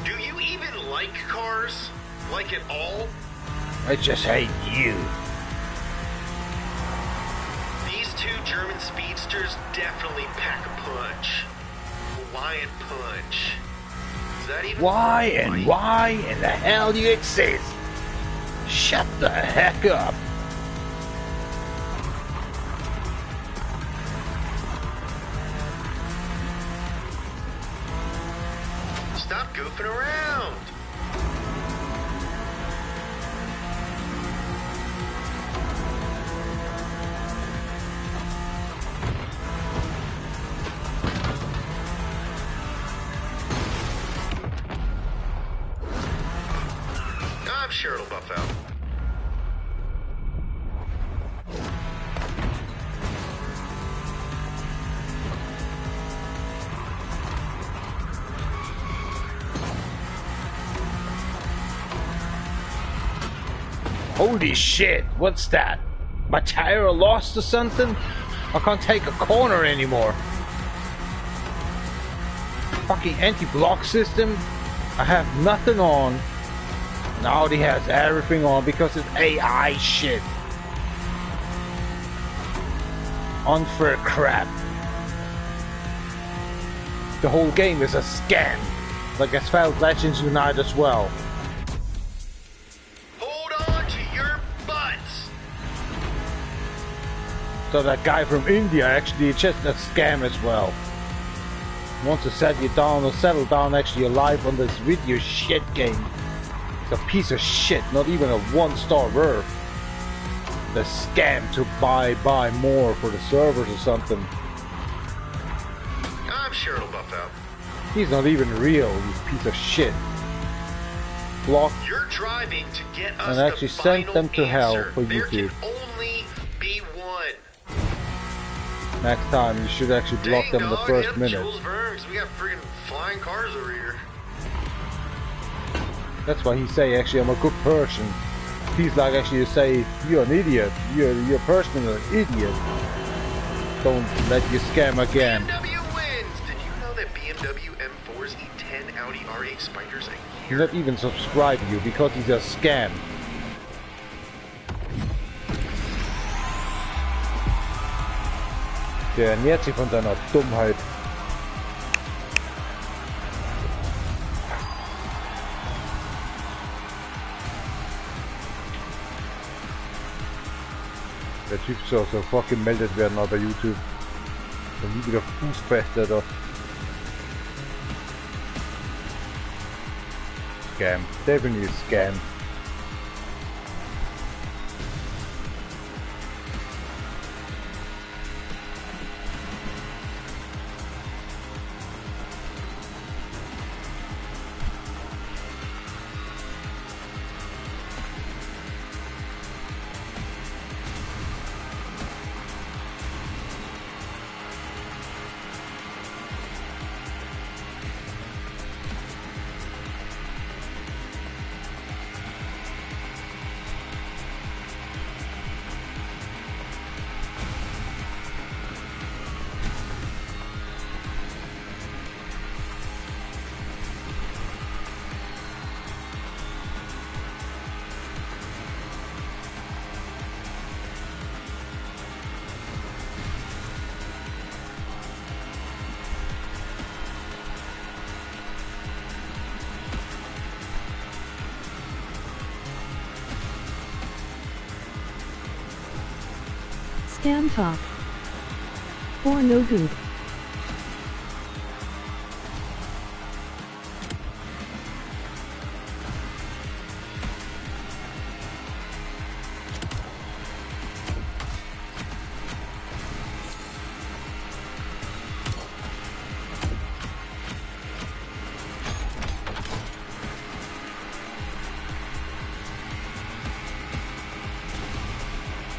Do you even like cars? Like at all? I just hate you. These two German speedsters definitely pack a punch. Hawaiian punch. Is that even why in the hell do you exist? Shut the heck up! Stop goofing around! I'm sure it'll buff out. Holy shit, what's that? My tire lost or something? I can't take a corner anymore. Fucking anti-block system. I have nothing on. Now he has everything on because it's AI shit. Unfair crap. The whole game is a scam. Like Asphalt Legends Unite as well. Hold on to your butts. So that guy from India actually is just a scam as well. Wants to set you down or settle down actually alive on this video shit game. It's a piece of shit, not even a 1-star worth. The scam to buy more for the servers or something. I'm sure it'll buff out. He's not even real, you piece of shit. Block. You're driving to get us And actually send them to hell for there YouTube. Can only be one. Next time you should actually block them in the first minute. Jules Verne, 'cause we got friggin' flying cars over here. That's why he say actually I'm a good person. He's like actually you say you're an idiot. You're personally an idiot. Don't let you scam again. BMW wins! Did you know that BMW M4s eat 10 Audi R8 Spiders a year? Not even subscribe to you because he's a scam. Der ernährt sich von seiner Dummheit. Der Typ soll sofort gemeldet werden bei YouTube. Und nie wieder Fußfester da. Scam. Definitely a scam. Scam talk. For no good.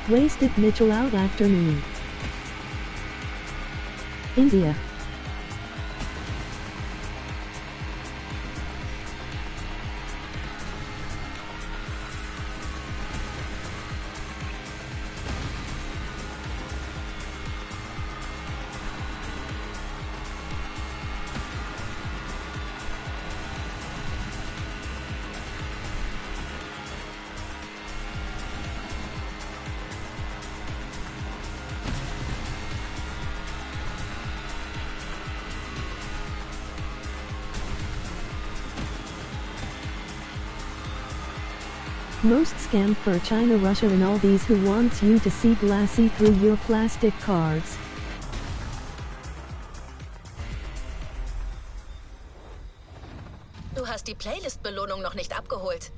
Wasted Mitchell out afternoon. India. Most scam for China, Russia and all these who wants you to see glassy through your plastic cards. Du hast die Playlist-Belohnung noch nicht abgeholt.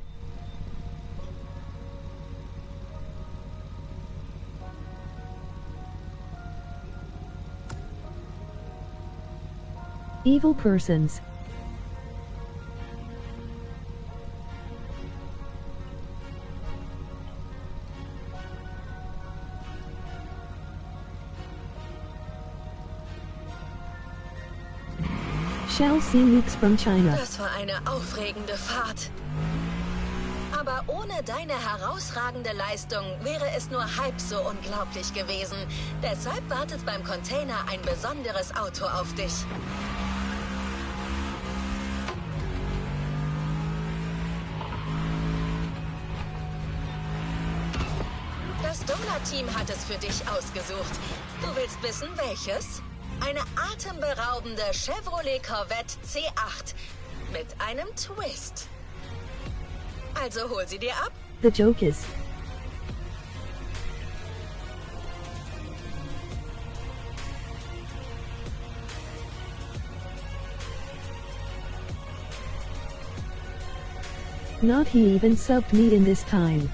Evil persons. Shall see nukes from China. Das war eine aufregende Fahrt. Aber ohne deine herausragende Leistung wäre es nur halb so unglaublich gewesen. Deshalb wartet beim Container ein besonderes Auto auf dich. Das Donut-Team hat es für dich ausgesucht. Du willst wissen, welches? Eine atemberaubende Chevrolet Corvette C8 mit einem Twist. Also hol sie dir ab. The joke is... Not he even subbed me in this time.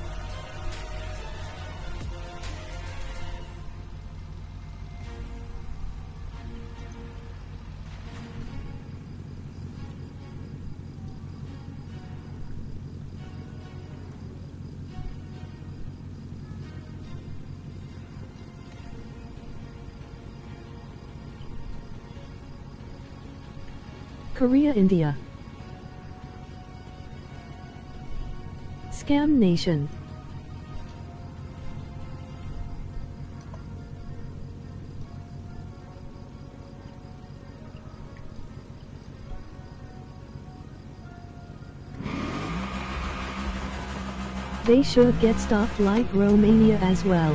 Korea, India. Scam Nation. They should get stopped like Romania as well.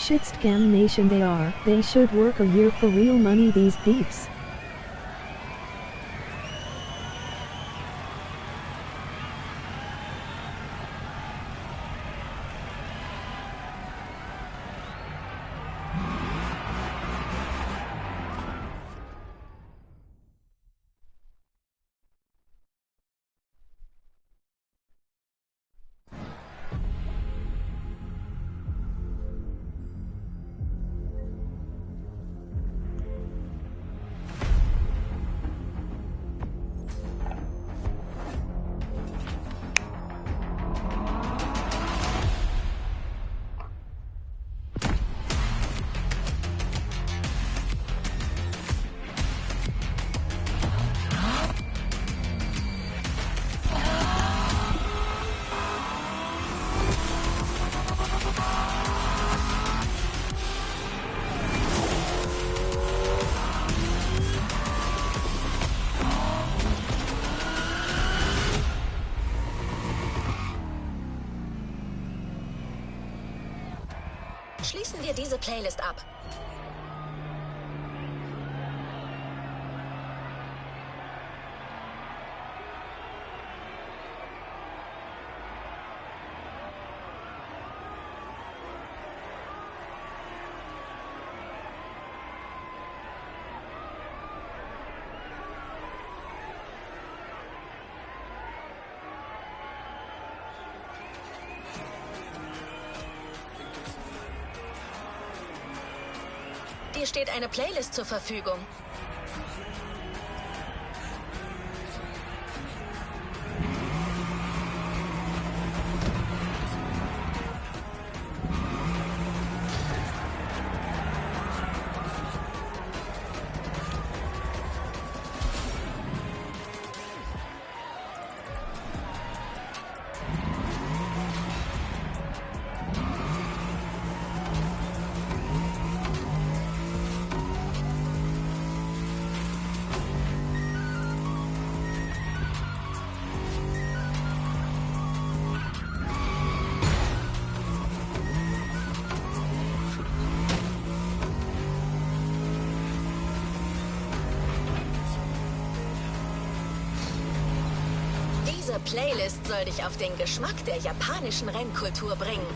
Shit, Scam Nation they are. They should work a year for real money, these peeps. Schließen wir diese Playlist ab. Dir steht eine Playlist zur Verfügung. Diese Playlist soll dich auf den Geschmack der japanischen Rennkultur bringen.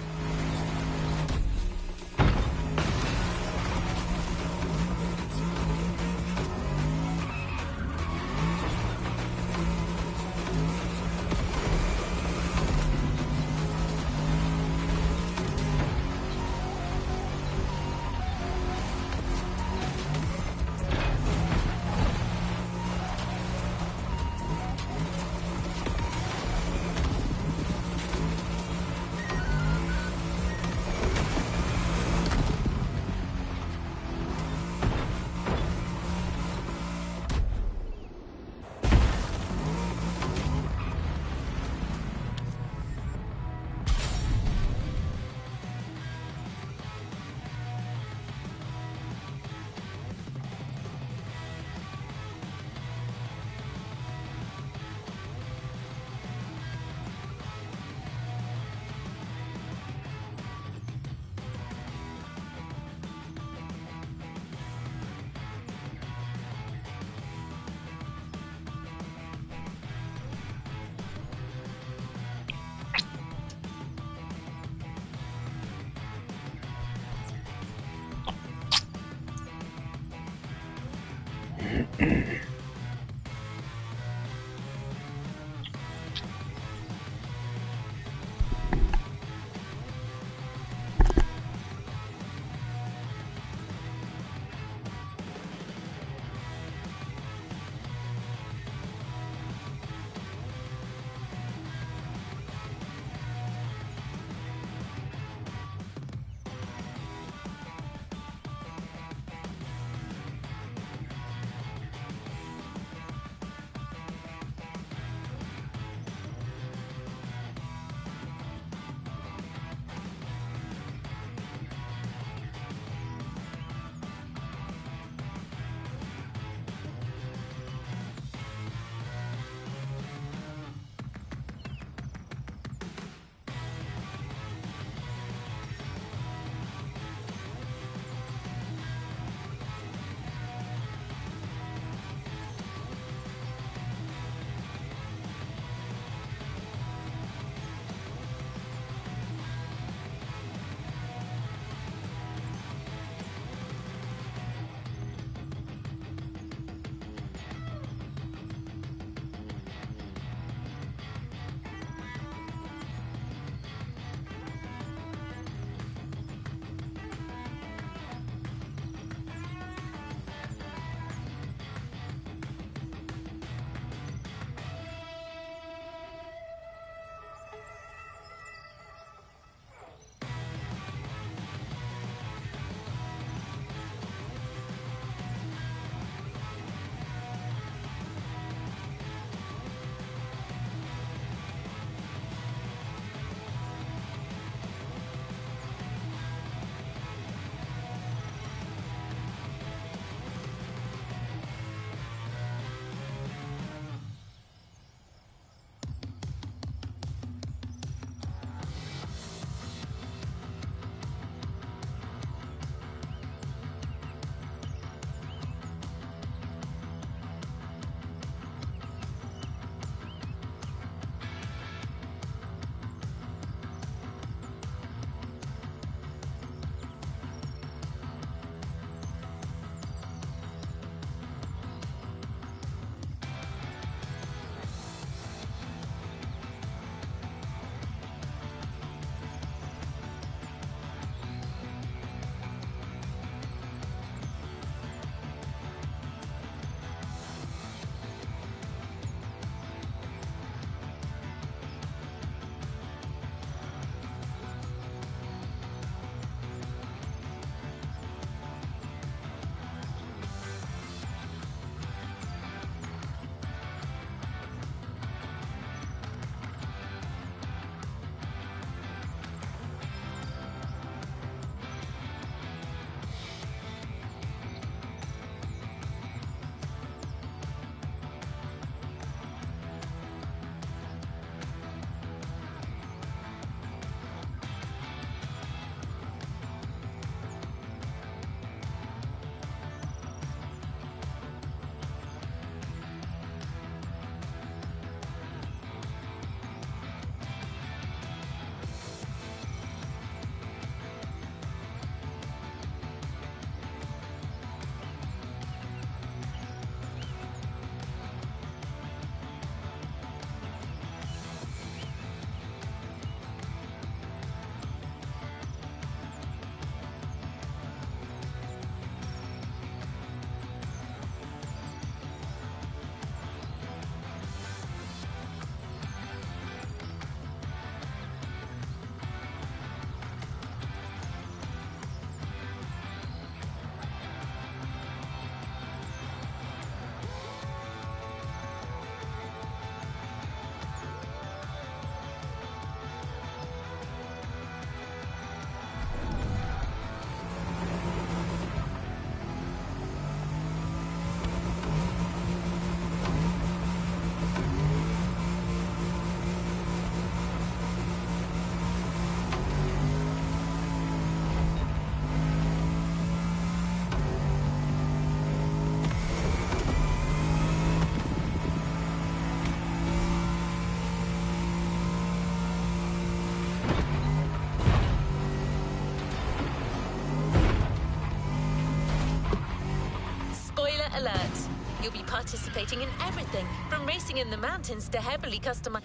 participating in everything, from racing in the mountains to heavily customized.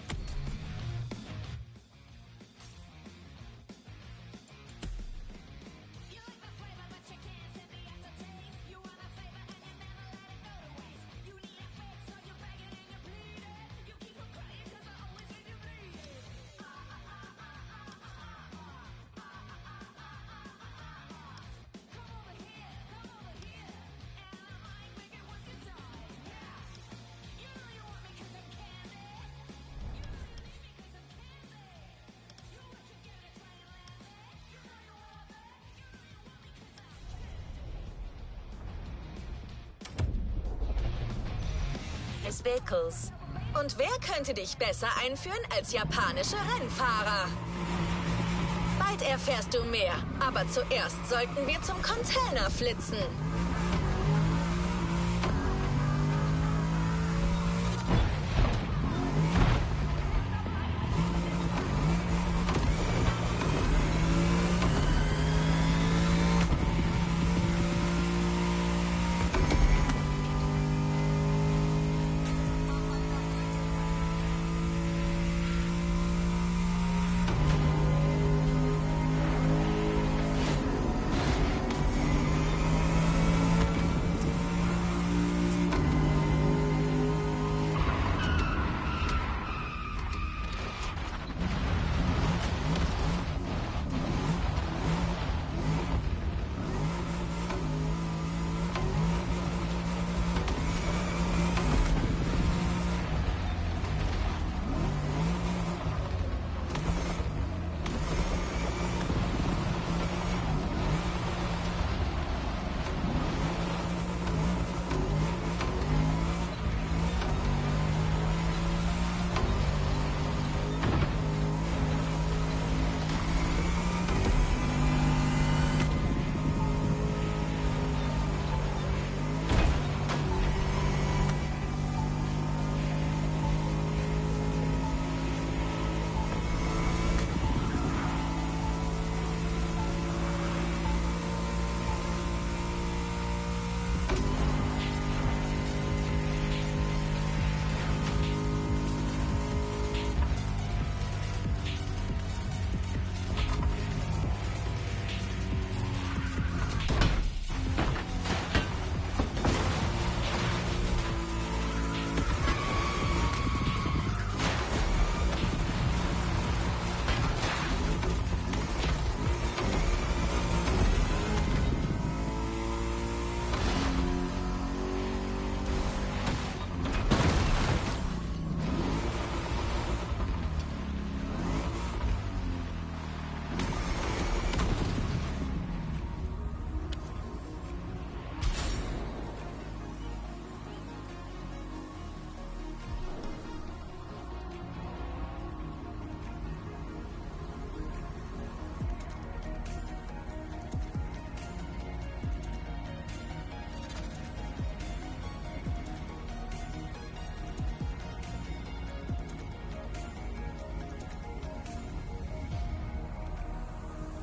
Vehicles. Und wer könnte dich besser einführen als japanische Rennfahrer? Bald erfährst du mehr, aber zuerst sollten wir zum Container flitzen.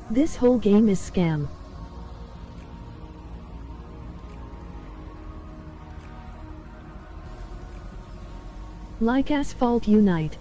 This whole game is scam. Like Asphalt Unite.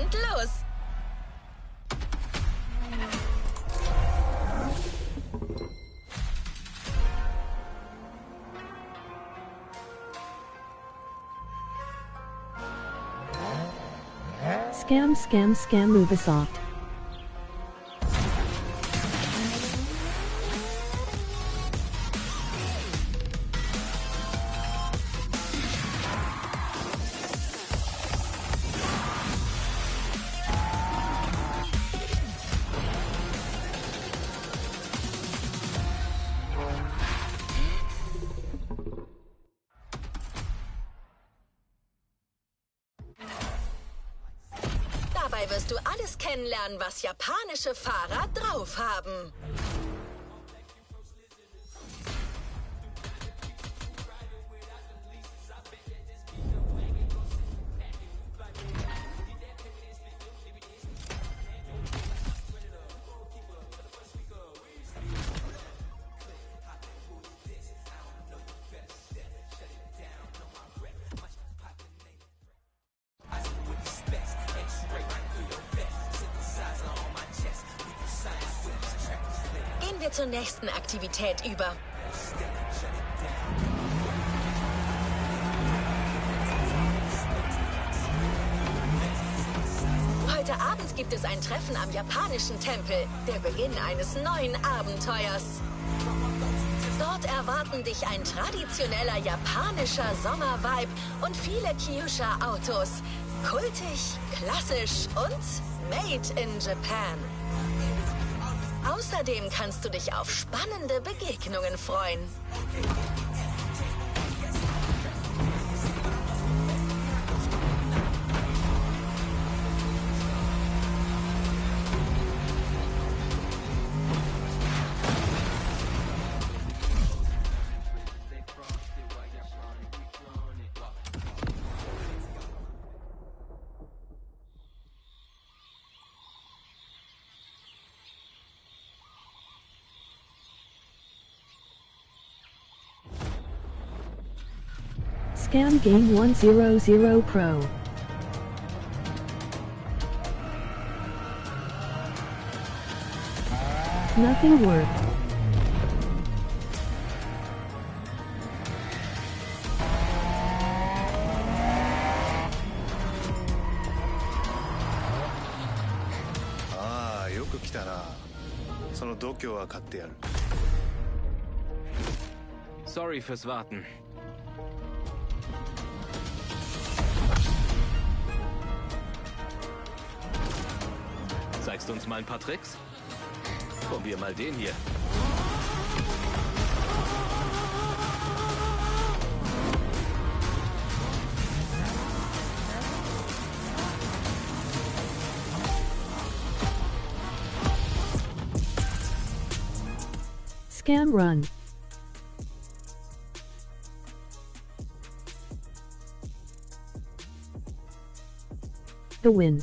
Und los! Scam, scam, scam, Ubisoft. Dabei wirst du alles kennenlernen, was japanische Fahrer drauf haben. Gehen wir zur nächsten Aktivität über. Heute Abend gibt es ein Treffen am japanischen Tempel, der Beginn eines neuen Abenteuers. Dort erwarten dich ein traditioneller japanischer Sommervibe und viele Kyusha-Autos. Kultig, klassisch und made in Japan. Außerdem kannst du dich auf spannende Begegnungen freuen. Scam Game 100 Pro. Nothing worked. Ah, よく来たな。その度胸は買ってやる。Sorry fürs Warten. Zeigst du uns mal ein paar Tricks? Probier mal den hier. Scam run. The win.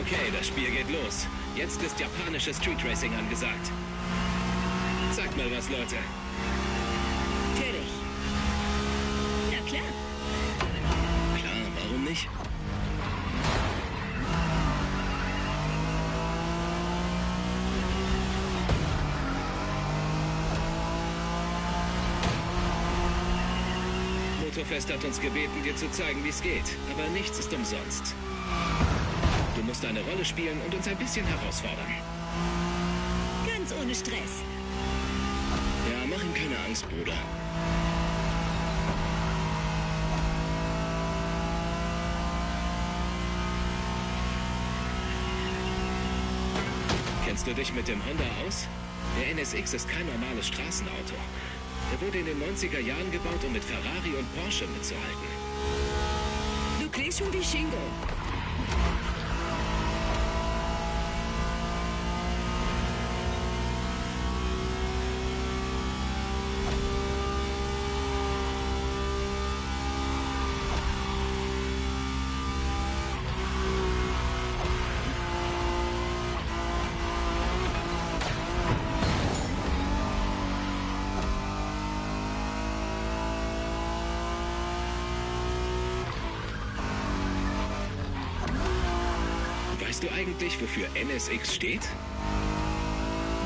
Okay, das Spiel geht los. Jetzt ist japanisches Street Racing angesagt. Sagt mal was, Leute. Natürlich. Na klar. Klar, warum nicht? Motorfest hat uns gebeten, dir zu zeigen, wie es geht. Aber nichts ist umsonst. Du musst eine Rolle spielen und uns ein bisschen herausfordern. Ganz ohne Stress. Ja, mach ihm keine Angst, Bruder. Kennst du dich mit dem Honda aus? Der NSX ist kein normales Straßenauto. Er wurde in den 90er Jahren gebaut, um mit Ferrari und Porsche mitzuhalten. Du klingst schon wie Shingo. Weißt du eigentlich, wofür NSX steht?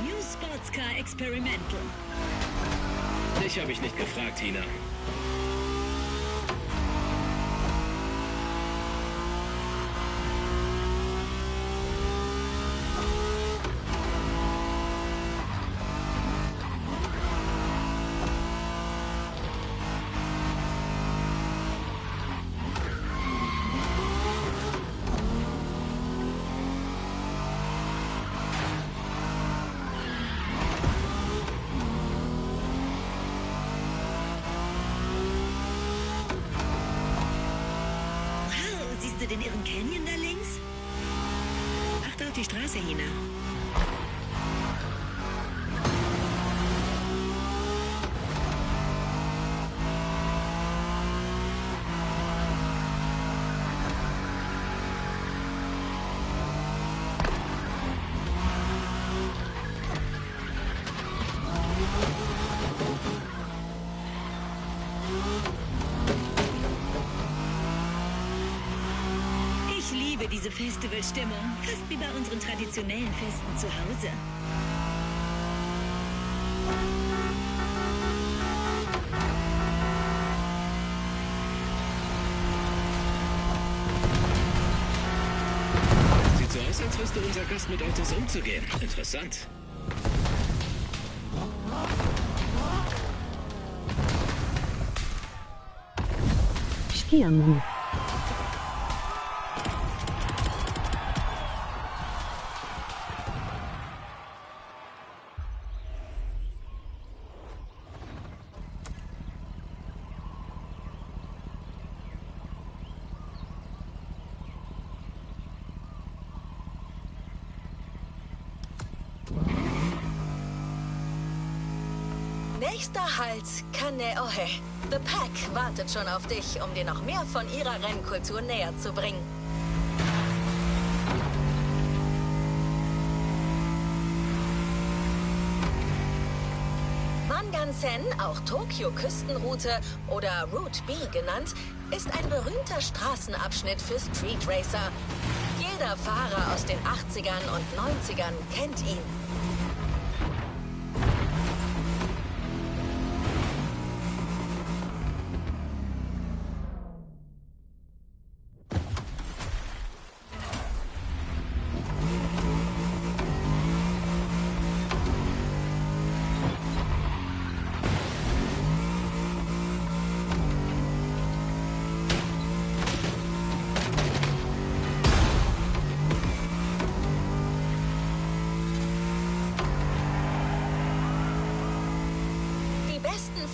New Sports Car Experimental. Dich habe ich nicht gefragt, Tina. Den irren Canyon da links? Achte auf die Straße, Hina. Diese Festivalstimmung, fast wie bei unseren traditionellen Festen zu Hause. Sieht so aus, als wüsste unser Gast mit Autos umzugehen. Interessant. Skianruf. Nächster Halt, Kaneohe. The Pack wartet schon auf dich, um dir noch mehr von ihrer Rennkultur näher zu bringen. Mangansen, auch Tokio-Küstenroute oder Route B genannt, ist ein berühmter Straßenabschnitt für Street Racer. Jeder Fahrer aus den 80ern und 90ern kennt ihn.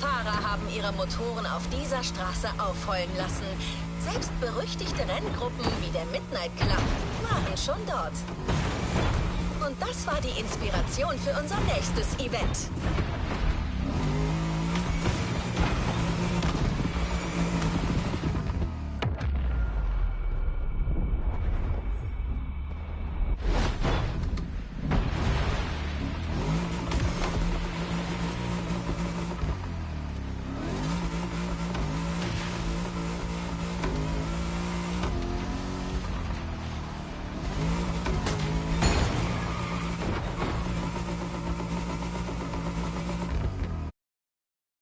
Fahrer haben ihre Motoren auf dieser Straße aufheulen lassen. Selbst berüchtigte Renngruppen wie der Midnight Club waren schon dort. Und das war die Inspiration für unser nächstes Event.